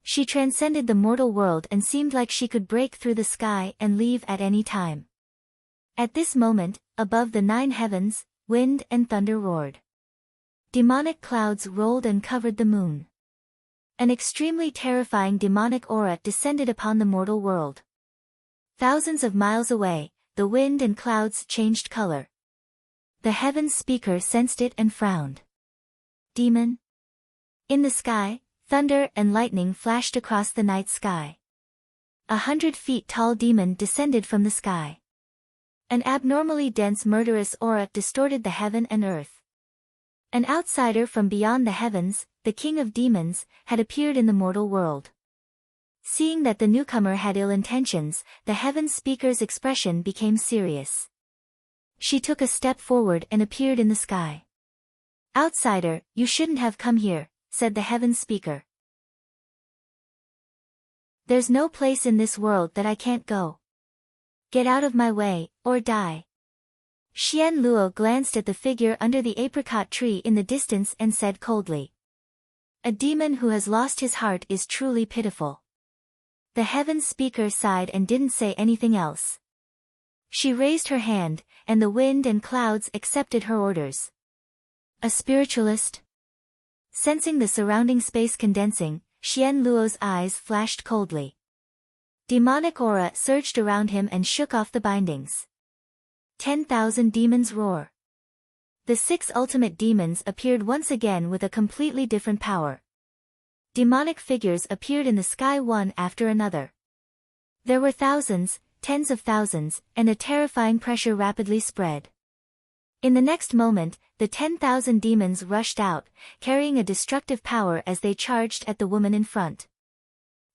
S1: She transcended the mortal world and seemed like she could break through the sky and leave at any time. At this moment, above the 9 heavens, wind and thunder roared. Demonic clouds rolled and covered the moon. An extremely terrifying demonic aura descended upon the mortal world. Thousands of miles away, the wind and clouds changed color. The heaven speaker sensed it and frowned. "Demon?" In the sky, thunder and lightning flashed across the night sky. 100 feet tall demon descended from the sky. An abnormally dense murderous aura distorted the heaven and earth. An outsider from beyond the heavens, the king of demons, had appeared in the mortal world. Seeing that the newcomer had ill intentions, the heaven speaker's expression became serious. She took a step forward and appeared in the sky. "Outsider, you shouldn't have come here," said the heaven speaker. "There's no place in this world that I can't go. Get out of my way, or die." Xian Luo glanced at the figure under the apricot tree in the distance and said coldly, "A demon who has lost his heart is truly pitiful." The heaven speaker sighed and didn't say anything else. She raised her hand, and the wind and clouds accepted her orders. "A spiritualist?" Sensing the surrounding space condensing, Xian Luo's eyes flashed coldly. Demonic aura surged around him and shook off the bindings. 10,000 demons roar. The 6 ultimate demons appeared once again with a completely different power. Demonic figures appeared in the sky one after another. There were thousands, tens of thousands, and a terrifying pressure rapidly spread. In the next moment, the 10,000 demons rushed out, carrying a destructive power as they charged at the woman in front.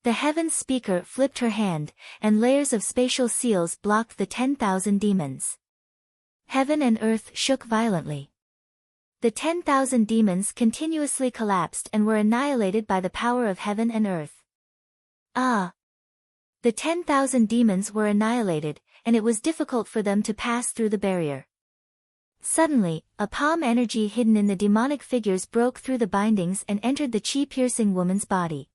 S1: The heaven speaker flipped her hand, and layers of spatial seals blocked the 10,000 demons. Heaven and earth shook violently. The 10,000 demons continuously collapsed and were annihilated by the power of heaven and earth. Ah! The 10,000 demons were annihilated, and it was difficult for them to pass through the barrier. Suddenly, a palm energy hidden in the demonic figures broke through the bindings and entered the chi-piercing woman's body.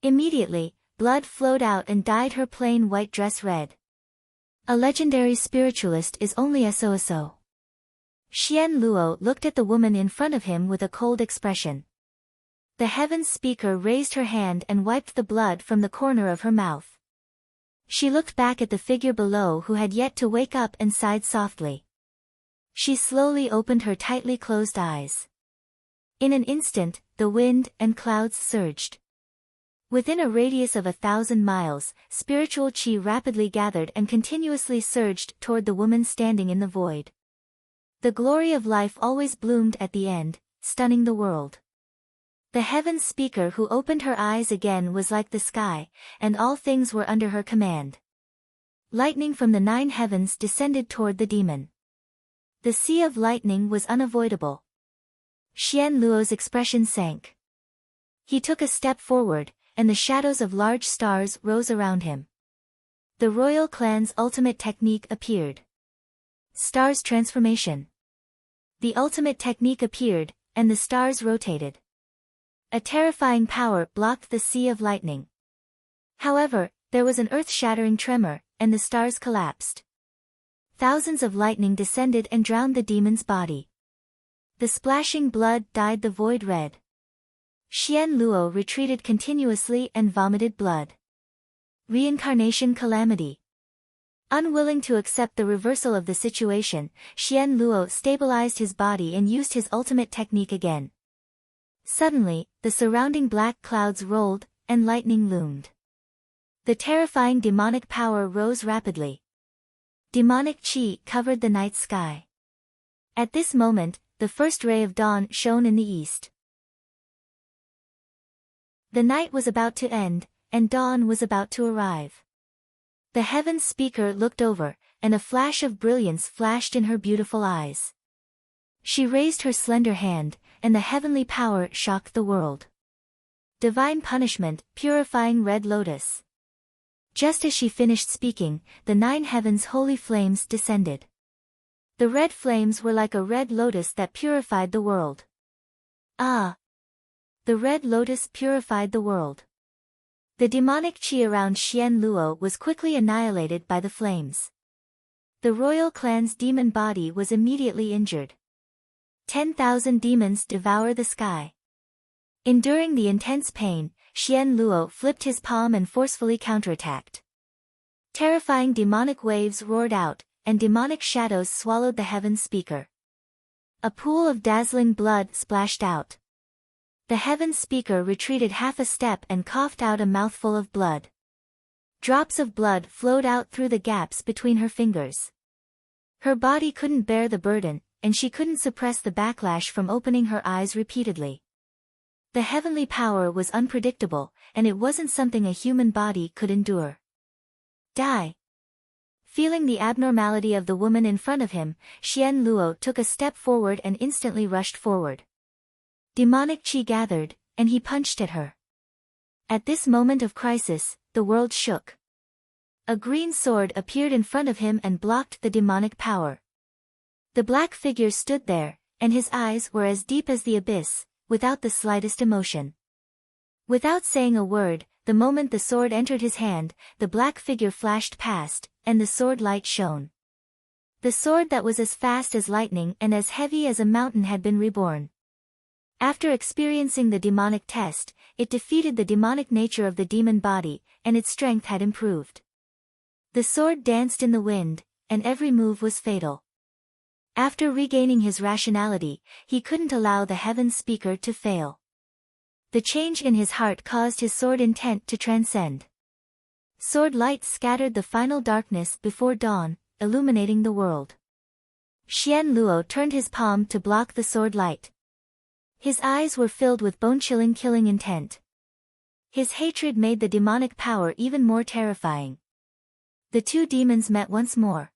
S1: Immediately, blood flowed out and dyed her plain white dress red. A legendary spiritualist is only so. Xian Luo looked at the woman in front of him with a cold expression. The heaven speaker raised her hand and wiped the blood from the corner of her mouth. She looked back at the figure below who had yet to wake up and sighed softly. She slowly opened her tightly closed eyes. In an instant, the wind and clouds surged. Within a radius of 1,000 miles, spiritual chi rapidly gathered and continuously surged toward the woman standing in the void. The glory of life always bloomed at the end, stunning the world. The heaven speaker who opened her eyes again was like the sky, and all things were under her command. Lightning from the 9 heavens descended toward the demon. The sea of lightning was unavoidable. Xian Luo's expression sank. He took a step forward, and the shadows of large stars rose around him. The royal clan's ultimate technique appeared. Stars transformation. The ultimate technique appeared, and the stars rotated. A terrifying power blocked the sea of lightning. However, there was an earth-shattering tremor, and the stars collapsed. Thousands of lightning descended and drowned the demon's body. The splashing blood dyed the void red. Xian Luo retreated continuously and vomited blood. Reincarnation calamity. Unwilling to accept the reversal of the situation, Xian Luo stabilized his body and used his ultimate technique again. Suddenly, the surrounding black clouds rolled, and lightning loomed. The terrifying demonic power rose rapidly. Demonic chi covered the night sky. At this moment, the first ray of dawn shone in the east. The night was about to end, and dawn was about to arrive. The heaven speaker looked over, and a flash of brilliance flashed in her beautiful eyes. She raised her slender hand, and the heavenly power shocked the world. Divine punishment, purifying red lotus. Just as she finished speaking, the 9 heavens' holy flames descended. The red flames were like a red lotus that purified the world. Ah! The red lotus purified the world. The demonic chi around Xian Luo was quickly annihilated by the flames. The royal clan's demon body was immediately injured. 10,000 demons devour the sky. Enduring the intense pain, Xian Luo flipped his palm and forcefully counterattacked. Terrifying demonic waves roared out, and demonic shadows swallowed the heaven speaker. A pool of dazzling blood splashed out. The heaven speaker retreated half a step and coughed out a mouthful of blood. Drops of blood flowed out through the gaps between her fingers. Her body couldn't bear the burden, and she couldn't suppress the backlash from opening her eyes repeatedly. The heavenly power was unpredictable, and it wasn't something a human body could endure. Die. Feeling the abnormality of the woman in front of him, Xian Luo took a step forward and instantly rushed forward. Demonic chi gathered, and he punched at her. At this moment of crisis, the world shook. A green sword appeared in front of him and blocked the demonic power. The black figure stood there, and his eyes were as deep as the abyss, without the slightest emotion. Without saying a word, the moment the sword entered his hand, the black figure flashed past, and the sword light shone. The sword that was as fast as lightning and as heavy as a mountain had been reborn. After experiencing the demonic test, it defeated the demonic nature of the demon body, and its strength had improved. The sword danced in the wind, and every move was fatal. After regaining his rationality, he couldn't allow the heaven speaker to fail. The change in his heart caused his sword intent to transcend. Sword light scattered the final darkness before dawn, illuminating the world. Xian Luo turned his palm to block the sword light. His eyes were filled with bone-chilling killing intent. His hatred made the demonic power even more terrifying. The two demons met once more.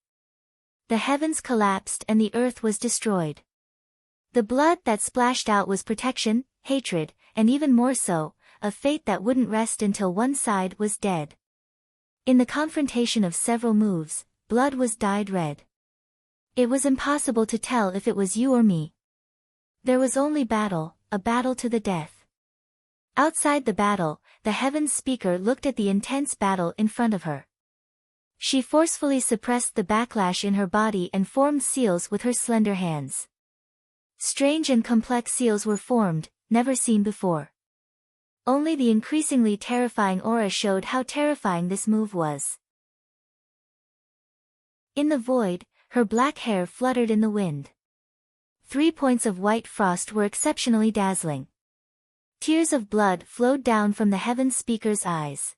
S1: The heavens collapsed and the earth was destroyed. The blood that splashed out was protection, hatred, and even more so, a fate that wouldn't rest until one side was dead. In the confrontation of several moves, blood was dyed red. It was impossible to tell if it was you or me. There was only battle, a battle to the death. Outside the battle, the heaven speaker looked at the intense battle in front of her. She forcefully suppressed the backlash in her body and formed seals with her slender hands. Strange and complex seals were formed, never seen before. Only the increasingly terrifying aura showed how terrifying this move was. In the void, her black hair fluttered in the wind. 3 points of white frost were exceptionally dazzling. Tears of blood flowed down from the heaven speaker's eyes.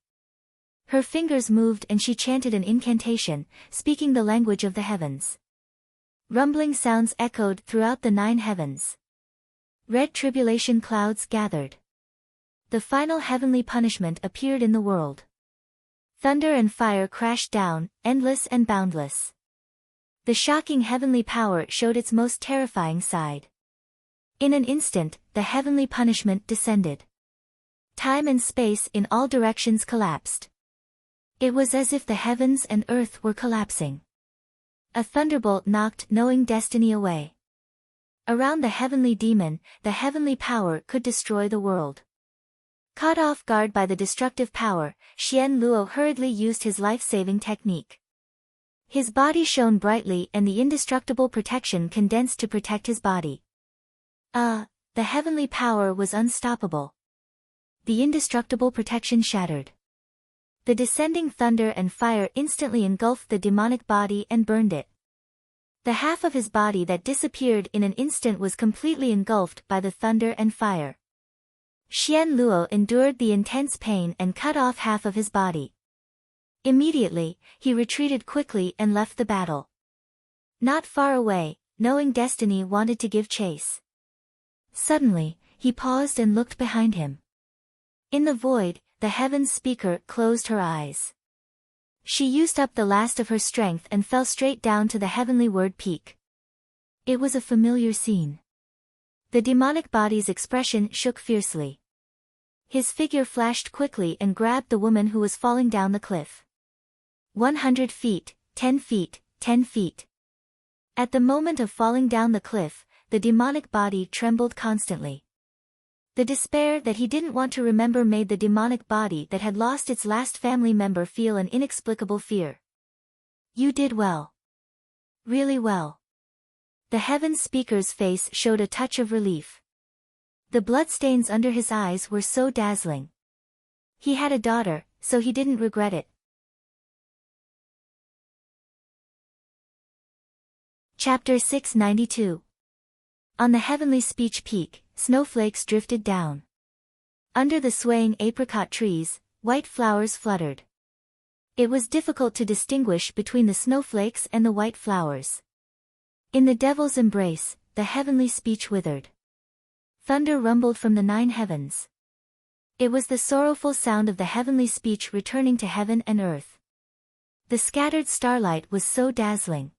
S1: Her fingers moved and she chanted an incantation, speaking the language of the heavens. Rumbling sounds echoed throughout the 9 heavens. Red tribulation clouds gathered. The final heavenly punishment appeared in the world. Thunder and fire crashed down, endless and boundless. The shocking heavenly power showed its most terrifying side. In an instant, the heavenly punishment descended. Time and space in all directions collapsed. It was as if the heavens and earth were collapsing. A thunderbolt knocked knowing destiny away. Around the heavenly demon, the heavenly power could destroy the world. Caught off guard by the destructive power, Xian Luo hurriedly used his life-saving technique. His body shone brightly and the indestructible protection condensed to protect his body. The heavenly power was unstoppable. The indestructible protection shattered. The descending thunder and fire instantly engulfed the demonic body and burned it. The half of his body that disappeared in an instant was completely engulfed by the thunder and fire. Xian Luo endured the intense pain and cut off half of his body. Immediately, he retreated quickly and left the battle. Not far away, knowing destiny wanted to give chase. Suddenly, he paused and looked behind him. In the void, the heaven speaker closed her eyes. She used up the last of her strength and fell straight down to the heavenly word peak. It was a familiar scene. The demonic body's expression shook fiercely. His figure flashed quickly and grabbed the woman who was falling down the cliff. 100 feet, 10 feet, 10 feet. At the moment of falling down the cliff, the demonic body trembled constantly. The despair that he didn't want to remember made the demonic body that had lost its last family member feel an inexplicable fear. You did well. Really well. The heaven speaker's face showed a touch of relief. The bloodstains under his eyes were so dazzling. He had a daughter, so he didn't regret it. Chapter 692. On the heavenly speech peak, snowflakes drifted down. Under the swaying apricot trees, white flowers fluttered. It was difficult to distinguish between the snowflakes and the white flowers. In the devil's embrace, the heavenly speech withered. Thunder rumbled from the 9 heavens. It was the sorrowful sound of the heavenly speech returning to heaven and earth. The scattered starlight was so dazzling.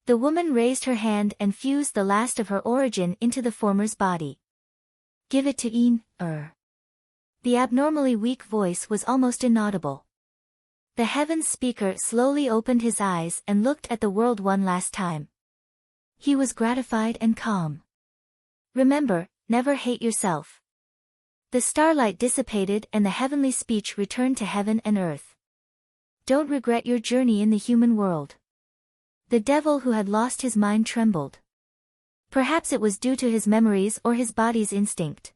S1: The woman raised her hand and fused the last of her origin into the former's body. Give it to The abnormally weak voice was almost inaudible. The heavens speaker slowly opened his eyes and looked at the world one last time. He was gratified and calm. Remember, never hate yourself. The starlight dissipated and the heavenly speech returned to heaven and earth. Don't regret your journey in the human world. The devil who had lost his mind trembled. Perhaps it was due to his memories or his body's instinct.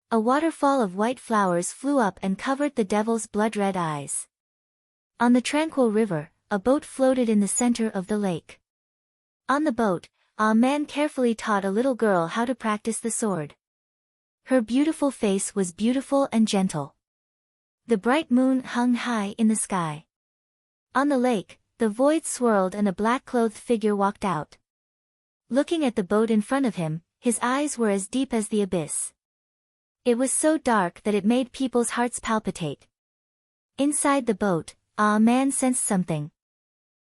S1: A waterfall of white flowers flew up and covered the devil's blood-red eyes. On the tranquil river, a boat floated in the center of the lake. On the boat, a man carefully taught a little girl how to practice the sword. Her beautiful face was beautiful and gentle. The bright moon hung high in the sky. On the lake, the void swirled and a black-clothed figure walked out. Looking at the boat in front of him, his eyes were as deep as the abyss. It was so dark that it made people's hearts palpitate. Inside the boat, a man sensed something.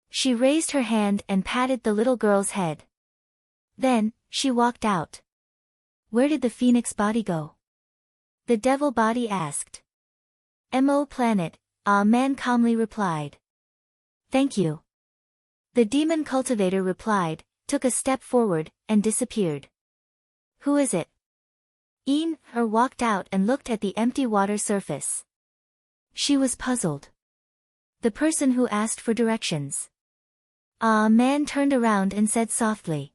S1: She raised her hand and patted the little girl's head. Then, she walked out. Where did the phoenix body go? The devil body asked. Mo planet, a man calmly replied. Thank you. The demon cultivator replied, took a step forward, and disappeared. Who is it? Walked out and looked at the empty water surface. She was puzzled. The person who asked for directions. A man turned around and said softly.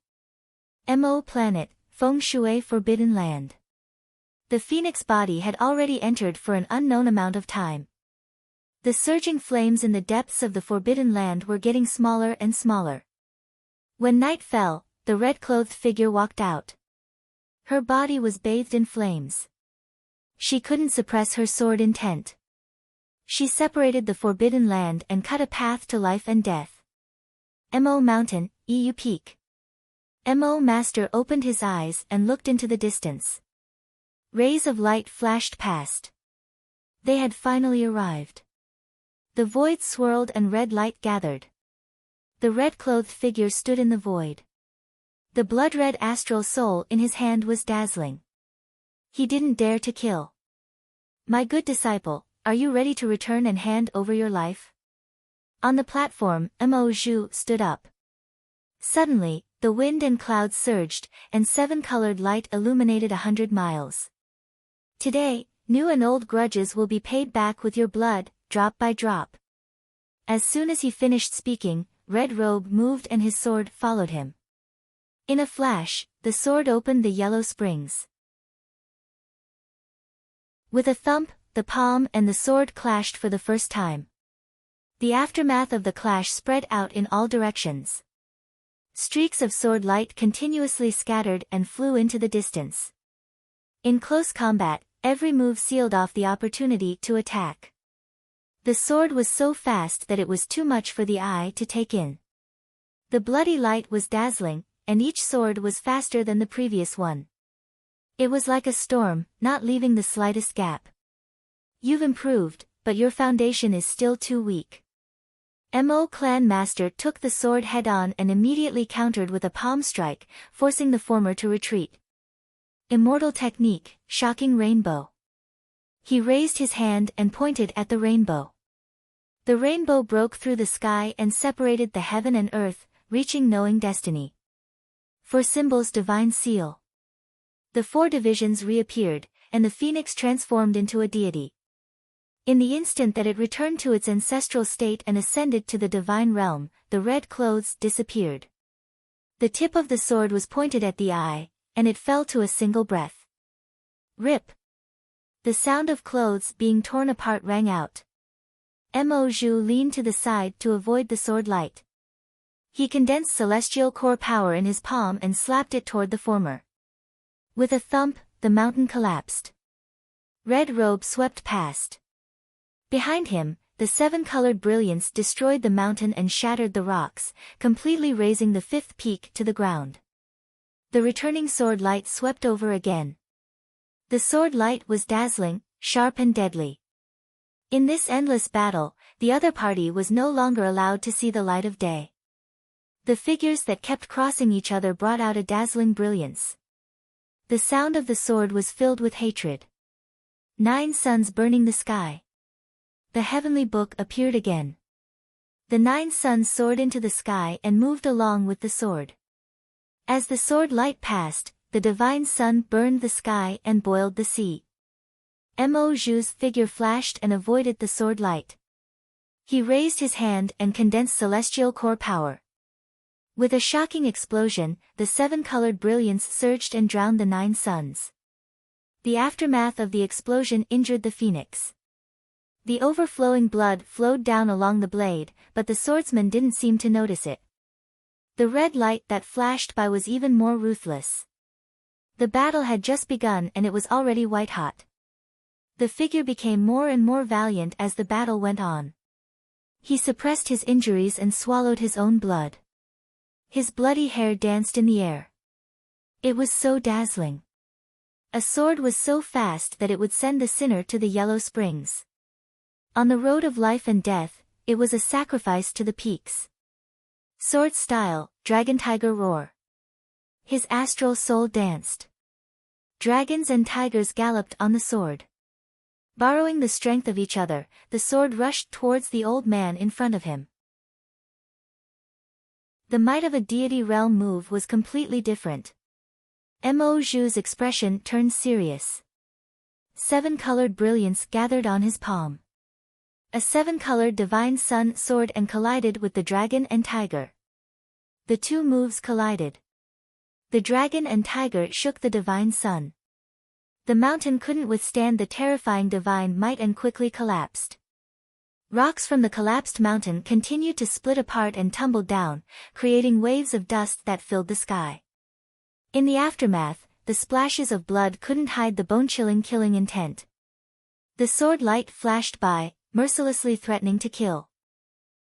S1: Mo planet, feng shui forbidden land. The phoenix body had already entered for an unknown amount of time. The surging flames in the depths of the forbidden land were getting smaller and smaller. When night fell, the red-clothed figure walked out. Her body was bathed in flames. She couldn't suppress her sword intent. She separated the forbidden land and cut a path to life and death. Mo Mountain, EU Peak. Mo Master opened his eyes and looked into the distance. Rays of light flashed past. They had finally arrived. The void swirled and red light gathered. The red-clothed figure stood in the void. The blood-red astral soul in his hand was dazzling. He didn't dare to kill. My good disciple, are you ready to return and hand over your life? On the platform, Mo Zhu stood up. Suddenly, the wind and clouds surged, and 7-colored light illuminated 100 miles. Today, new and old grudges will be paid back with your blood, drop by drop. As soon as he finished speaking, Red Robe moved and his sword followed him. In a flash, the sword opened the yellow springs. With a thump, the palm and the sword clashed for the first time. The aftermath of the clash spread out in all directions. Streaks of sword light continuously scattered and flew into the distance. In close combat, every move sealed off the opportunity to attack. The sword was so fast that it was too much for the eye to take in. The bloody light was dazzling, and each sword was faster than the previous one. It was like a storm, not leaving the slightest gap. You've improved, but your foundation is still too weak. Mo Clan Master took the sword head-on and immediately countered with a palm strike, forcing the former to retreat. Immortal technique, shocking rainbow. He raised his hand and pointed at the rainbow. The rainbow broke through the sky and separated the heaven and earth, reaching knowing destiny. For symbols divine seal. The 4 divisions reappeared, and the phoenix transformed into a deity. In the instant that it returned to its ancestral state and ascended to the divine realm, the red clothes disappeared. The tip of the sword was pointed at the eye, and it fell to a single breath. Rip! The sound of clothes being torn apart rang out. Mo Zhu leaned to the side to avoid the sword light. He condensed celestial core power in his palm and slapped it toward the former. With a thump, the mountain collapsed. Red robe swept past. Behind him, the seven-colored brilliance destroyed the mountain and shattered the rocks, completely razing the fifth peak to the ground. The returning sword light swept over again. The sword light was dazzling, sharp and deadly. In this endless battle, the other party was no longer allowed to see the light of day. The figures that kept crossing each other brought out a dazzling brilliance. The sound of the sword was filled with hatred. 9 suns burning the sky. The heavenly book appeared again. The 9 suns soared into the sky and moved along with the sword. As the sword light passed, the divine sun burned the sky and boiled the sea. Mo Zhu's figure flashed and avoided the sword light. He raised his hand and condensed celestial core power. With a shocking explosion, the seven-colored brilliance surged and drowned the 9 suns. The aftermath of the explosion injured the phoenix. The overflowing blood flowed down along the blade, but the swordsman didn't seem to notice it. The red light that flashed by was even more ruthless. The battle had just begun and it was already white-hot. The figure became more and more valiant as the battle went on. He suppressed his injuries and swallowed his own blood. His bloody hair danced in the air. It was so dazzling. A sword was so fast that it would send the sinner to the yellow springs. On the road of life and death, it was a sacrifice to the peaks. Sword style, dragon tiger roar. His astral soul danced. Dragons and tigers galloped on the sword. Borrowing the strength of each other, the sword rushed towards the old man in front of him. The might of a deity realm move was completely different. Mo Zhu's expression turned serious. 7-colored brilliance gathered on his palm. A 7-colored divine sun soared and collided with the dragon and tiger. The two moves collided. The dragon and tiger shook the divine sun. The mountain couldn't withstand the terrifying divine might and quickly collapsed. Rocks from the collapsed mountain continued to split apart and tumbled down, creating waves of dust that filled the sky. In the aftermath, the splashes of blood couldn't hide the bone-chilling killing intent. The sword light flashed by, mercilessly threatening to kill.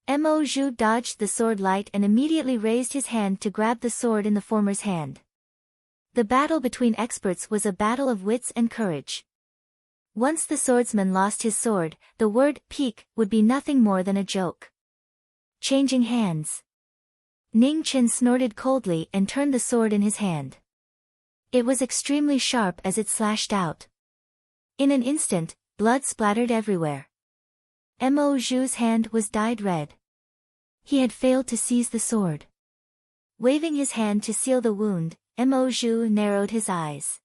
S1: Mo Zhu dodged the sword light and immediately raised his hand to grab the sword in the former's hand. The battle between experts was a battle of wits and courage. Once the swordsman lost his sword, the word peak would be nothing more than a joke. Changing hands. Ning Chen snorted coldly and turned the sword in his hand. It was extremely sharp as it slashed out. In an instant, blood splattered everywhere. Mo Zhu's hand was dyed red. He had failed to seize the sword. Waving his hand to seal the wound, Mo Zhu narrowed his eyes.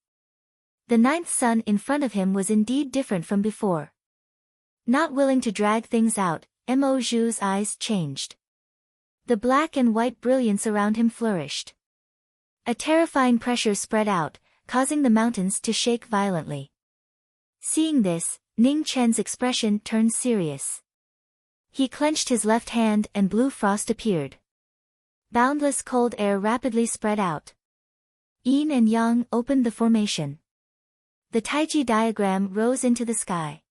S1: The 9th sun in front of him was indeed different from before. Not willing to drag things out, Mo Zhu's eyes changed. The black and white brilliance around him flourished. A terrifying pressure spread out, causing the mountains to shake violently. Seeing this, Ning Chen's expression turned serious. He clenched his left hand and blue frost appeared. Boundless cold air rapidly spread out. Yin and Yang opened the formation. The Taiji diagram rose into the sky.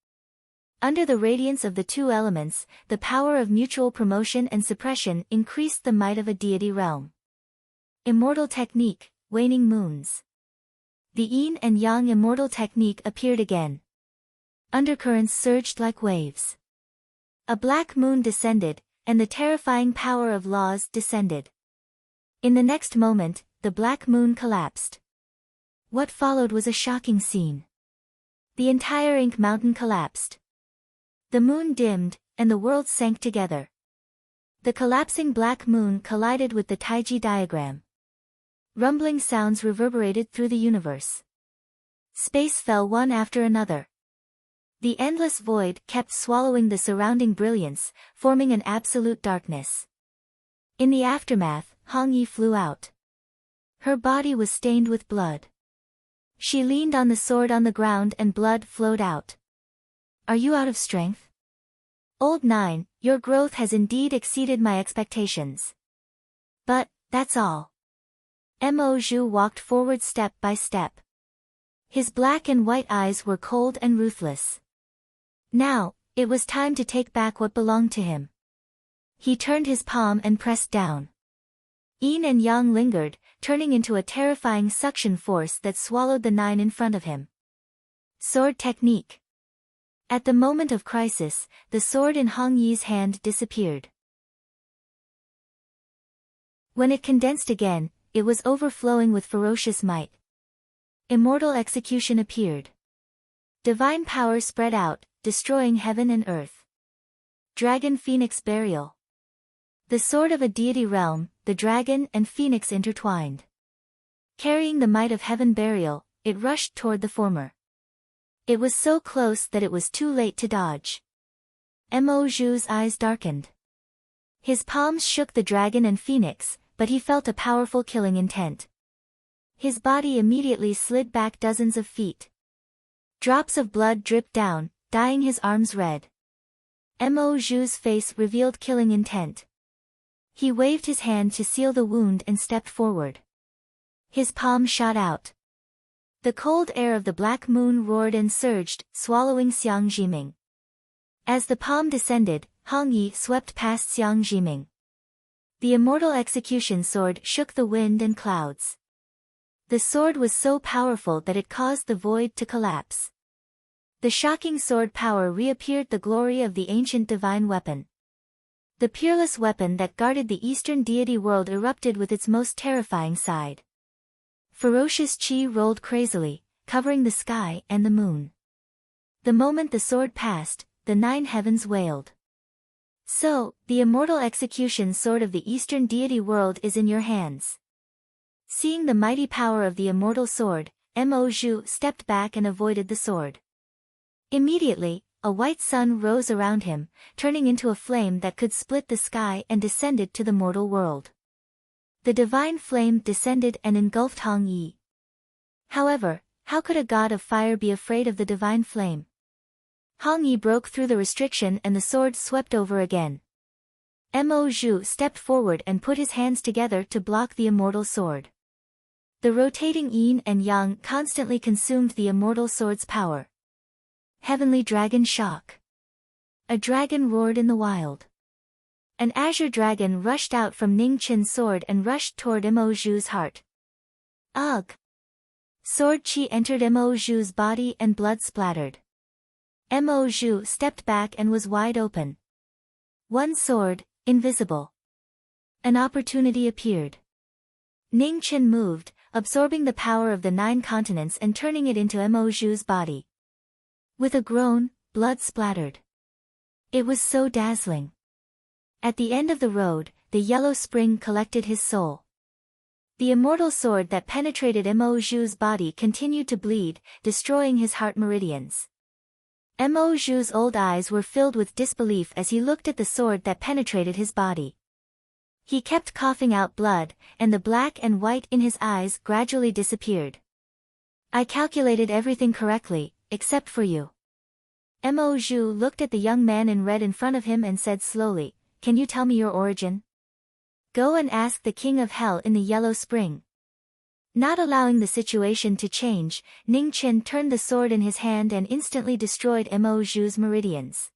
S1: Under the radiance of the two elements, the power of mutual promotion and suppression increased the might of a deity realm. Immortal technique, waning moons. The Yin and Yang immortal technique appeared again. Undercurrents surged like waves. A black moon descended, and the terrifying power of laws descended. In the next moment, the black moon collapsed. What followed was a shocking scene. The entire Ink Mountain collapsed. The moon dimmed, and the worlds sank together. The collapsing black moon collided with the Taiji diagram. Rumbling sounds reverberated through the universe. Space fell one after another. The endless void kept swallowing the surrounding brilliance, forming an absolute darkness. In the aftermath, Hong Yi flew out. Her body was stained with blood. She leaned on the sword on the ground and blood flowed out. Are you out of strength? Old Nine, your growth has indeed exceeded my expectations. But, that's all. Mo Zhu walked forward step by step. His black and white eyes were cold and ruthless. Now, it was time to take back what belonged to him. He turned his palm and pressed down. Yin and yang lingered, turning into a terrifying suction force that swallowed the 9 in front of him. Sword technique. At the moment of crisis, the sword in Hong Yi's hand disappeared. When it condensed again, it was overflowing with ferocious might. Immortal execution appeared. Divine power spread out, destroying heaven and earth. Dragon Phoenix Burial. The sword of a deity realm, the dragon and phoenix intertwined. Carrying the might of heaven burial, it rushed toward the former. It was so close that it was too late to dodge. Mo Zhu's eyes darkened. His palms shook the dragon and phoenix, but he felt a powerful killing intent. His body immediately slid back dozens of feet. Drops of blood dripped down, dyeing his arms red. Mo Zhu's face revealed killing intent. He waved his hand to seal the wound and stepped forward. His palm shot out. The cold air of the black moon roared and surged, swallowing Xiang Zhiming. As the palm descended, Hong Yi swept past Xiang Zhiming. The immortal execution sword shook the wind and clouds. The sword was so powerful that it caused the void to collapse. The shocking sword power reappeared, the glory of the ancient divine weapon. The peerless weapon that guarded the eastern deity world erupted with its most terrifying side. Ferocious chi rolled crazily, covering the sky and the moon. The moment the sword passed, the 9 heavens wailed. So, the immortal execution sword of the eastern deity world is in your hands. Seeing the mighty power of the immortal sword, Mo Zhu stepped back and avoided the sword. Immediately, a white sun rose around him, turning into a flame that could split the sky and descended to the mortal world. The divine flame descended and engulfed Hong Yi. However, how could a god of fire be afraid of the divine flame? Hong Yi broke through the restriction and the sword swept over again. Mo Zhu stepped forward and put his hands together to block the immortal sword. The rotating yin and yang constantly consumed the immortal sword's power. Heavenly dragon shock. A dragon roared in the wild. An azure dragon rushed out from Ning Qin's sword and rushed toward Mo Zhu's heart. Ugh! Sword chi entered Mo Zhu's body and blood splattered. Mo Zhu stepped back and was wide open. One sword, invisible. An opportunity appeared. Ning Qin moved, absorbing the power of the 9 continents and turning it into Mo Zhu's body. With a groan, blood splattered. It was so dazzling. At the end of the road, the yellow spring collected his soul. The immortal sword that penetrated Mo Zhu's body continued to bleed, destroying his heart meridians. Mo Zhu's old eyes were filled with disbelief as he looked at the sword that penetrated his body. He kept coughing out blood, and the black and white in his eyes gradually disappeared. I calculated everything correctly, except for you. Mo Zhu looked at the young man in red in front of him and said slowly, "Can you tell me your origin?" "Go and ask the king of hell in the yellow spring." Not allowing the situation to change, Ning Qin turned the sword in his hand and instantly destroyed Mo Zhu's meridians.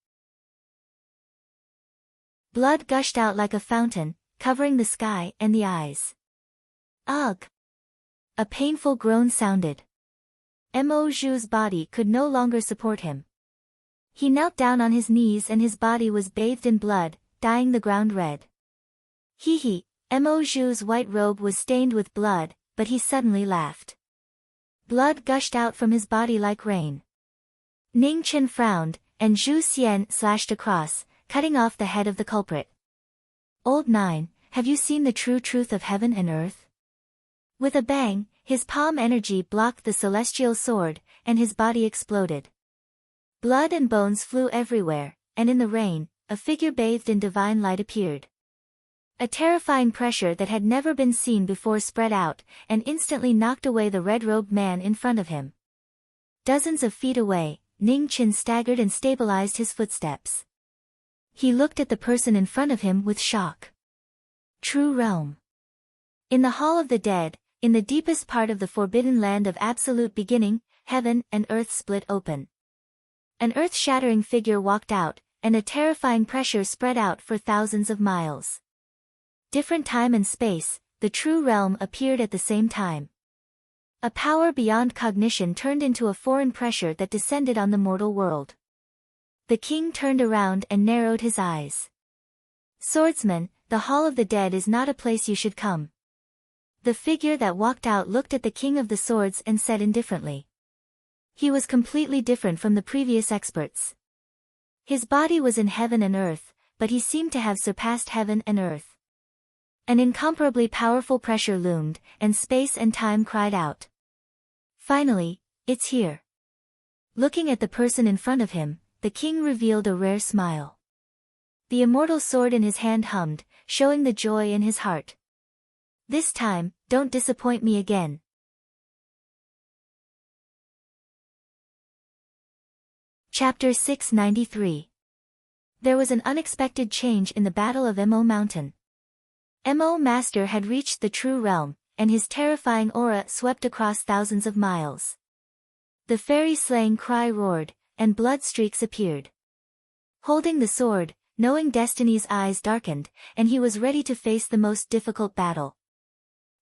S1: Blood gushed out like a fountain, covering the sky and the eyes. Ugh! A painful groan sounded. Mo Zhu's body could no longer support him. He knelt down on his knees and his body was bathed in blood, dyeing the ground red. Hee. Mo Zhu's white robe was stained with blood, but he suddenly laughed. Blood gushed out from his body like rain. Ning Qin frowned, and Zhu Xian slashed across, cutting off the head of the culprit. "Old 9, have you seen the true truth of heaven and earth?" With a bang, his palm energy blocked the celestial sword, and his body exploded. Blood and bones flew everywhere, and in the rain, a figure bathed in divine light appeared. A terrifying pressure that had never been seen before spread out, and instantly knocked away the red-robed man in front of him. Dozens of feet away, Ning Qin staggered and stabilized his footsteps. He looked at the person in front of him with shock. True realm. In the Hall of the Dead, in the deepest part of the forbidden land of absolute beginning, heaven and earth split open. An earth-shattering figure walked out, and a terrifying pressure spread out for thousands of miles. Different time and space, the true realm appeared at the same time. A power beyond cognition turned into a foreign pressure that descended on the mortal world. The king turned around and narrowed his eyes. "Swordsman, the Hall of the Dead is not a place you should come." The figure that walked out looked at the King of the Swords and said indifferently. He was completely different from the previous experts. His body was in heaven and earth, but he seemed to have surpassed heaven and earth. An incomparably powerful pressure loomed, and space and time cried out. "Finally, it's here." Looking at the person in front of him, the king revealed a rare smile. The immortal sword in his hand hummed, showing the joy in his heart. "This time, don't disappoint me again." Chapter 693. There was an unexpected change in the Battle of Mo Mountain. Mo Master had reached the true realm, and his terrifying aura swept across thousands of miles. The fairy slaying cry roared, and blood streaks appeared. Holding the sword, knowing destiny's eyes darkened, and he was ready to face the most difficult battle.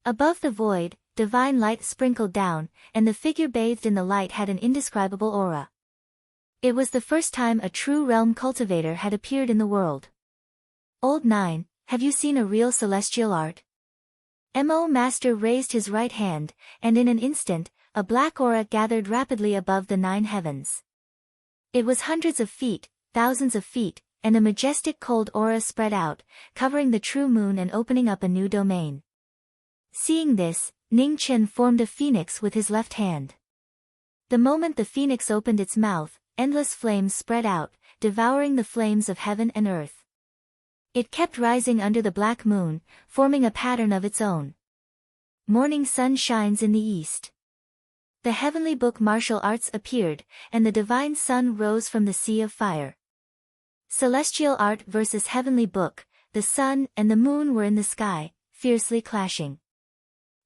S1: Above the void, divine light sprinkled down, and the figure bathed in the light had an indescribable aura. It was the first time a true realm cultivator had appeared in the world. "Old Nine, have you seen a real celestial art?" Mo Master raised his right hand, and in an instant, a black aura gathered rapidly above the 9 heavens. It was hundreds of feet, thousands of feet, and a majestic cold aura spread out, covering the true moon and opening up a new domain. Seeing this, Ning Chen formed a phoenix with his left hand. The moment the phoenix opened its mouth, endless flames spread out, devouring the flames of heaven and earth. It kept rising under the black moon, forming a pattern of its own. Morning sun shines in the east. The heavenly book martial arts appeared, and the divine sun rose from the sea of fire. Celestial art versus heavenly book, the sun and the moon were in the sky, fiercely clashing.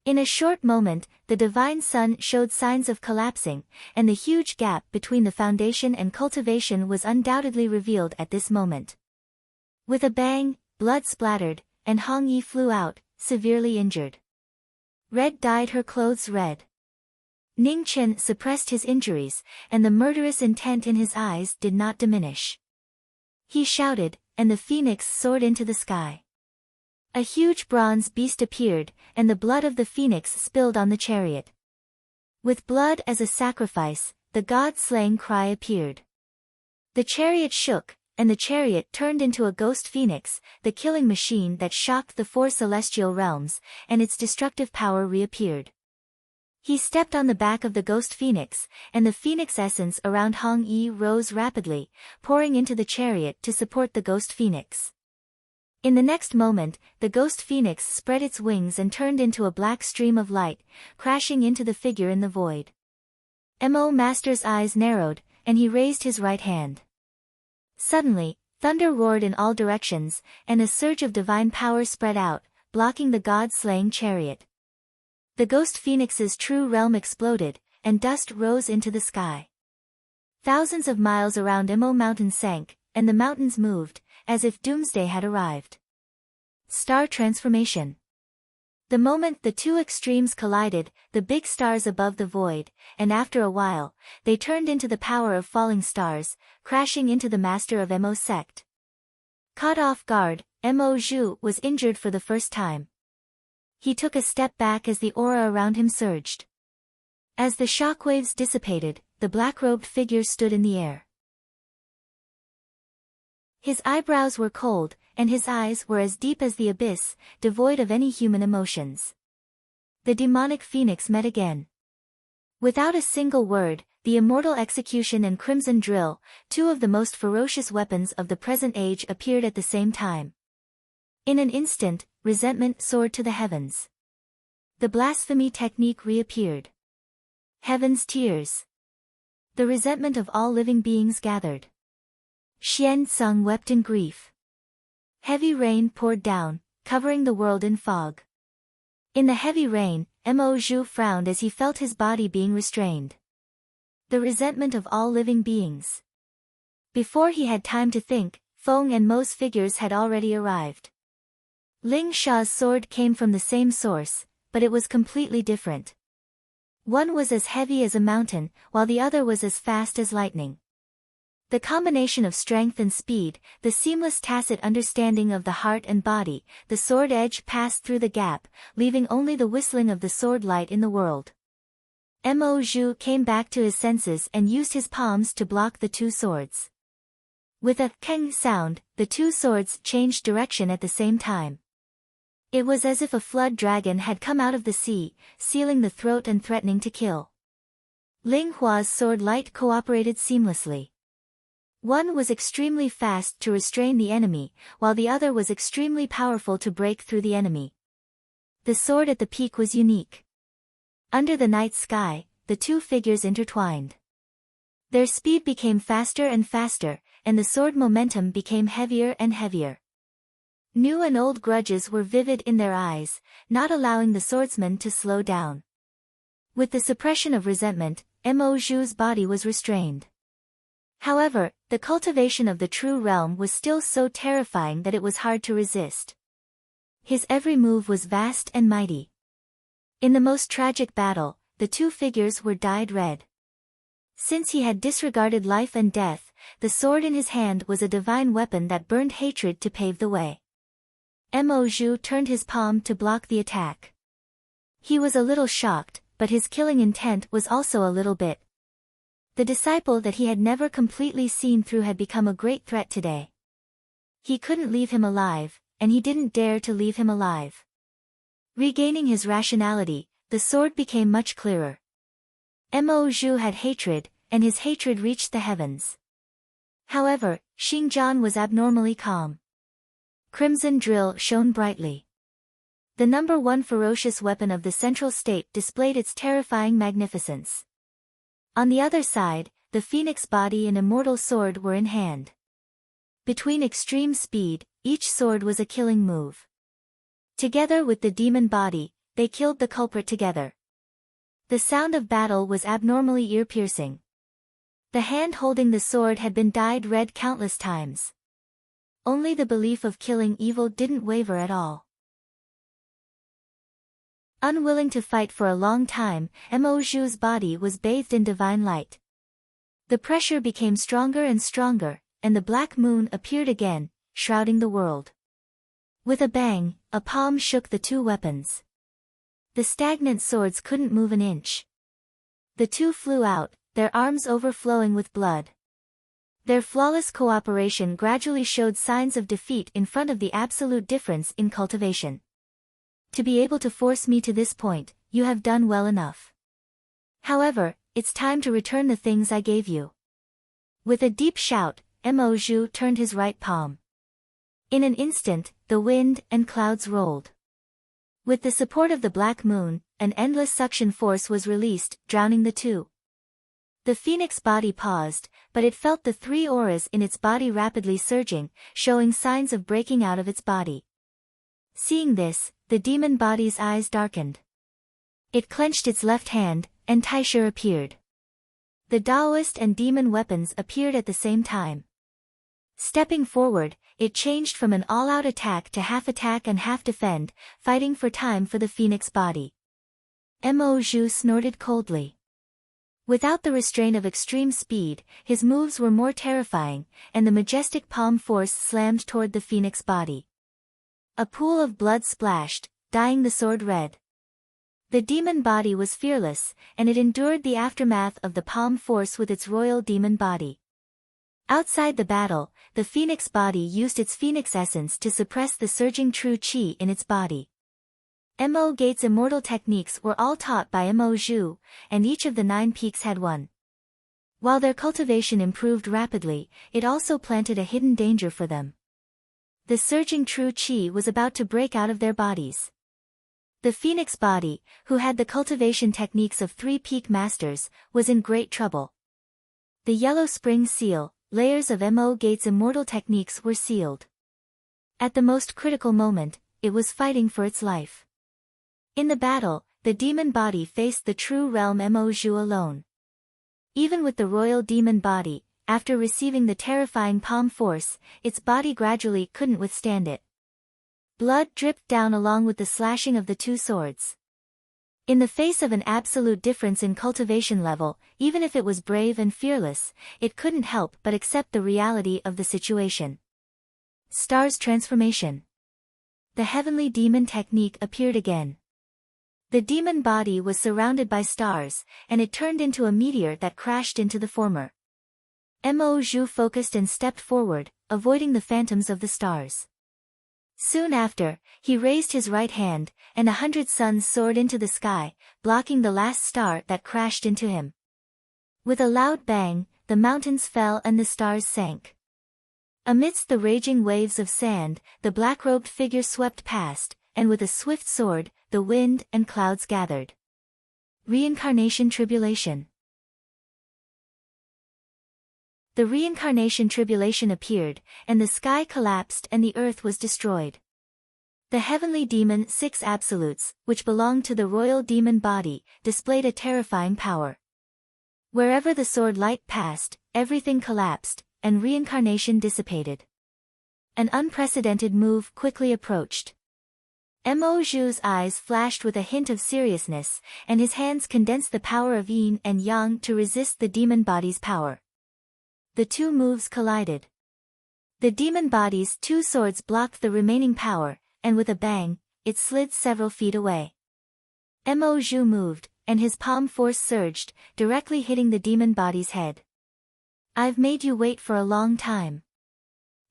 S1: In a short moment, the divine sun showed signs of collapsing, and the huge gap between the foundation and cultivation was undoubtedly revealed at this moment. With a bang, blood splattered, and Hong Yi flew out, severely injured. Red dyed her clothes red. Ning Chen suppressed his injuries, and the murderous intent in his eyes did not diminish. He shouted, and the phoenix soared into the sky. A huge bronze beast appeared, and the blood of the phoenix spilled on the chariot. With blood as a sacrifice, the god-slaying cry appeared. The chariot shook, and the chariot turned into a ghost phoenix, the killing machine that shocked the 4 celestial realms, and its destructive power reappeared. He stepped on the back of the ghost phoenix, and the phoenix essence around Hong Yi rose rapidly, pouring into the chariot to support the ghost phoenix. In the next moment, the ghost phoenix spread its wings and turned into a black stream of light, crashing into the figure in the void. Mo Master's eyes narrowed, and he raised his right hand. Suddenly, thunder roared in all directions, and a surge of divine power spread out, blocking the god-slaying chariot. The ghost phoenix's true realm exploded, and dust rose into the sky. Thousands of miles around Mo Mountain sank, and the mountains moved, as if doomsday had arrived. Star transformation. The moment the two extremes collided, the big stars above the void, and after a while, they turned into the power of falling stars, crashing into the master of Mo's sect. Caught off guard, Mo Zhu was injured for the first time. He took a step back as the aura around him surged. As the shockwaves dissipated, the black-robed figure stood in the air. His eyebrows were cold, and his eyes were as deep as the abyss, devoid of any human emotions. The demonic phoenix met again. Without a single word, the immortal execution and crimson drill, 2 of the most ferocious weapons of the present age, appeared at the same time. In an instant, resentment soared to the heavens. The blasphemy technique reappeared. Heaven's tears. The resentment of all living beings gathered. Xian Tsung wept in grief. Heavy rain poured down, covering the world in fog. In the heavy rain, Mo Zhu frowned as he felt his body being restrained. the resentment of all living beings. Before he had time to think, Feng and Mo's figures had already arrived. Ling Sha's sword came from the same source, but it was completely different. One was as heavy as a mountain, while the other was as fast as lightning. The combination of strength and speed, the seamless tacit understanding of the heart and body, the sword edge passed through the gap, leaving only the whistling of the sword light in the world. Mo Zhu came back to his senses and used his palms to block the two swords. With a keng sound, the two swords changed direction at the same time. It was as if a flood dragon had come out of the sea, sealing the throat and threatening to kill. Ling Hua's sword light cooperated seamlessly. One was extremely fast to restrain the enemy, while the other was extremely powerful to break through the enemy. The sword at the peak was unique. Under the night sky, the two figures intertwined. Their speed became faster and faster, and the sword momentum became heavier and heavier. New and old grudges were vivid in their eyes, not allowing the swordsman to slow down. With the suppression of resentment, Mo Zhu's body was restrained. However, the cultivation of the true realm was still so terrifying that it was hard to resist. His every move was vast and mighty. In the most tragic battle, the two figures were dyed red. Since he had disregarded life and death, the sword in his hand was a divine weapon that burned hatred to pave the way. Mo Zhu turned his palm to block the attack. He was a little shocked, but his killing intent was also a little bit. The disciple that he had never completely seen through had become a great threat today. He couldn't leave him alive, and he didn't dare to leave him alive. Regaining his rationality, the sword became much clearer. Mo Zhu had hatred, and his hatred reached the heavens. However, Xingjian was abnormally calm. Crimson drill shone brightly. The number one ferocious weapon of the central state displayed its terrifying magnificence. On the other side, the phoenix body and immortal sword were in hand. Between extreme speed, each sword was a killing move. Together with the demon body, they killed the culprit together. The sound of battle was abnormally ear-piercing. The hand holding the sword had been dyed red countless times. Only the belief of killing evil didn't waver at all. Unwilling to fight for a long time, Mo Zhu's body was bathed in divine light. The pressure became stronger and stronger, and the black moon appeared again, shrouding the world. With a bang, a palm shook the two weapons. The stagnant swords couldn't move an inch. The two flew out, their arms overflowing with blood. Their flawless cooperation gradually showed signs of defeat in front of the absolute difference in cultivation. To be able to force me to this point, you have done well enough. However, it's time to return the things I gave you. With a deep shout, Mo Zhu turned his right palm. In an instant, the wind and clouds rolled. With the support of the black moon, an endless suction force was released, drowning the two. The phoenix body paused, but it felt the three auras in its body rapidly surging, showing signs of breaking out of its body. Seeing this, the demon body's eyes darkened. It clenched its left hand, and Taisha appeared. The Taoist and demon weapons appeared at the same time. Stepping forward, it changed from an all-out attack to half attack and half defend, fighting for time for the phoenix body. Mo Zhu snorted coldly. Without the restraint of extreme speed, his moves were more terrifying, and the majestic palm force slammed toward the phoenix body. A pool of blood splashed, dyeing the sword red. The demon body was fearless, and it endured the aftermath of the palm force with its royal demon body. Outside the battle, the phoenix body used its phoenix essence to suppress the surging true qi in its body. Mo Gate's immortal techniques were all taught by Mo Zhu, and each of the 9 peaks had one. While their cultivation improved rapidly, it also planted a hidden danger for them. The surging true qi was about to break out of their bodies. The phoenix body, who had the cultivation techniques of 3 peak masters, was in great trouble. The yellow spring seal, layers of Mo Gate's immortal techniques were sealed. At the most critical moment, it was fighting for its life. In the battle, the demon body faced the true realm Mo Zhu alone. Even with the royal demon body, after receiving the terrifying palm force, its body gradually couldn't withstand it. Blood dripped down along with the slashing of the two swords. In the face of an absolute difference in cultivation level, even if it was brave and fearless, it couldn't help but accept the reality of the situation. Stars transformation. The heavenly demon technique appeared again. The demon body was surrounded by stars, and it turned into a meteor that crashed into the former. Mo Zhu focused and stepped forward, avoiding the phantoms of the stars. Soon after, he raised his right hand, and 100 suns soared into the sky, blocking the last star that crashed into him. With a loud bang, the mountains fell and the stars sank. Amidst the raging waves of sand, the black-robed figure swept past, and with a swift sword, the wind and clouds gathered. Reincarnation tribulation. The reincarnation tribulation appeared, and the sky collapsed and the earth was destroyed. The heavenly demon 6 absolutes, which belonged to the royal demon body, displayed a terrifying power. Wherever the sword light passed, everything collapsed, and reincarnation dissipated. An unprecedented move quickly approached. Mo Zhu's eyes flashed with a hint of seriousness, and his hands condensed the power of yin and yang to resist the demon body's power. The two moves collided. The demon body's 2 swords blocked the remaining power, and with a bang, it slid several feet away. Mo Zhu moved, and his palm force surged, directly hitting the demon body's head. "I've made you wait for a long time."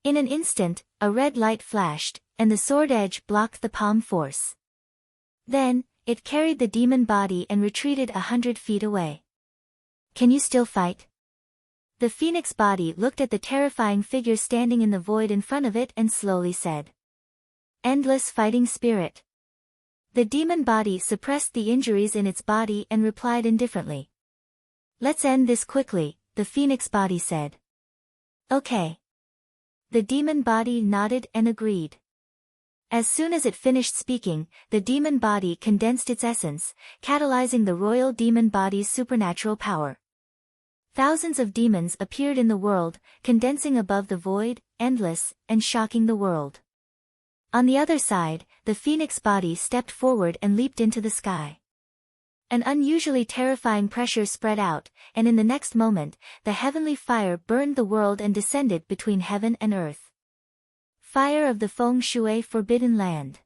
S1: In an instant, a red light flashed, and the sword edge blocked the palm force. Then, it carried the demon body and retreated 100 feet away. "Can you still fight?" The phoenix body looked at the terrifying figure standing in the void in front of it and slowly said, "Endless fighting spirit." The demon body suppressed the injuries in its body and replied indifferently. "Let's end this quickly," the phoenix body said. "Okay." The demon body nodded and agreed. As soon as it finished speaking, the demon body condensed its essence, catalyzing the royal demon body's supernatural power. Thousands of demons appeared in the world, condensing above the void, endless, and shocking the world. On the other side, the phoenix body stepped forward and leaped into the sky. An unusually terrifying pressure spread out, and in the next moment, the heavenly fire burned the world and descended between heaven and earth. Fire of the Feng Shui Forbidden Land.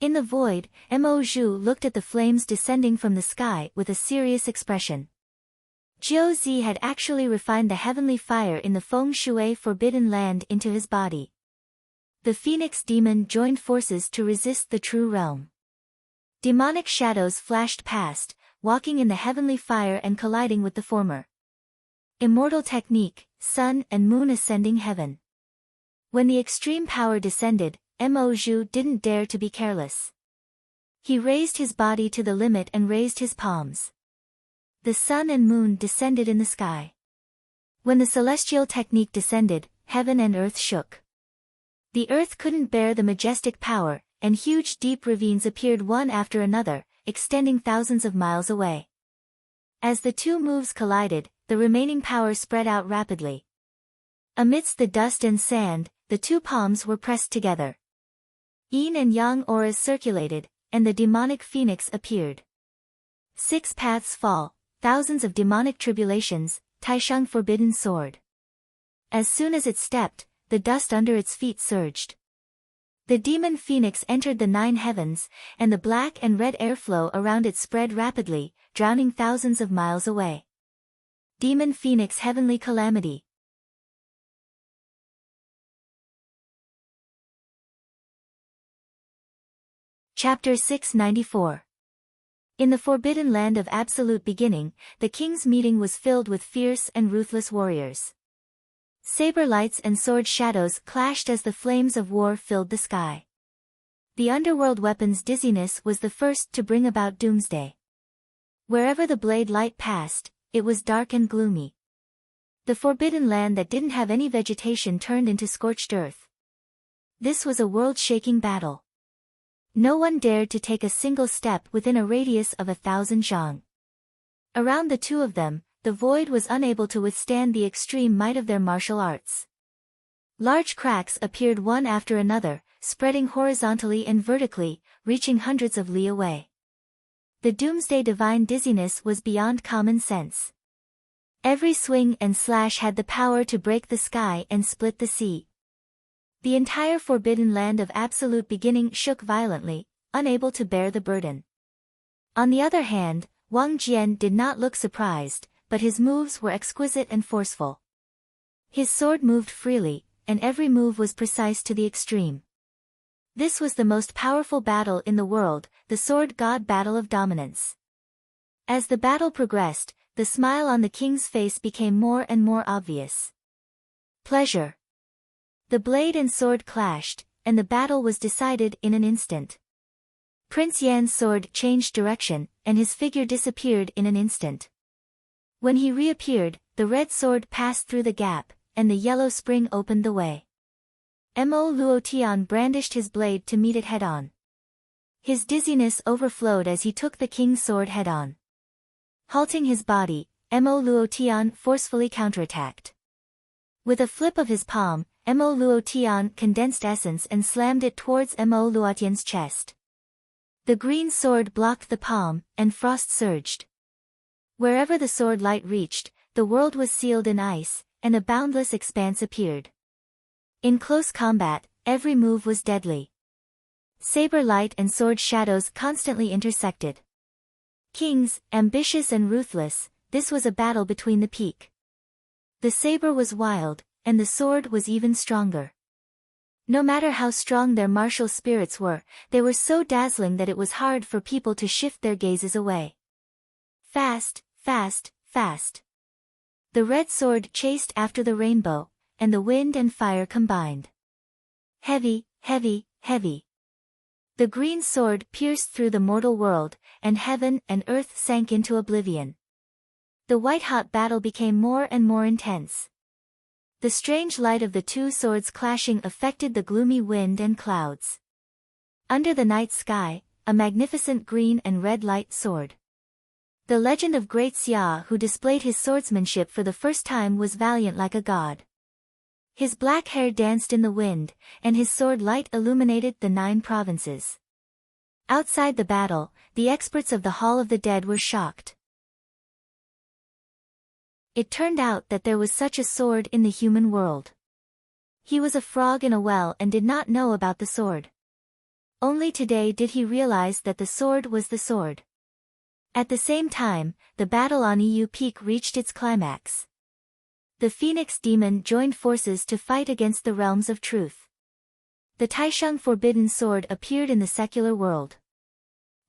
S1: In the void, Mo Zhu looked at the flames descending from the sky with a serious expression. Jiu Zi had actually refined the heavenly fire in the Feng Shui Forbidden Land into his body. The phoenix demon joined forces to resist the true realm. Demonic shadows flashed past, walking in the heavenly fire and colliding with the former. Immortal technique, sun and moon ascending heaven. When the extreme power descended, Mo Zhu didn't dare to be careless. He raised his body to the limit and raised his palms. The sun and moon descended in the sky. When the celestial technique descended, heaven and earth shook. The earth couldn't bear the majestic power, and huge deep ravines appeared one after another, extending thousands of miles away. As the two moves collided, the remaining power spread out rapidly. Amidst the dust and sand, the two palms were pressed together. Yin and yang auras circulated, and the demonic phoenix appeared. 6 paths fall, thousands of demonic tribulations, Taisheng Forbidden Sword. As soon as it stepped, the dust under its feet surged. The demon phoenix entered the 9 heavens, and the black and red airflow around it spread rapidly, drowning thousands of miles away. Demon Phoenix Heavenly Calamity. Chapter 694. In the forbidden land of absolute beginning, the king's meeting was filled with fierce and ruthless warriors. Saber lights and sword shadows clashed as the flames of war filled the sky. The underworld weapon's dizziness was the first to bring about doomsday. Wherever the blade light passed, it was dark and gloomy. The forbidden land that didn't have any vegetation turned into scorched earth. This was a world-shaking battle. No one dared to take a single step within a radius of 1,000 zhang. Around the two of them, the void was unable to withstand the extreme might of their martial arts. Large cracks appeared one after another, spreading horizontally and vertically, reaching hundreds of li away. The doomsday divine dizziness was beyond common sense. Every swing and slash had the power to break the sky and split the sea. The entire forbidden land of absolute beginning shook violently, unable to bear the burden. On the other hand, Wang Jian did not look surprised, but his moves were exquisite and forceful. His sword moved freely, and every move was precise to the extreme. This was the most powerful battle in the world, the sword god battle of dominance. As the battle progressed, the smile on the king's face became more and more obvious. Pleasure. The blade and sword clashed, and the battle was decided in an instant. Prince Yan's sword changed direction, and his figure disappeared in an instant. When he reappeared, the red sword passed through the gap, and the yellow spring opened the way. Mo Luotian brandished his blade to meet it head-on. His dizziness overflowed as he took the king's sword head-on. Halting his body, Mo Luotian forcefully counterattacked. With a flip of his palm, Mo Luotian condensed essence and slammed it towards Mo Luotian's chest. The green sword blocked the palm, and frost surged. Wherever the sword light reached, the world was sealed in ice, and a boundless expanse appeared. In close combat, every move was deadly. Saber light and sword shadows constantly intersected. Kings, ambitious and ruthless, this was a battle between the peak. The saber was wild, and the sword was even stronger. No matter how strong their martial spirits were, they were so dazzling that it was hard for people to shift their gazes away. Fast, fast, fast. The red sword chased after the rainbow, and the wind and fire combined. Heavy, heavy, heavy. The green sword pierced through the mortal world, and heaven and earth sank into oblivion. The white-hot battle became more and more intense. The strange light of the two swords clashing affected the gloomy wind and clouds. Under the night sky, a magnificent green and red light soared. The legend of Great Xia who displayed his swordsmanship for the first time was valiant like a god. His black hair danced in the wind, and his sword light illuminated the 9 provinces. Outside the battle, the experts of the Hall of the Dead were shocked. It turned out that there was such a sword in the human world. He was a frog in a well and did not know about the sword. Only today did he realize that the sword was the sword. At the same time, the battle on EU Peak reached its climax. The Phoenix Demon joined forces to fight against the realms of truth. The Taisheng Forbidden Sword appeared in the secular world.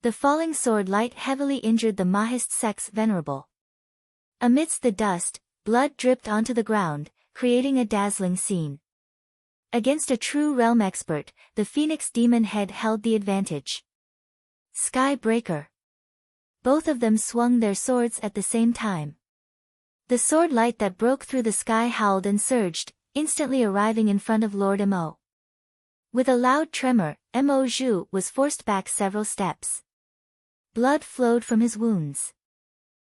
S1: The falling sword light heavily injured the Mahist sect's venerable. Amidst the dust, blood dripped onto the ground, creating a dazzling scene. Against a true realm expert, the Phoenix Demon head held the advantage. Sky Breaker. Both of them swung their swords at the same time. The sword light that broke through the sky howled and surged, instantly arriving in front of Lord Mo. With a loud tremor, Mo Zhu was forced back several steps. Blood flowed from his wounds.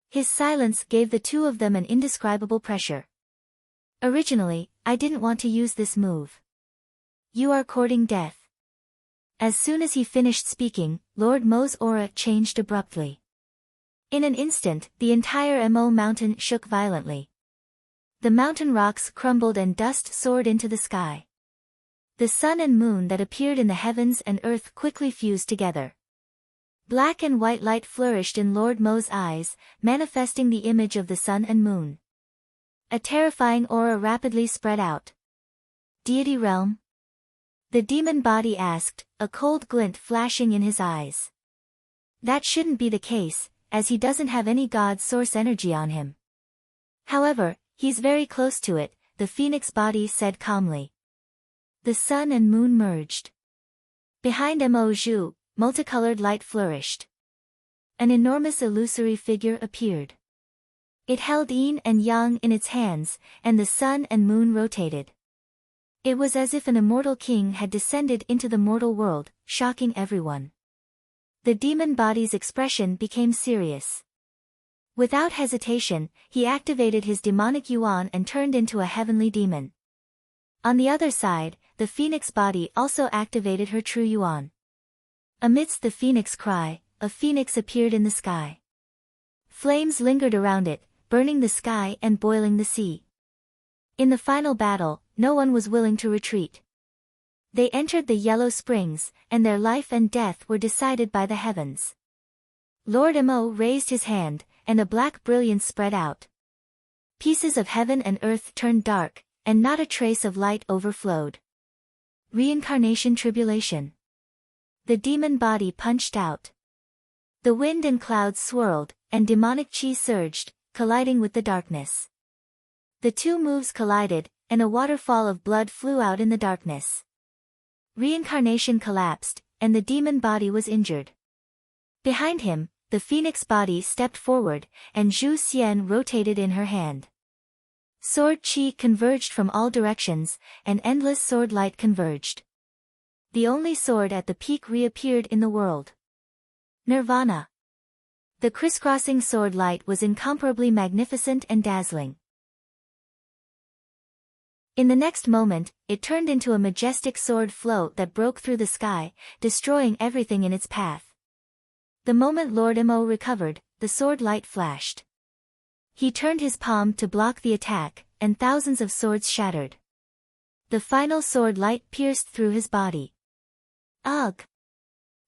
S1: His silence gave the two of them an indescribable pressure. Originally, I didn't want to use this move. You are courting death. As soon as he finished speaking, Lord Mo's aura changed abruptly. In an instant, the entire Mo mountain shook violently. The mountain rocks crumbled and dust soared into the sky. The sun and moon that appeared in the heavens and earth quickly fused together. Black and white light flourished in Lord Mo's eyes, manifesting the image of the sun and moon. A terrifying aura rapidly spread out. Deity realm? The demon body asked, a cold glint flashing in his eyes. That shouldn't be the case, as he doesn't have any god source energy on him. However, he's very close to it, the phoenix body said calmly. The sun and moon merged. Behind Mo Zhu, multicolored light flourished. An enormous illusory figure appeared. It held yin and yang in its hands, and the sun and moon rotated. It was as if an immortal king had descended into the mortal world, shocking everyone. The demon body's expression became serious. Without hesitation, he activated his demonic yuan and turned into a heavenly demon. On the other side, the phoenix body also activated her true yuan. Amidst the phoenix cry, a phoenix appeared in the sky. Flames lingered around it, burning the sky and boiling the sea. In the final battle, no one was willing to retreat. They entered the Yellow Springs, and their life and death were decided by the heavens. Lord Mo raised his hand, and a black brilliance spread out. Pieces of heaven and earth turned dark, and not a trace of light overflowed. Reincarnation tribulation. The demon body punched out. The wind and clouds swirled, and demonic chi surged, colliding with the darkness. The two moves collided, and a waterfall of blood flew out in the darkness. Reincarnation collapsed, and the demon body was injured. Behind him, the phoenix body stepped forward, and Zhu Xian rotated in her hand. Sword chi converged from all directions, and endless sword light converged. The only sword at the peak reappeared in the world. Nirvana. The crisscrossing sword light was incomparably magnificent and dazzling. In the next moment, it turned into a majestic sword float that broke through the sky, destroying everything in its path. The moment Lord Mo recovered, the sword light flashed. He turned his palm to block the attack, and thousands of swords shattered. The final sword light pierced through his body. Ugh!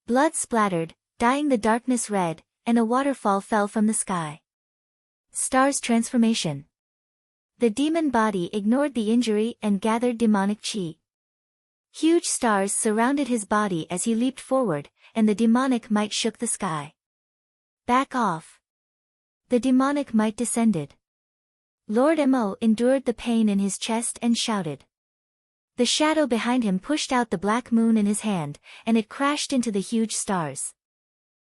S1: Blood splattered, dyeing the darkness red, and a waterfall fell from the sky. Stars transformation. The demon body ignored the injury and gathered demonic chi. Huge stars surrounded his body as he leaped forward, and the demonic might shook the sky. Back off! The demonic might descended. Lord Mo endured the pain in his chest and shouted. The shadow behind him pushed out the black moon in his hand, and it crashed into the huge stars.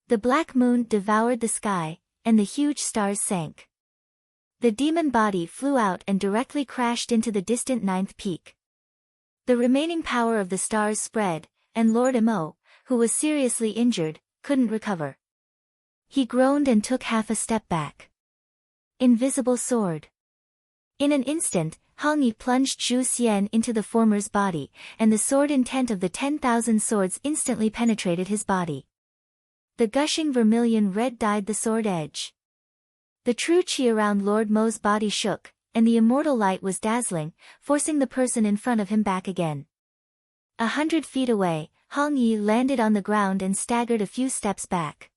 S1: The black moon devoured the sky, and the huge stars sank. The demon body flew out and directly crashed into the distant 9th peak. The remaining power of the stars spread, and Lord Mo, who was seriously injured, couldn't recover. He groaned and took half a step back. Invisible sword. In an instant, Hong Yi plunged Zhu Xian into the former's body, and the sword intent of the 10,000 swords instantly penetrated his body. The gushing vermilion red dyed the sword edge. The true chi around Lord Mo's body shook, and the immortal light was dazzling, forcing the person in front of him back again. 100 feet away, Hong Yi landed on the ground and staggered a few steps back.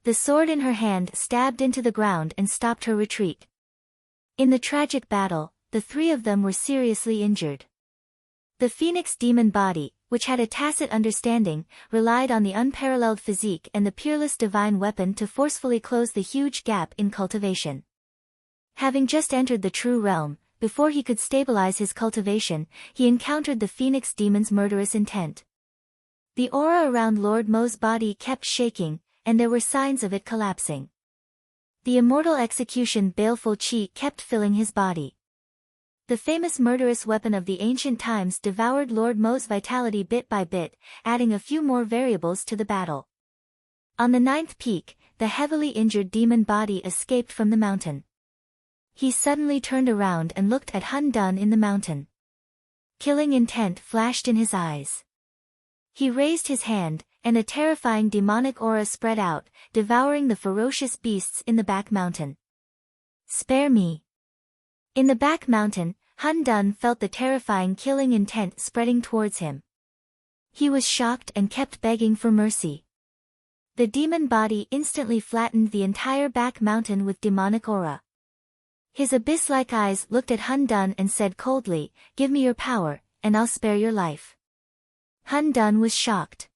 S1: The sword in her hand stabbed into the ground and stopped her retreat. In the tragic battle, the three of them were seriously injured. The phoenix demon body, which had a tacit understanding, relied on the unparalleled physique and the peerless divine weapon to forcefully close the huge gap in cultivation. Having just entered the true realm, before he could stabilize his cultivation, he encountered the phoenix demon's murderous intent. The aura around Lord Mo's body kept shaking, and there were signs of it collapsing. The immortal execution baleful chi kept filling his body. The famous murderous weapon of the ancient times devoured Lord Mo's vitality bit by bit, adding a few more variables to the battle. On the 9th peak, the heavily injured demon body escaped from the mountain. He suddenly turned around and looked at Hun Dun in the mountain. Killing intent flashed in his eyes. He raised his hand, and a terrifying demonic aura spread out, devouring the ferocious beasts in the back mountain. Spare me. In the back mountain, Hun Dun felt the terrifying killing intent spreading towards him. He was shocked and kept begging for mercy. The demon body instantly flattened the entire back mountain with demonic aura. His abyss-like eyes looked at Hun Dun and said coldly, "Give me your power, and I'll spare your life." Hun Dun was shocked.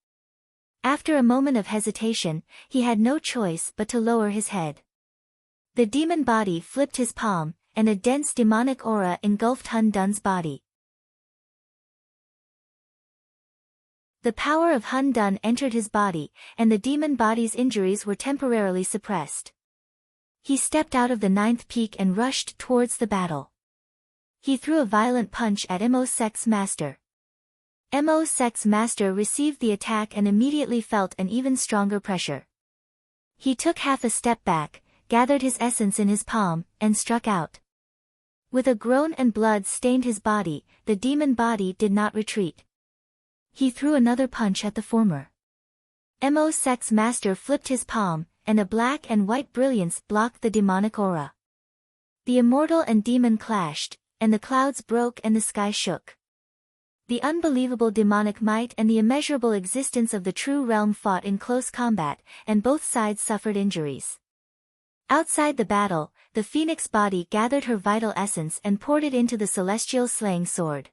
S1: After a moment of hesitation, he had no choice but to lower his head. The demon body flipped his palm, and a dense demonic aura engulfed Hun Dun's body. The power of Hun Dun entered his body, and the demon body's injuries were temporarily suppressed. He stepped out of the 9th peak and rushed towards the battle. He threw a violent punch at Mo's sex master. Mo's sex master received the attack and immediately felt an even stronger pressure. He took half a step back, gathered his essence in his palm, and struck out. With a groan and blood stained his body, the demon body did not retreat. He threw another punch at the former. Mosek's master flipped his palm, and a black and white brilliance blocked the demonic aura. The immortal and demon clashed, and the clouds broke and the sky shook. The unbelievable demonic might and the immeasurable existence of the true realm fought in close combat, and both sides suffered injuries. Outside the battle, the phoenix body gathered her vital essence and poured it into the celestial slaying sword.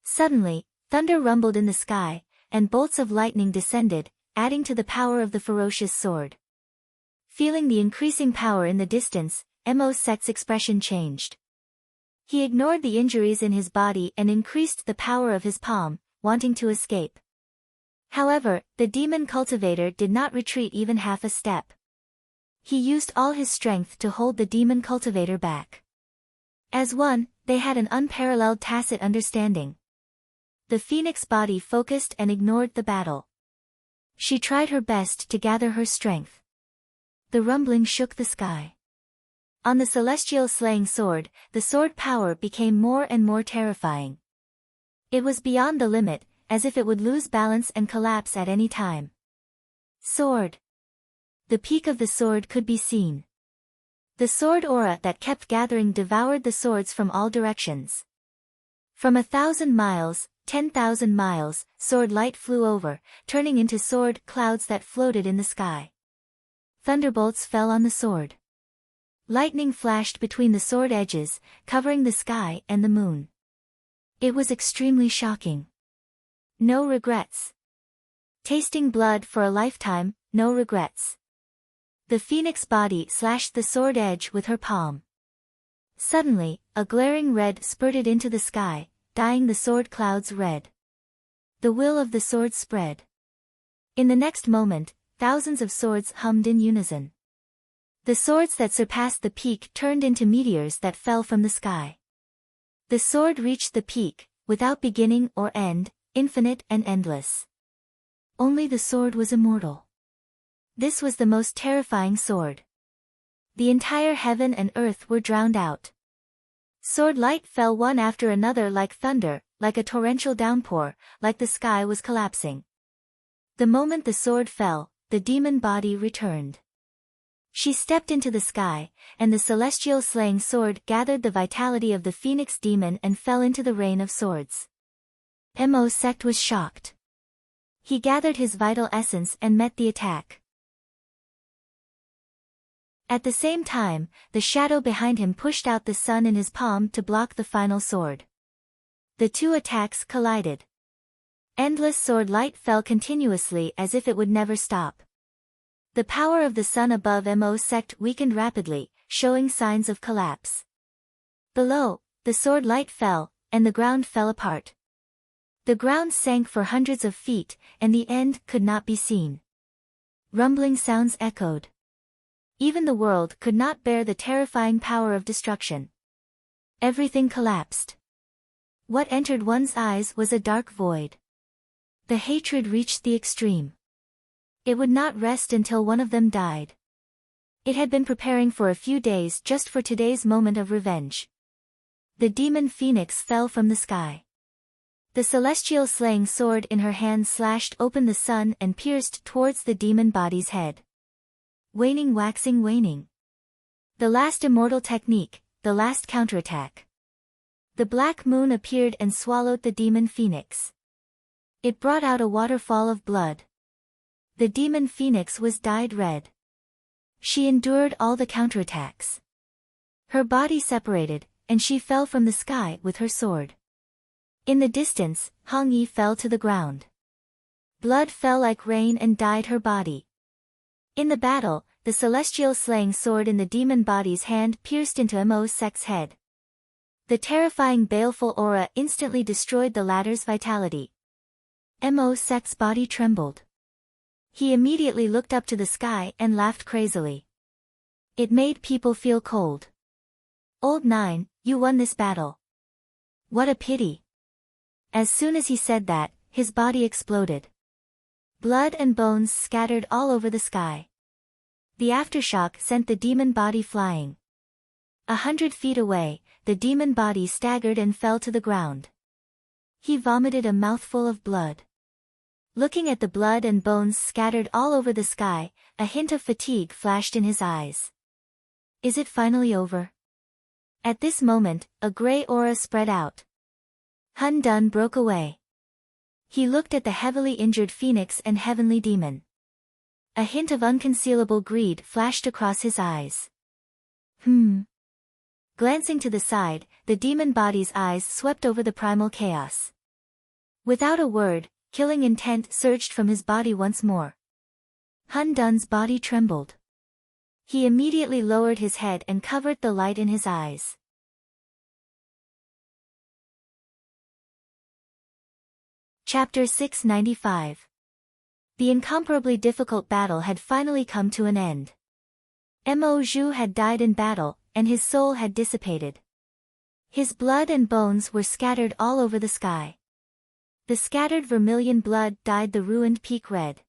S1: Suddenly, thunder rumbled in the sky, and bolts of lightning descended, adding to the power of the ferocious sword. Feeling the increasing power in the distance, Mosek's expression changed. He ignored the injuries in his body and increased the power of his palm, wanting to escape. However, the demon cultivator did not retreat even half a step. He used all his strength to hold the demon cultivator back. As one, they had an unparalleled tacit understanding. The phoenix body focused and ignored the battle. She tried her best to gather her strength. The rumbling shook the sky. On the celestial slaying sword, the sword power became more and more terrifying. It was beyond the limit, as if it would lose balance and collapse at any time. Sword. The peak of the sword could be seen. The sword aura that kept gathering devoured the swords from all directions. From 1,000 miles, 10,000 miles, sword light flew over, turning into sword clouds that floated in the sky. Thunderbolts fell on the sword. Lightning flashed between the sword edges, covering the sky and the moon. It was extremely shocking. No regrets. Tasting blood for a lifetime, no regrets. The phoenix body slashed the sword edge with her palm. Suddenly, a glaring red spurted into the sky, dyeing the sword clouds red. The will of the sword spread. In the next moment, thousands of swords hummed in unison. The swords that surpassed the peak turned into meteors that fell from the sky. The sword reached the peak, without beginning or end, infinite and endless. Only the sword was immortal. This was the most terrifying sword. The entire heaven and earth were drowned out. Sword light fell one after another like thunder, like a torrential downpour, like the sky was collapsing. The moment the sword fell, the demon body returned. She stepped into the sky, and the celestial slaying sword gathered the vitality of the phoenix demon and fell into the rain of swords. Mosek was shocked. He gathered his vital essence and met the attack. At the same time, the shadow behind him pushed out the sun in his palm to block the final sword. The two attacks collided. Endless sword light fell continuously as if it would never stop. The power of the sun above Mosek weakened rapidly, showing signs of collapse. Below, the sword light fell, and the ground fell apart. The ground sank for hundreds of feet, and the end could not be seen. Rumbling sounds echoed. Even the world could not bear the terrifying power of destruction. Everything collapsed. What entered one's eyes was a dark void. The hatred reached the extreme. It would not rest until one of them died. It had been preparing for a few days just for today's moment of revenge. The demon phoenix fell from the sky. The celestial slaying sword in her hand slashed open the sun and pierced towards the demon body's head. Waning, waxing, waning. The last immortal technique, the last counterattack. The black moon appeared and swallowed the demon phoenix. It brought out a waterfall of blood. The demon phoenix was dyed red. She endured all the counterattacks. Her body separated, and she fell from the sky with her sword. In the distance, Hong Yi fell to the ground. Blood fell like rain and dyed her body. In the battle, the celestial slaying sword in the demon body's hand pierced into Mosek's head. The terrifying baleful aura instantly destroyed the latter's vitality. Mosek's body trembled. He immediately looked up to the sky and laughed crazily. It made people feel cold. "Old Nine, you won this battle. What a pity." As soon as he said that, his body exploded. Blood and bones scattered all over the sky. The aftershock sent the demon body flying. 100 feet away, the demon body staggered and fell to the ground. He vomited a mouthful of blood. Looking at the blood and bones scattered all over the sky, a hint of fatigue flashed in his eyes. Is it finally over? At this moment, a gray aura spread out. Hun Dun broke away. He looked at the heavily injured phoenix and heavenly demon. A hint of unconcealable greed flashed across his eyes. Glancing to the side, the demon body's eyes swept over the primal chaos. Without a word, killing intent surged from his body once more. Hun Dun's body trembled. He immediately lowered his head and covered the light in his eyes. Chapter 695. The incomparably difficult battle had finally come to an end. Mo Zhu had died in battle, and his soul had dissipated. His blood and bones were scattered all over the sky. The scattered vermilion blood dyed the ruined peak red.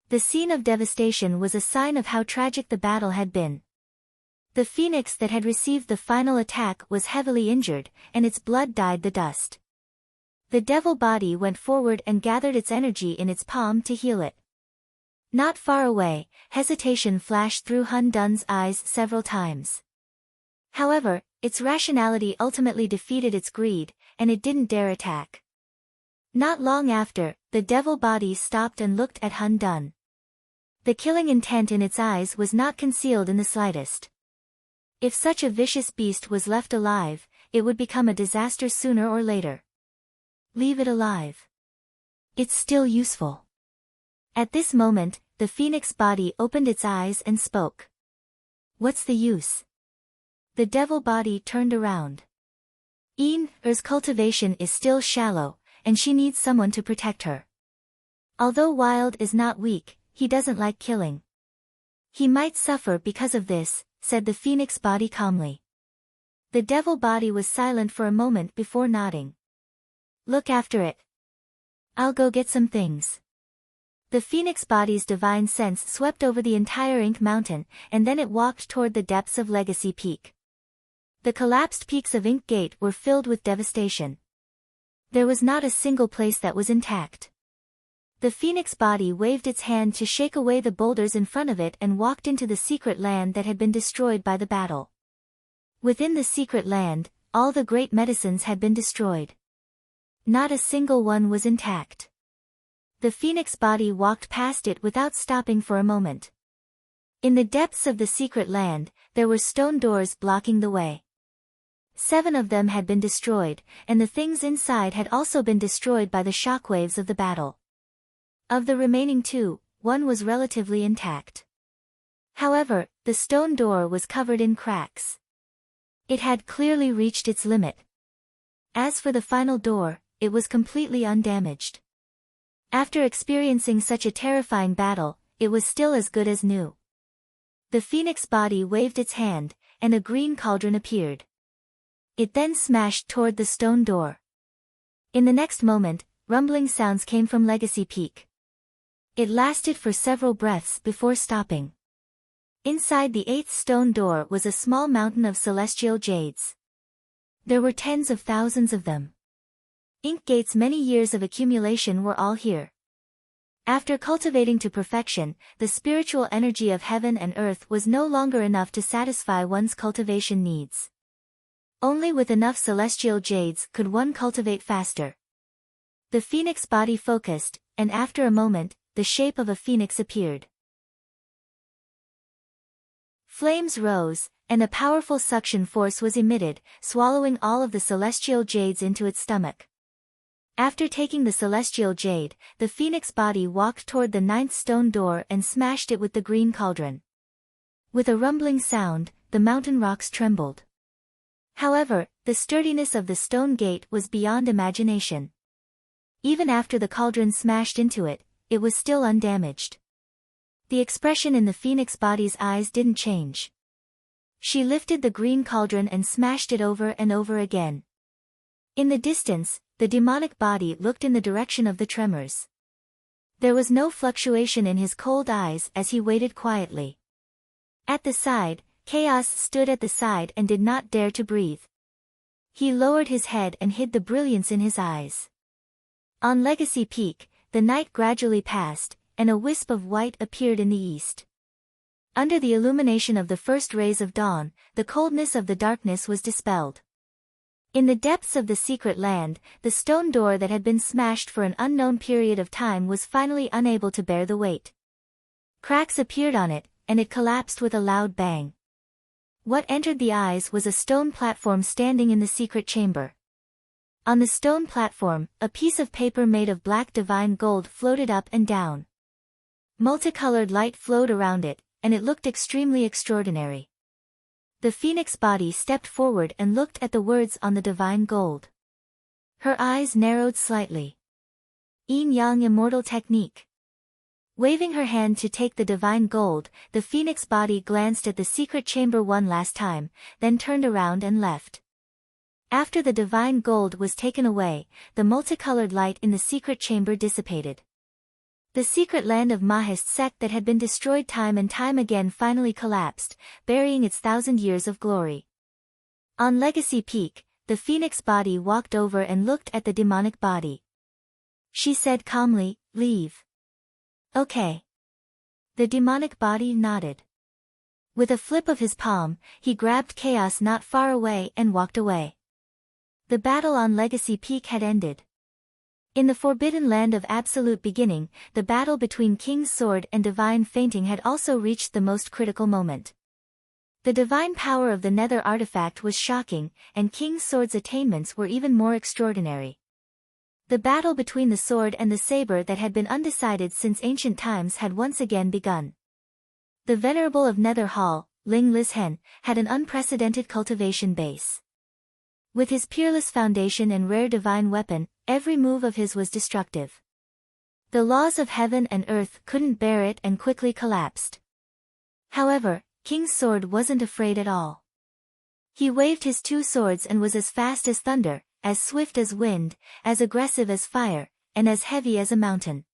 S1: The scene of devastation was a sign of how tragic the battle had been. The phoenix that had received the final attack was heavily injured, and its blood dyed the dust. The devil body went forward and gathered its energy in its palm to heal it. Not far away, hesitation flashed through Hun Dun's eyes several times. However, its rationality ultimately defeated its greed, and it didn't dare attack. Not long after, the devil body stopped and looked at Hun Dun. The killing intent in its eyes was not concealed in the slightest. If such a vicious beast was left alive, it would become a disaster sooner or later. Leave it alive. It's still useful. At this moment, the phoenix body opened its eyes and spoke. What's the use? The devil body turned around. Er's cultivation is still shallow, and she needs someone to protect her. Although Wild is not weak, he doesn't like killing. He might suffer because of this, said the phoenix body calmly. The devil body was silent for a moment before nodding. Look after it. I'll go get some things. The phoenix body's divine sense swept over the entire Ink Mountain, and then it walked toward the depths of Legacy Peak. The collapsed peaks of Ink Gate were filled with devastation. There was not a single place that was intact. The phoenix body waved its hand to shake away the boulders in front of it and walked into the secret land that had been destroyed by the battle. Within the secret land, all the great medicines had been destroyed. Not a single one was intact. The phoenix body walked past it without stopping for a moment. In the depths of the secret land, there were stone doors blocking the way. 7 of them had been destroyed, and the things inside had also been destroyed by the shockwaves of the battle. Of the remaining 2, one was relatively intact. However, the stone door was covered in cracks. It had clearly reached its limit. As for the final door, it was completely undamaged. After experiencing such a terrifying battle, it was still as good as new. The phoenix body waved its hand, and a green cauldron appeared. It then smashed toward the stone door. In the next moment, rumbling sounds came from Legacy Peak. It lasted for several breaths before stopping. Inside the 8th stone door was a small mountain of celestial jades. There were tens of thousands of them. Inkgate's many years of accumulation were all here. After cultivating to perfection, the spiritual energy of heaven and earth was no longer enough to satisfy one's cultivation needs. Only with enough celestial jades could one cultivate faster. The phoenix body focused, and after a moment, the shape of a phoenix appeared. Flames rose, and a powerful suction force was emitted, swallowing all of the celestial jades into its stomach. After taking the celestial jade, the phoenix body walked toward the 9th stone door and smashed it with the green cauldron. With a rumbling sound, the mountain rocks trembled. However, the sturdiness of the stone gate was beyond imagination. Even after the cauldron smashed into it, it was still undamaged. The expression in the phoenix body's eyes didn't change. She lifted the green cauldron and smashed it over and over again. In the distance, the demonic body looked in the direction of the tremors. There was no fluctuation in his cold eyes as he waited quietly. At the side, Chaos stood at the side and did not dare to breathe. He lowered his head and hid the brilliance in his eyes. On Legacy Peak, the night gradually passed, and a wisp of white appeared in the east. Under the illumination of the first rays of dawn, the coldness of the darkness was dispelled. In the depths of the secret land, the stone door that had been smashed for an unknown period of time was finally unable to bear the weight. Cracks appeared on it, and it collapsed with a loud bang. What entered the eyes was a stone platform standing in the secret chamber. On the stone platform, a piece of paper made of black divine gold floated up and down. Multicolored light flowed around it, and it looked extremely extraordinary. The phoenix body stepped forward and looked at the words on the divine gold. Her eyes narrowed slightly. Yin-yang immortal technique. Waving her hand to take the divine gold, the phoenix body glanced at the secret chamber one last time, then turned around and left. After the divine gold was taken away, the multicolored light in the secret chamber dissipated. The secret land of Mahist sect that had been destroyed time and time again finally collapsed, burying its 1,000 years of glory. On Legacy Peak, the phoenix body walked over and looked at the demonic body. She said calmly, "Leave." "Okay." The demonic body nodded. With a flip of his palm, he grabbed Chaos not far away and walked away. The battle on Legacy Peak had ended. In the forbidden land of absolute beginning, the battle between King's Sword and Divine Fainting had also reached the most critical moment. The divine power of the Nether artifact was shocking, and King's Sword's attainments were even more extraordinary. The battle between the sword and the saber that had been undecided since ancient times had once again begun. The Venerable of Nether Hall, Ling Lishen, had an unprecedented cultivation base. With his peerless foundation and rare divine weapon, every move of his was destructive. The laws of heaven and earth couldn't bear it and quickly collapsed. However, King's Sword wasn't afraid at all. He waved his two swords and was as fast as thunder, as swift as wind, as aggressive as fire, and as heavy as a mountain.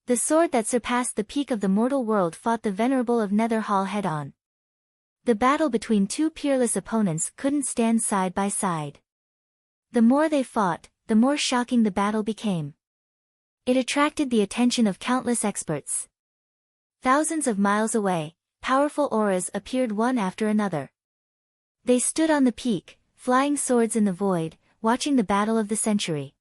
S1: The sword that surpassed the peak of the mortal world fought the Venerable of Nether Hall head-on. The battle between two peerless opponents couldn't stand side by side. The more they fought, the more shocking the battle became. It attracted the attention of countless experts. Thousands of miles away, powerful auras appeared one after another. They stood on the peak, flying swords in the void, watching the battle of the century.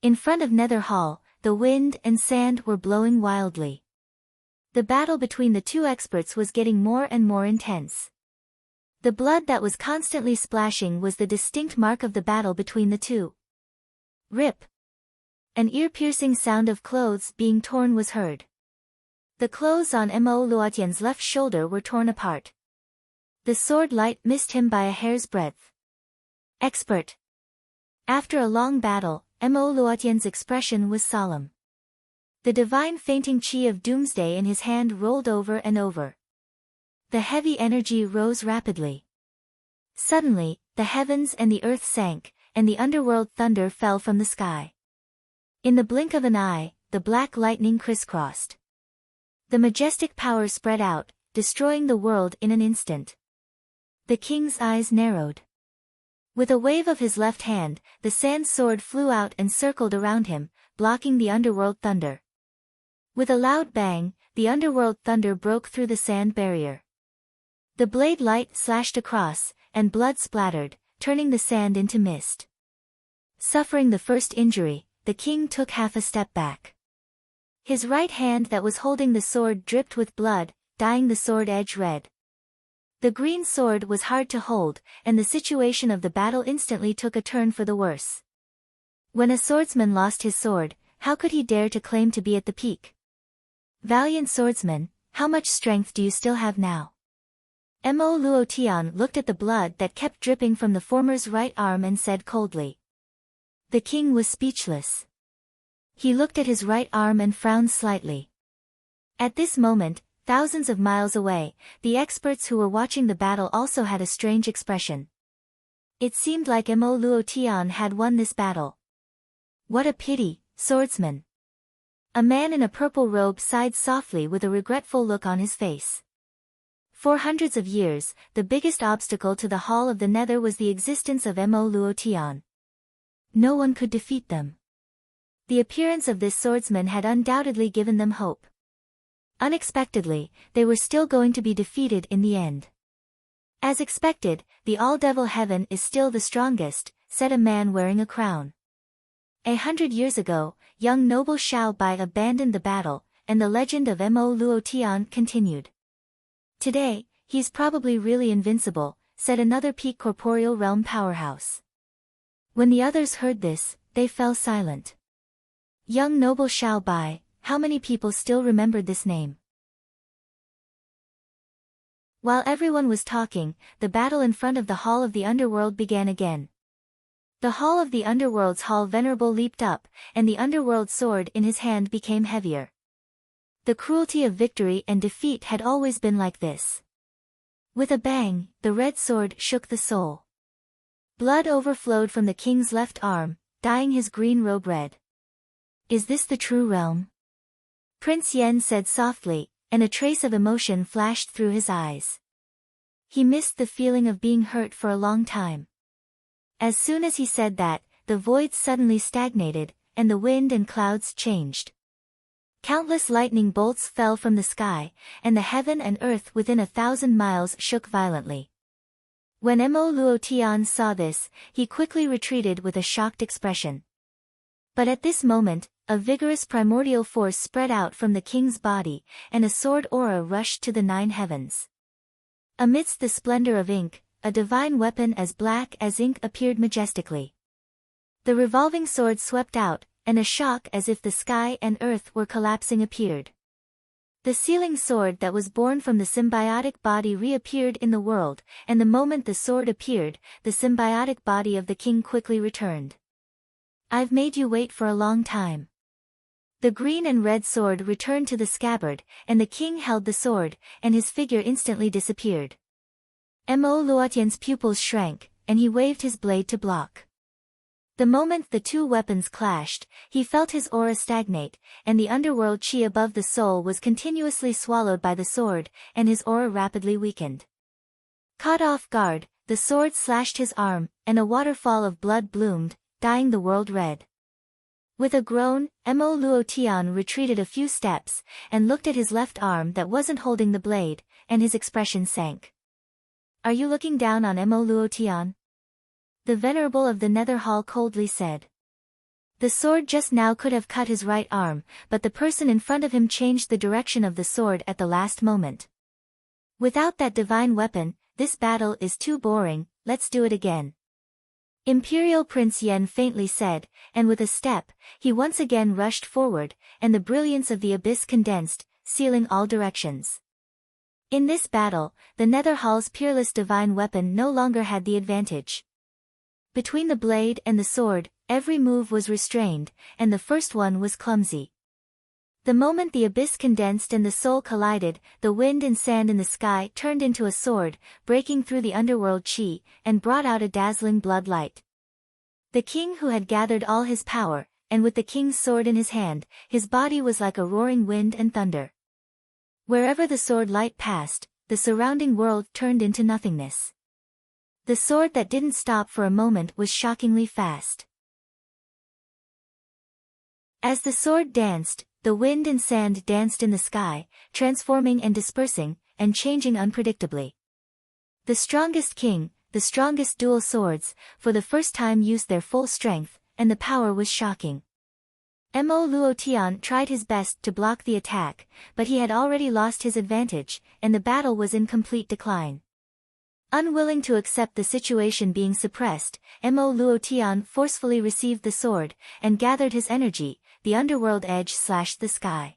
S1: In front of Nether Hall, the wind and sand were blowing wildly. The battle between the two experts was getting more and more intense. The blood that was constantly splashing was the distinct mark of the battle between the two. Rip! An ear-piercing sound of clothes being torn was heard. The clothes on Mo Luotian's left shoulder were torn apart. The sword light missed him by a hair's breadth. Expert. After a long battle, Mo Luotian's expression was solemn. The divine fainting chi of doomsday in his hand rolled over and over. The heavy energy rose rapidly. Suddenly, the heavens and the earth sank, and the underworld thunder fell from the sky. In the blink of an eye, the black lightning crisscrossed. The majestic power spread out, destroying the world in an instant. The king's eyes narrowed. With a wave of his left hand, the sand sword flew out and circled around him, blocking the underworld thunder. With a loud bang, the underworld thunder broke through the sand barrier. The blade light slashed across, and blood splattered, turning the sand into mist. Suffering the first injury, the king took half a step back. His right hand that was holding the sword dripped with blood, dyeing the sword edge red. The green sword was hard to hold, and the situation of the battle instantly took a turn for the worse. When a swordsman lost his sword, how could he dare to claim to be at the peak? Valiant swordsman, how much strength do you still have now? Mo Luotian looked at the blood that kept dripping from the former's right arm and said coldly. The king was speechless. He looked at his right arm and frowned slightly. At this moment, thousands of miles away, the experts who were watching the battle also had a strange expression. It seemed like Mo Luotian had won this battle. What a pity, swordsman. A man in a purple robe sighed softly with a regretful look on his face. For hundreds of years, the biggest obstacle to the Hall of the Nether was the existence of Mo Luotian. No one could defeat them. The appearance of this swordsman had undoubtedly given them hope. Unexpectedly, they were still going to be defeated in the end. As expected, the All-Devil Heaven is still the strongest, said a man wearing a crown. 100 years ago, young noble Xiao Bai abandoned the battle, and the legend of Mo Luotian continued. Today, he's probably really invincible, said another peak corporeal realm powerhouse. When the others heard this, they fell silent. Young noble Xiao Bai, how many people still remembered this name? While everyone was talking, the battle in front of the Hall of the Underworld began again. The Hall of the Underworld's Hall Venerable leaped up, and the Underworld sword in his hand became heavier. The cruelty of victory and defeat had always been like this. With a bang, the red sword shook the soul. Blood overflowed from the king's left arm, dyeing his green robe red. Is this the true realm? Prince Yen said softly, and a trace of emotion flashed through his eyes. He missed the feeling of being hurt for a long time. As soon as he said that, the void suddenly stagnated, and the wind and clouds changed. Countless lightning bolts fell from the sky, and the heaven and earth within 1,000 miles shook violently. When Mo Luotian saw this, he quickly retreated with a shocked expression. But at this moment, a vigorous primordial force spread out from the king's body, and a sword aura rushed to the 9 heavens. Amidst the splendor of ink, a divine weapon as black as ink appeared majestically. The revolving sword swept out, and a shock as if the sky and earth were collapsing appeared. The sealing sword that was born from the symbiotic body reappeared in the world, and the moment the sword appeared, the symbiotic body of the king quickly returned. I've made you wait for a long time. The green and red sword returned to the scabbard, and the king held the sword, and his figure instantly disappeared. Mo Luotian's pupils shrank, and he waved his blade to block. The moment the two weapons clashed, he felt his aura stagnate, and the underworld chi above the soul was continuously swallowed by the sword, and his aura rapidly weakened. Caught off guard, the sword slashed his arm, and a waterfall of blood bloomed, dyeing the world red. With a groan, Mo Luotian retreated a few steps, and looked at his left arm that wasn't holding the blade, and his expression sank. Are you looking down on Mo Luotian? The Venerable of the Nether Hall coldly said. The sword just now could have cut his right arm, but the person in front of him changed the direction of the sword at the last moment. Without that divine weapon, this battle is too boring, let's do it again. Imperial Prince Yen faintly said, and with a step, he once again rushed forward, and the brilliance of the abyss condensed, sealing all directions. In this battle, the Nether Hall's peerless divine weapon no longer had the advantage. Between the blade and the sword, every move was restrained, and the first one was clumsy. The moment the abyss condensed and the soul collided, the wind and sand in the sky turned into a sword, breaking through the underworld chi, and brought out a dazzling blood light. The king who had gathered all his power, and with the king's sword in his hand, his body was like a roaring wind and thunder. Wherever the sword light passed, the surrounding world turned into nothingness. The sword that didn't stop for a moment was shockingly fast. As the sword danced, the wind and sand danced in the sky, transforming and dispersing, and changing unpredictably. The strongest king, the strongest dual swords, for the first time used their full strength, and the power was shocking. Mo Luotian tried his best to block the attack, but he had already lost his advantage, and the battle was in complete decline. Unwilling to accept the situation being suppressed, Mo Luotian forcefully received the sword, and gathered his energy. The underworld edge slashed the sky.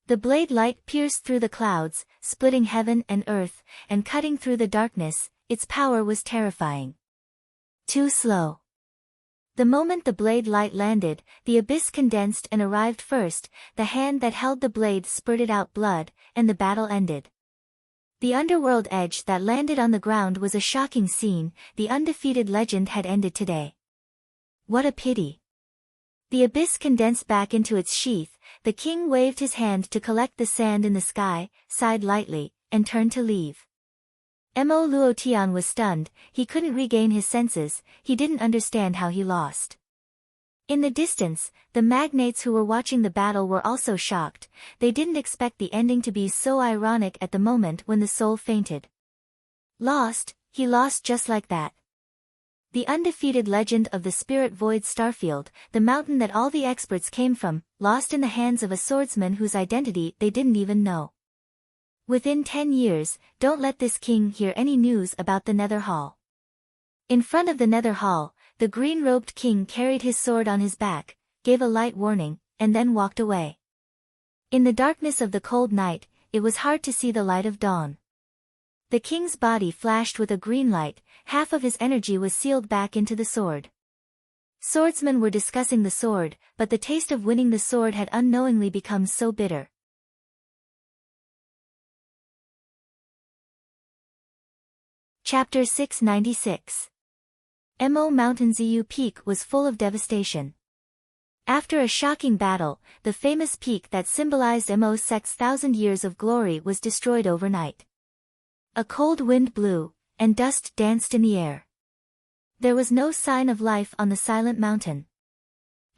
S1: The blade light pierced through the clouds, splitting heaven and earth, and cutting through the darkness. Its power was terrifying. Too slow. The moment the blade light landed, the abyss condensed and arrived first, the hand that held the blade spurted out blood, and the battle ended. The underworld edge that landed on the ground was a shocking scene. The undefeated legend had ended today. What a pity. The abyss condensed back into its sheath. The king waved his hand to collect the sand in the sky, sighed lightly, and turned to leave. Mo Luotian was stunned. He couldn't regain his senses. He didn't understand how he lost. In the distance, the magnates who were watching the battle were also shocked. They didn't expect the ending to be so ironic at the moment when the soul fainted. Lost, he lost just like that. The undefeated legend of the spirit void Starfield, the mountain that all the experts came from, lost in the hands of a swordsman whose identity they didn't even know. Within 10 years, don't let this king hear any news about the Nether Hall. In front of the Nether Hall, the green-robed king carried his sword on his back, gave a light warning, and then walked away. In the darkness of the cold night, it was hard to see the light of dawn. The king's body flashed with a green light, half of his energy was sealed back into the sword. Swordsmen were discussing the sword, but the taste of winning the sword had unknowingly become so bitter. Chapter 696. Mo Mountain Ziyu Peak was full of devastation. After a shocking battle, the famous peak that symbolized Mo Sect's 1,000 years of glory was destroyed overnight. A cold wind blew, and dust danced in the air. There was no sign of life on the silent mountain.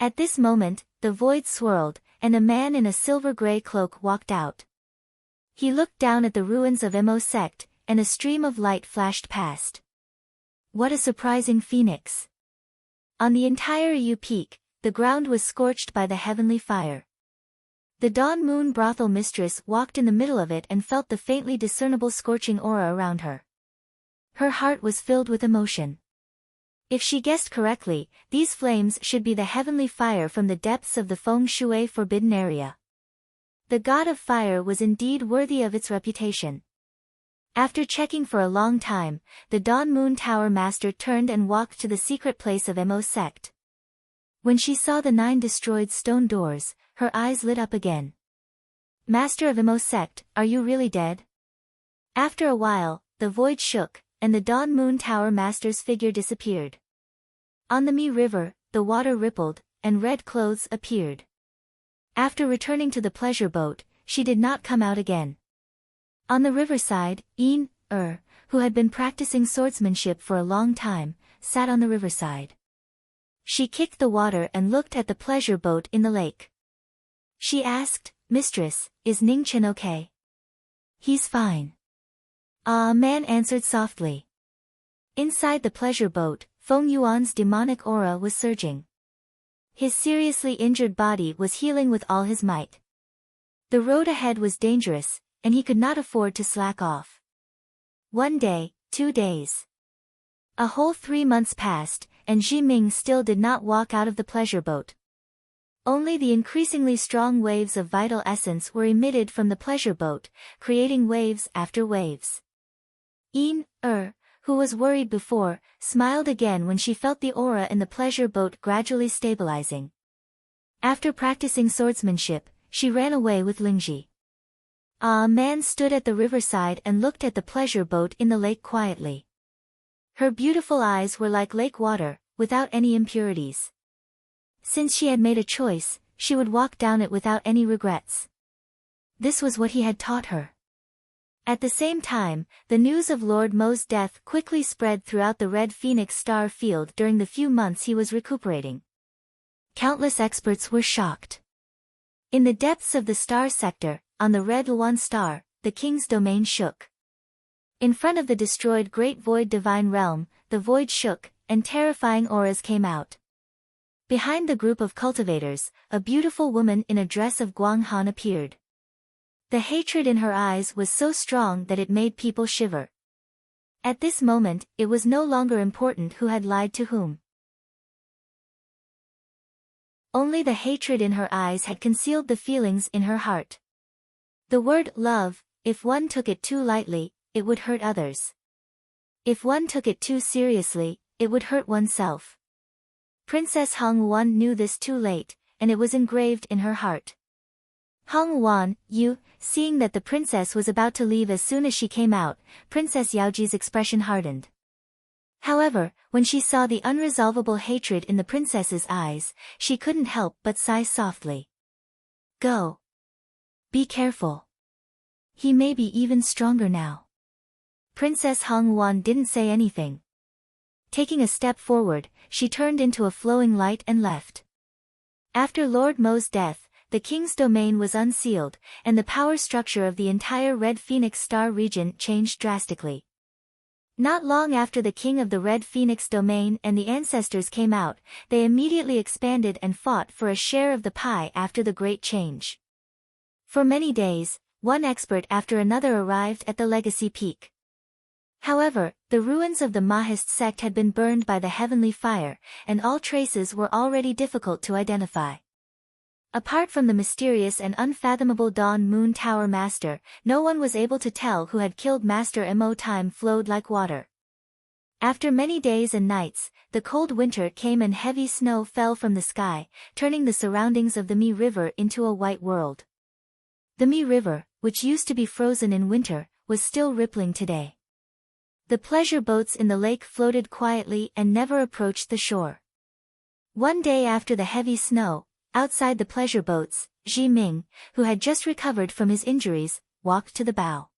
S1: At this moment, the void swirled, and a man in a silver-gray cloak walked out. He looked down at the ruins of Mo Sect, and a stream of light flashed past. What a surprising phoenix! On the entire Yu Peak, the ground was scorched by the heavenly fire. The dawn moon brothel mistress walked in the middle of it and felt the faintly discernible scorching aura around her. Her heart was filled with emotion. If she guessed correctly, these flames should be the heavenly fire from the depths of the Feng Shui forbidden area. The god of fire was indeed worthy of its reputation. After checking for a long time, the Dawn Moon Tower Master turned and walked to the secret place of Mo Sect. When she saw the 9 destroyed stone doors, her eyes lit up again. Master of Mo Sect, are you really dead? After a while, the void shook, and the Dawn Moon Tower Master's figure disappeared. On the Mi River, the water rippled, and red clothes appeared. After returning to the pleasure boat, she did not come out again. On the riverside, who had been practicing swordsmanship for a long time, sat on the riverside. She kicked the water and looked at the pleasure boat in the lake. She asked, "Mistress, is Ning Chen okay?" "He's fine." A man answered softly. Inside the pleasure boat, Feng Yuan's demonic aura was surging. His seriously injured body was healing with all his might. The road ahead was dangerous, and he could not afford to slack off. 1 day, 2 days. A whole 3 months passed, and Ji Ming still did not walk out of the pleasure boat. Only the increasingly strong waves of vital essence were emitted from the pleasure boat, creating waves after waves. Who was worried before, smiled again when she felt the aura in the pleasure boat gradually stabilizing. After practicing swordsmanship, she ran away with Lingji. A man stood at the riverside and looked at the pleasure boat in the lake quietly. Her beautiful eyes were like lake water, without any impurities. Since she had made a choice, she would walk down it without any regrets. This was what he had taught her. At the same time, the news of Lord Mo's death quickly spread throughout the Red Phoenix star field during the few months he was recuperating. Countless experts were shocked. In the depths of the star sector, on the Red Luan star, the king's domain shook. In front of the destroyed Great Void Divine Realm, the void shook, and terrifying auras came out. Behind the group of cultivators, a beautiful woman in a dress of Guanghan appeared. The hatred in her eyes was so strong that it made people shiver. At this moment, it was no longer important who had lied to whom. Only the hatred in her eyes had concealed the feelings in her heart. The word love, if one took it too lightly, it would hurt others. If one took it too seriously, it would hurt oneself. Princess Hong Wan knew this too late, and it was engraved in her heart. Hong Wan, seeing that the princess was about to leave as soon as she came out, Princess Yaoji's expression hardened. However, when she saw the unresolvable hatred in the princess's eyes, she couldn't help but sigh softly. Go. Be careful. He may be even stronger now. Princess Hongwan didn't say anything. Taking a step forward, she turned into a flowing light and left. After Lord Mo's death, the king's domain was unsealed, and the power structure of the entire Red Phoenix Star region changed drastically. Not long after the king of the Red Phoenix domain and the ancestors came out, they immediately expanded and fought for a share of the pie after the great change. For many days, one expert after another arrived at the Legacy Peak. However, the ruins of the Mahist sect had been burned by the heavenly fire, and all traces were already difficult to identify. Apart from the mysterious and unfathomable Dawn Moon Tower Master, no one was able to tell who had killed Master Mo. Time flowed like water. After many days and nights, the cold winter came and heavy snow fell from the sky, turning the surroundings of the Mi River into a white world. The Mi River, which used to be frozen in winter, was still rippling today. The pleasure boats in the lake floated quietly and never approached the shore. One day after the heavy snow, outside the pleasure boats, Ji Ming, who had just recovered from his injuries, walked to the bow.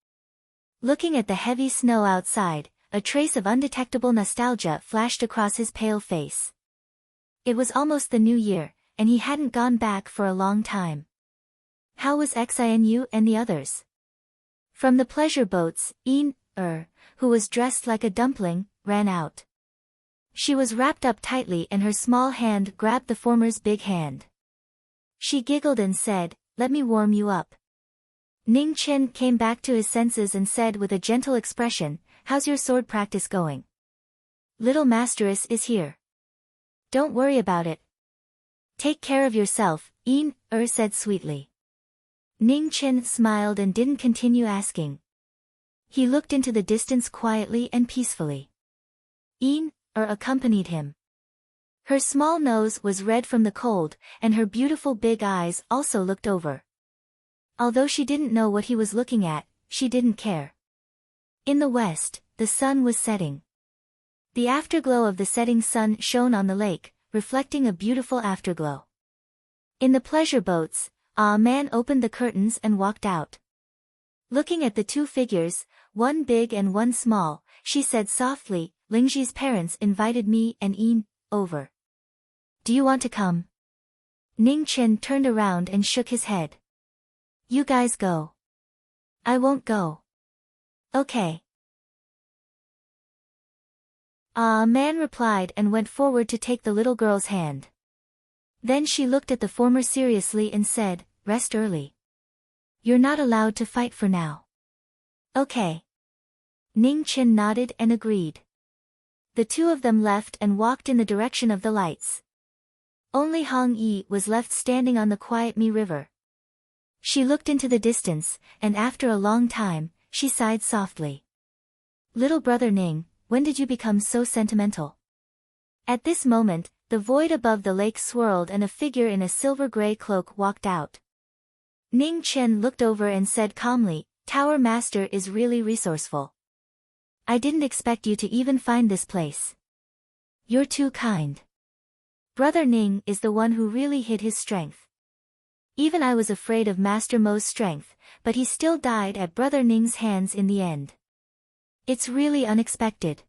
S1: Looking at the heavy snow outside, a trace of undetectable nostalgia flashed across his pale face. It was almost the new year, and he hadn't gone back for a long time. How was Xinu and the others? From the pleasure boats, who was dressed like a dumpling, ran out. She was wrapped up tightly and her small hand grabbed the former's big hand. She giggled and said, "Let me warm you up." Ning Chen came back to his senses and said with a gentle expression, "How's your sword practice going?" "Little Masteress is here. Don't worry about it. Take care of yourself," said sweetly. Ning Chen smiled and didn't continue asking. He looked into the distance quietly and peacefully. Accompanied him. Her small nose was red from the cold, and her beautiful big eyes also looked over. Although she didn't know what he was looking at, she didn't care. In the west, the sun was setting. The afterglow of the setting sun shone on the lake, reflecting a beautiful afterglow. In the pleasure boats, a man opened the curtains and walked out. Looking at the two figures, one big and one small, she said softly, "Lingji's parents invited me and over. Do you want to come?" Ning Chen turned around and shook his head. "You guys go." "I won't go." "Okay." A man replied and went forward to take the little girl's hand. Then she looked at the former seriously and said, "Rest early. You're not allowed to fight for now." "Okay." Ning Chen nodded and agreed. The two of them left and walked in the direction of the lights. Only Hong Yi was left standing on the quiet Mi River. She looked into the distance, and after a long time, she sighed softly. "Little brother Ning, when did you become so sentimental?" At this moment, the void above the lake swirled and a figure in a silver-gray cloak walked out. Ning Chen looked over and said calmly, "Tower Master is really resourceful. I didn't expect you to even find this place. You're too kind. Brother Ning is the one who really hid his strength. Even I was afraid of Master Mo's strength, but he still died at Brother Ning's hands in the end. It's really unexpected."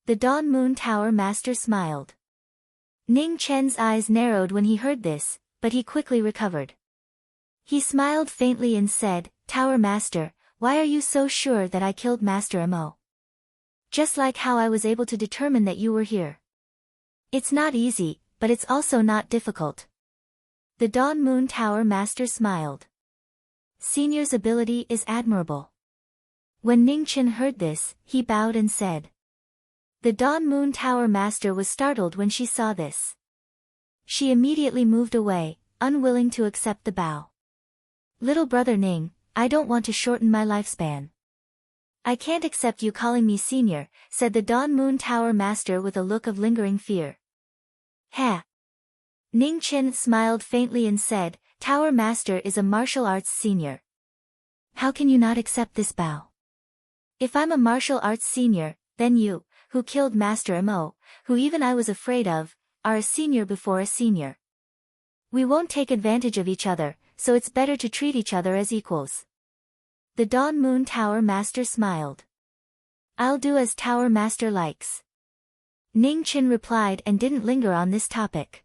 S1: The Dawn Moon Tower Master smiled. Ning Chen's eyes narrowed when he heard this, but he quickly recovered. He smiled faintly and said, "Tower Master, why are you so sure that I killed Master Mo? Just like how I was able to determine that you were here. It's not easy, but it's also not difficult." The Dawn Moon Tower Master smiled. Senior's ability is admirable. When Ning Chen heard this, he bowed and said. The Dawn Moon Tower Master was startled when she saw this. She immediately moved away, unwilling to accept the bow. "Little brother Ning, I don't want to shorten my lifespan. I can't accept you calling me senior," said the Dawn Moon Tower Master with a look of lingering fear. "Ha!" Ning Chen smiled faintly and said, "Tower Master is a martial arts senior. How can you not accept this bow? If I'm a martial arts senior, then you, who killed Master Mo, who even I was afraid of, are a senior before a senior. We won't take advantage of each other, so it's better to treat each other as equals. The Dawn Moon Tower Master smiled. I'll do as Tower Master likes. Ning Qin replied and didn't linger on this topic.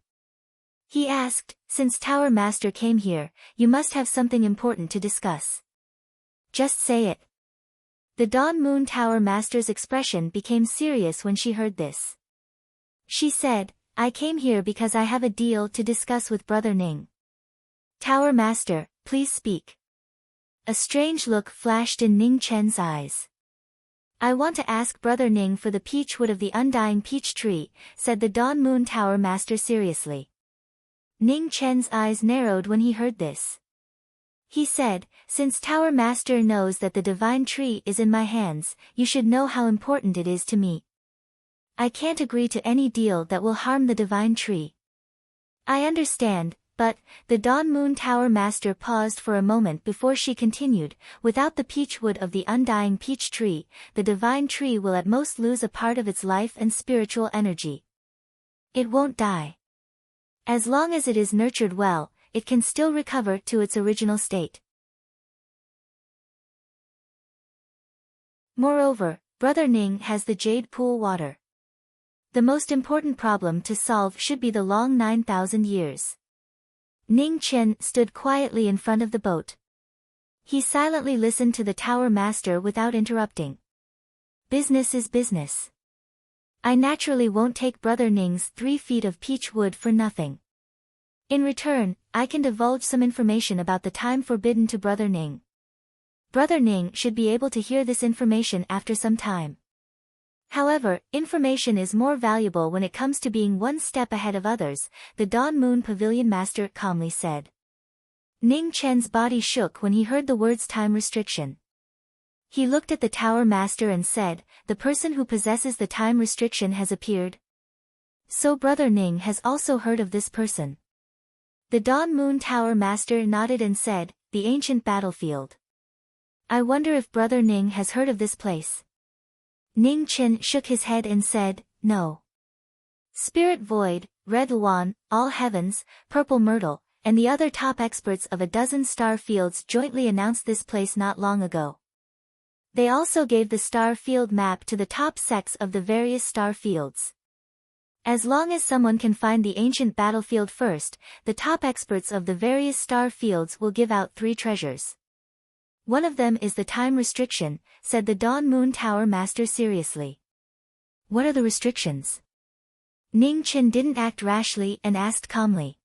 S1: He asked, since Tower Master came here, you must have something important to discuss. Just say it. The Dawn Moon Tower Master's expression became serious when she heard this. She said, I came here because I have a deal to discuss with Brother Ning. Tower Master, please speak. A strange look flashed in Ning Chen's eyes. I want to ask Brother Ning for the peach wood of the undying peach tree, said the Dawn Moon Tower Master seriously. Ning Chen's eyes narrowed when he heard this. He said, since Tower Master knows that the divine tree is in my hands, you should know how important it is to me. I can't agree to any deal that will harm the divine tree. I understand, but, the Dawn Moon Tower Master paused for a moment before she continued, without the peach wood of the undying peach tree, the divine tree will at most lose a part of its life and spiritual energy. It won't die. As long as it is nurtured well, it can still recover to its original state. Moreover, Brother Ning has the jade pool water. The most important problem to solve should be the long 9,000 years. Ning Chen stood quietly in front of the boat. He silently listened to the Tower Master without interrupting. Business is business. I naturally won't take Brother Ning's 3 feet of peach wood for nothing. In return, I can divulge some information about the time forbidden to Brother Ning. Brother Ning should be able to hear this information after some time. However, information is more valuable when it comes to being one step ahead of others, the Dawn Moon Pavilion Master calmly said. Ning Chen's body shook when he heard the words time restriction. He looked at the Tower Master and said, the person who possesses the time restriction has appeared. So Brother Ning has also heard of this person. The Dawn Moon Tower Master nodded and said, the ancient battlefield. I wonder if Brother Ning has heard of this place. Ning Chen shook his head and said, no. Spirit Void, Red Luan, All Heavens, Purple Myrtle, and the other top experts of a dozen star fields jointly announced this place not long ago. They also gave the star field map to the top sects of the various star fields. As long as someone can find the ancient battlefield first, the top experts of the various star fields will give out 3 treasures. One of them is the time restriction, said the Dawn Moon Tower Master seriously. What are the restrictions? Ning Chen didn't act rashly and asked calmly.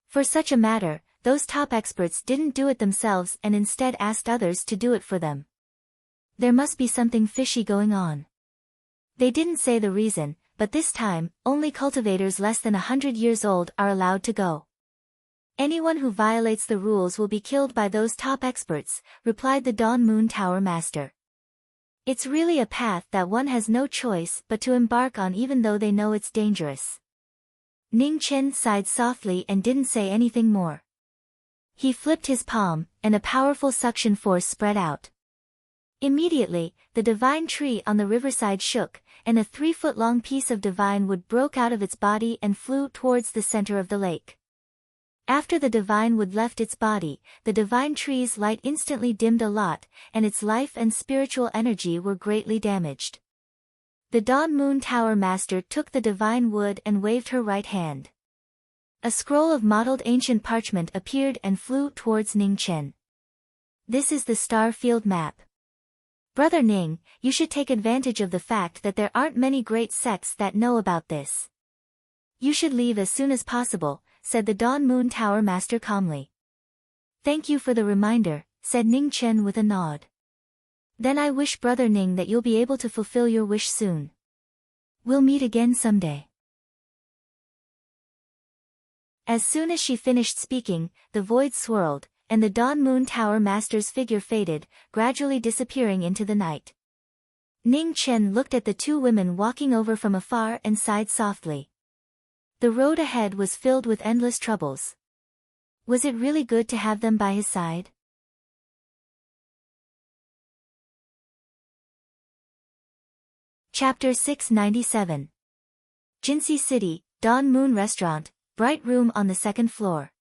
S1: For such a matter, those top experts didn't do it themselves and instead asked others to do it for them. There must be something fishy going on. They didn't say the reason, but this time, only cultivators less than 100 years old are allowed to go. Anyone who violates the rules will be killed by those top experts, replied the Dawn Moon Tower Master. It's really a path that one has no choice but to embark on even though they know it's dangerous. Ning Chen sighed softly and didn't say anything more. He flipped his palm, and a powerful suction force spread out. Immediately, the divine tree on the riverside shook, and a 3-foot-long piece of divine wood broke out of its body and flew towards the center of the lake. After the divine wood left its body, the divine tree's light instantly dimmed a lot, and its life and spiritual energy were greatly damaged. The Dawn Moon Tower Master took the divine wood and waved her right hand. A scroll of mottled ancient parchment appeared and flew towards Ning Chen. This is the star field map. Brother Ning, you should take advantage of the fact that there aren't many great sects that know about this. You should leave as soon as possible, said the Dawn Moon Tower Master calmly. Thank you for the reminder, said Ning Chen with a nod. Then I wish Brother Ning that you'll be able to fulfill your wish soon. We'll meet again someday. As soon as she finished speaking, the void swirled, and the Dawn Moon Tower Master's figure faded, gradually disappearing into the night. Ning Chen looked at the 2 women walking over from afar and sighed softly. The road ahead was filled with endless troubles. Was it really good to have them by his side? Chapter 697. Jinsei City, Dawn Moon Restaurant, bright room on the second floor.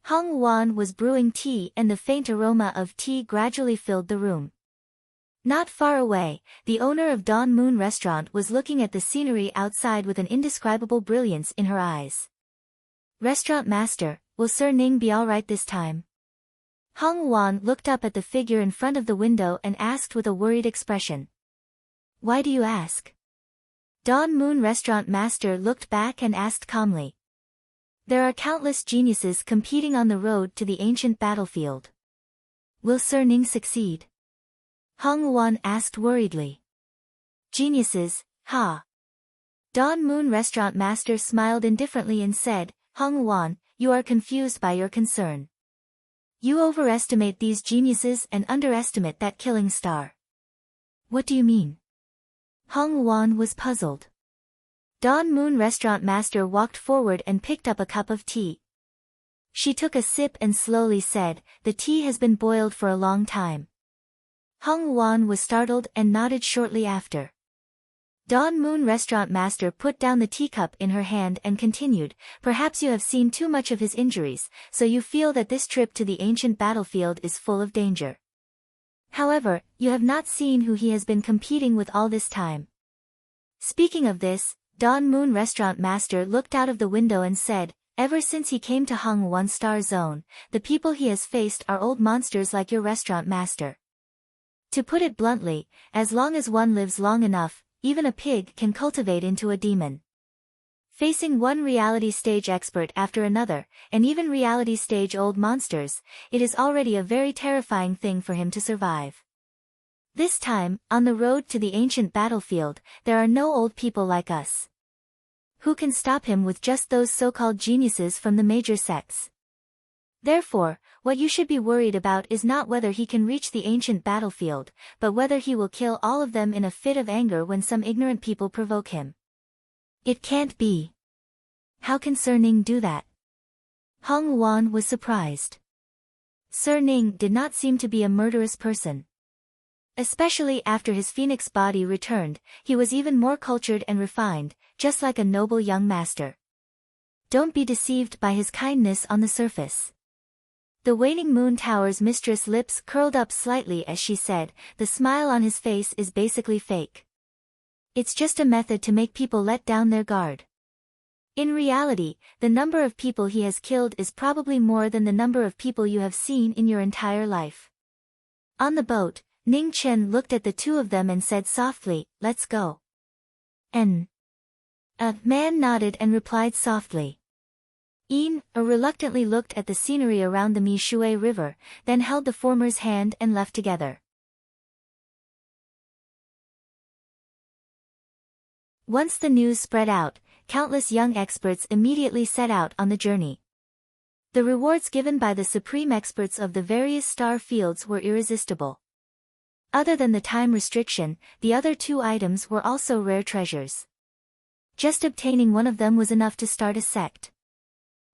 S1: Hung Wan was brewing tea and the faint aroma of tea gradually filled the room. Not far away, the owner of Dawn Moon Restaurant was looking at the scenery outside with an indescribable brilliance in her eyes. Restaurant master, will Sir Ning be all right this time? Hung Wan looked up at the figure in front of the window and asked with a worried expression. Why do you ask? Dawn Moon Restaurant master looked back and asked calmly. There are countless geniuses competing on the road to the ancient battlefield. Will Sir Ning succeed? Hung Wan asked worriedly. Geniuses, ha? Dawn Moon Restaurant master smiled indifferently and said, Hung Wan, you are confused by your concern. You overestimate these geniuses and underestimate that killing star. What do you mean? Hung Wan was puzzled. Dawn Moon Restaurant master walked forward and picked up a cup of tea. She took a sip and slowly said, the tea has been boiled for a long time. Hung Wan was startled and nodded shortly after. Dawn Moon Restaurant master put down the teacup in her hand and continued, perhaps you have seen too much of his injuries, so you feel that this trip to the ancient battlefield is full of danger. However, you have not seen who he has been competing with all this time. Speaking of this, Dawn Moon Restaurant master looked out of the window and said, ever since he came to Hung Wan Star Zone, the people he has faced are old monsters like your restaurant master. To put it bluntly, as long as one lives long enough, even a pig can cultivate into a demon. Facing one reality stage expert after another, and even reality stage old monsters, it is already a very terrifying thing for him to survive. This time, on the road to the ancient battlefield, there are no old people like us. Who can stop him with just those so-called geniuses from the major sects? Therefore, what you should be worried about is not whether he can reach the ancient battlefield, but whether he will kill all of them in a fit of anger when some ignorant people provoke him. It can't be. How can Sir Ning do that? Hung Wan was surprised. Sir Ning did not seem to be a murderous person. Especially after his phoenix body returned, he was even more cultured and refined, just like a noble young master. Don't be deceived by his kindness on the surface. The waning moon tower's mistress' lips curled up slightly as she said, the smile on his face is basically fake. It's just a method to make people let down their guard. In reality, the number of people he has killed is probably more than the number of people you have seen in your entire life. On the boat, Ning Chen looked at the two of them and said softly, let's go. A man nodded and replied softly. Reluctantly looked at the scenery around the Mishui River, then held the former's hand and left together. Once the news spread out, countless young experts immediately set out on the journey. The rewards given by the supreme experts of the various star fields were irresistible. Other than the time restriction, the other two items were also rare treasures. Just obtaining one of them was enough to start a sect.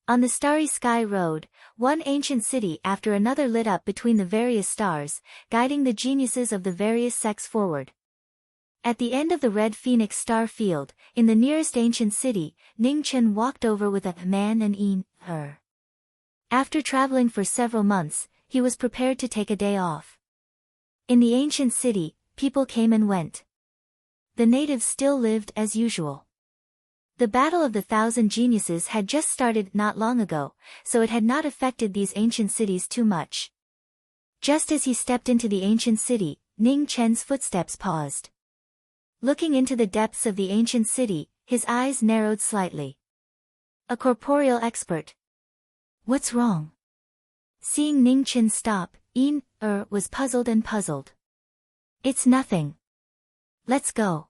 S1: On the starry sky road, one ancient city after another lit up between the various stars, guiding the geniuses of the various sects forward. At the end of the red phoenix star field, in the nearest ancient city, Ning Chen walked over with a man and her. After traveling for several months, he was prepared to take a day off. In the ancient city, people came and went. The natives still lived as usual. The Battle of the Thousand Geniuses had just started not long ago, so it had not affected these ancient cities too much. Just as he stepped into the ancient city, Ning Chen's footsteps paused. Looking into the depths of the ancient city, his eyes narrowed slightly. A corporeal expert. What's wrong? Seeing Ning Chen stop, was puzzled and puzzled. It's nothing. Let's go.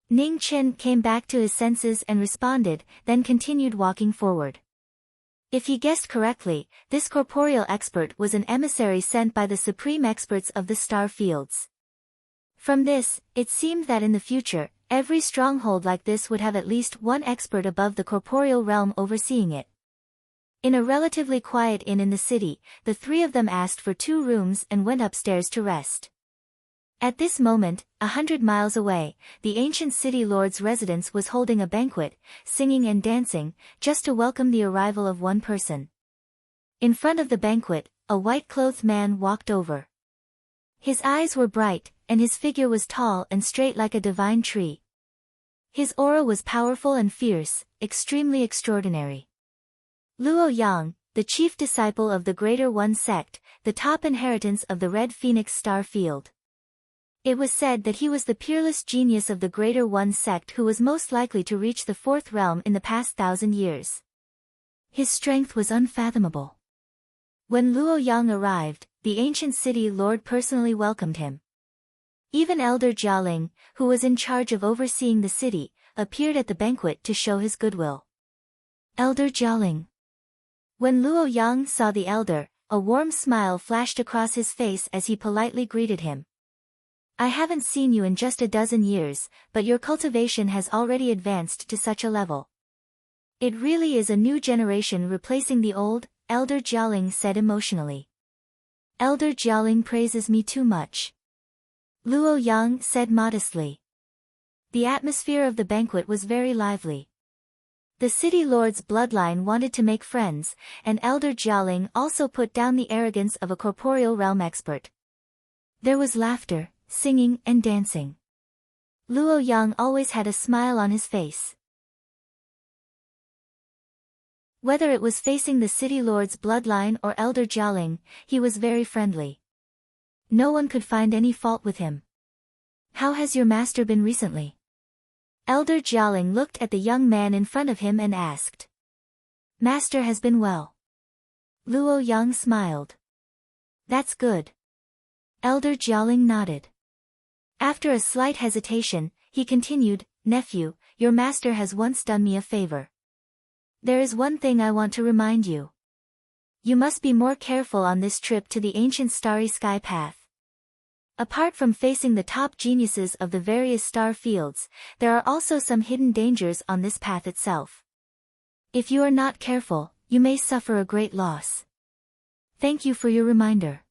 S1: Ning Chen came back to his senses and responded, then continued walking forward. If he guessed correctly, this corporeal expert was an emissary sent by the supreme experts of the star fields. From this, it seemed that in the future, every stronghold like this would have at least one expert above the corporeal realm overseeing it. In a relatively quiet inn in the city, the three of them asked for 2 rooms and went upstairs to rest. At this moment, 100 miles away, the ancient city lord's residence was holding a banquet, singing and dancing, just to welcome the arrival of one person. In front of the banquet, a white-clothed man walked over. His eyes were bright, and his figure was tall and straight like a divine tree. His aura was powerful and fierce, extremely extraordinary. Luo Yang, the chief disciple of the Greater One sect, the top inheritance of the Red Phoenix star field. It was said that he was the peerless genius of the Greater One sect who was most likely to reach the fourth realm in the past 1,000 years. His strength was unfathomable. When Luo Yang arrived, the ancient city lord personally welcomed him. Even Elder Jialing, who was in charge of overseeing the city, appeared at the banquet to show his goodwill. Elder Jialing. When Luo Yang saw the elder, a warm smile flashed across his face as he politely greeted him. I haven't seen you in just a dozen years, but your cultivation has already advanced to such a level. It really is a new generation replacing the old, Elder Jialing said emotionally. Elder Jialing praises me too much. Luo Yang said modestly. The atmosphere of the banquet was very lively. The city lord's bloodline wanted to make friends, and Elder Jialing also put down the arrogance of a corporeal realm expert. There was laughter, singing and dancing. Luo Yang always had a smile on his face. Whether it was facing the city lord's bloodline or Elder Jialing, he was very friendly. No one could find any fault with him. How has your master been recently? Elder Jialing looked at the young man in front of him and asked. Master has been well. Luo Yang smiled. That's good. Elder Jialing nodded. After a slight hesitation, he continued, Nephew, your master has once done me a favor. There is one thing I want to remind you. You must be more careful on this trip to the ancient starry sky path. Apart from facing the top geniuses of the various star fields, there are also some hidden dangers on this path itself. If you are not careful, you may suffer a great loss. Thank you for your reminder.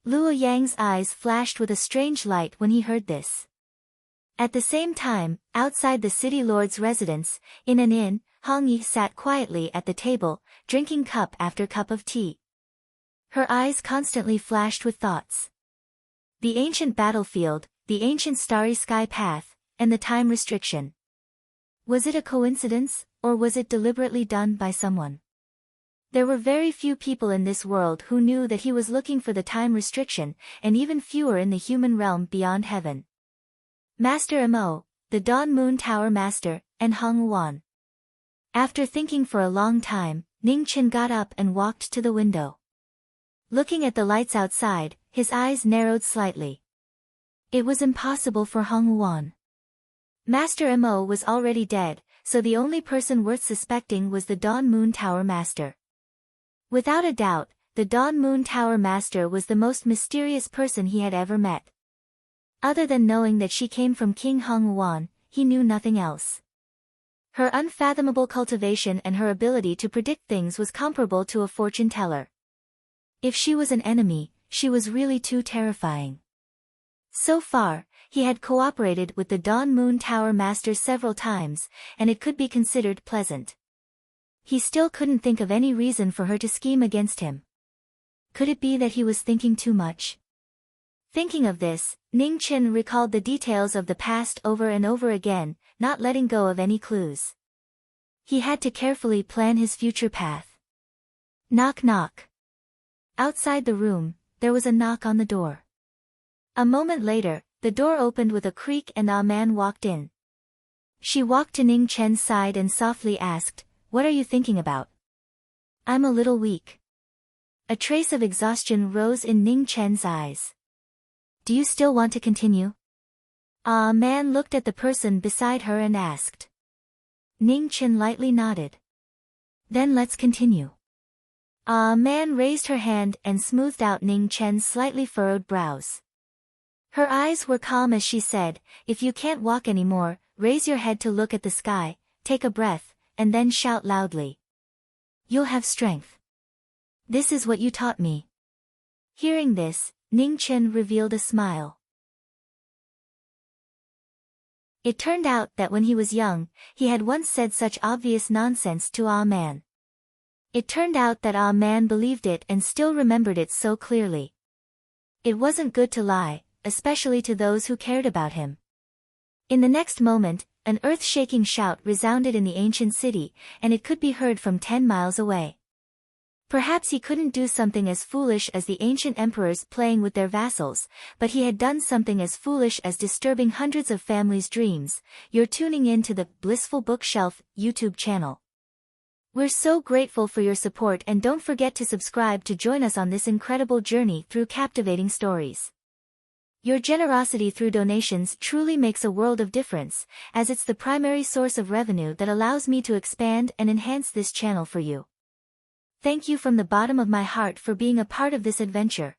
S1: Luo Yang's eyes flashed with a strange light when he heard this. At the same time, outside the city lord's residence, in an inn, Hong Yi sat quietly at the table, drinking cup after cup of tea. Her eyes constantly flashed with thoughts. The ancient battlefield, the ancient starry sky path, and the time restriction. Was it a coincidence, or was it deliberately done by someone? There were very few people in this world who knew that he was looking for the time restriction, and even fewer in the human realm beyond heaven. Master Mo, the Dawn Moon Tower Master, and Hong Wan. After thinking for a long time, Ning Chen got up and walked to the window. Looking at the lights outside, his eyes narrowed slightly. It was impossible for Hong Wan. Master Mo was already dead, so the only person worth suspecting was the Dawn Moon Tower Master. Without a doubt, the Dawn Moon Tower Master was the most mysterious person he had ever met. Other than knowing that she came from King Hong Wan, he knew nothing else. Her unfathomable cultivation and her ability to predict things was comparable to a fortune teller. If she was an enemy, she was really too terrifying. So far, he had cooperated with the Dawn Moon Tower Master several times, and it could be considered pleasant. He still couldn't think of any reason for her to scheme against him. Could it be that he was thinking too much? Thinking of this, Ning Chen recalled the details of the past over and over again, not letting go of any clues. He had to carefully plan his future path. Knock knock. Outside the room, there was a knock on the door. A moment later, the door opened with a creak and a man walked in. She walked to Ning Chen's side and softly asked, What are you thinking about? I'm a little weak. A trace of exhaustion rose in Ning Chen's eyes. Do you still want to continue? A man looked at the person beside her and asked. Ning Chen lightly nodded. Then let's continue. A man raised her hand and smoothed out Ning Chen's slightly furrowed brows. Her eyes were calm as she said, If you can't walk anymore, raise your head to look at the sky, take a breath, and then shout loudly. You'll have strength. This is what you taught me. Hearing this, Ning Chen revealed a smile. It turned out that when he was young, he had once said such obvious nonsense to Ah Man. It turned out that Ah Man believed it and still remembered it so clearly. It wasn't good to lie, especially to those who cared about him. In the next moment, an earth-shaking shout resounded in the ancient city, and it could be heard from 10 miles away. Perhaps he couldn't do something as foolish as the ancient emperors playing with their vassals, but he had done something as foolish as disturbing hundreds of families' dreams. You're tuning in to the Blissful Bookshelf YouTube channel. We're so grateful for your support, and don't forget to subscribe to join us on this incredible journey through captivating stories. Your generosity through donations truly makes a world of difference, as it's the primary source of revenue that allows me to expand and enhance this channel for you. Thank you from the bottom of my heart for being a part of this adventure.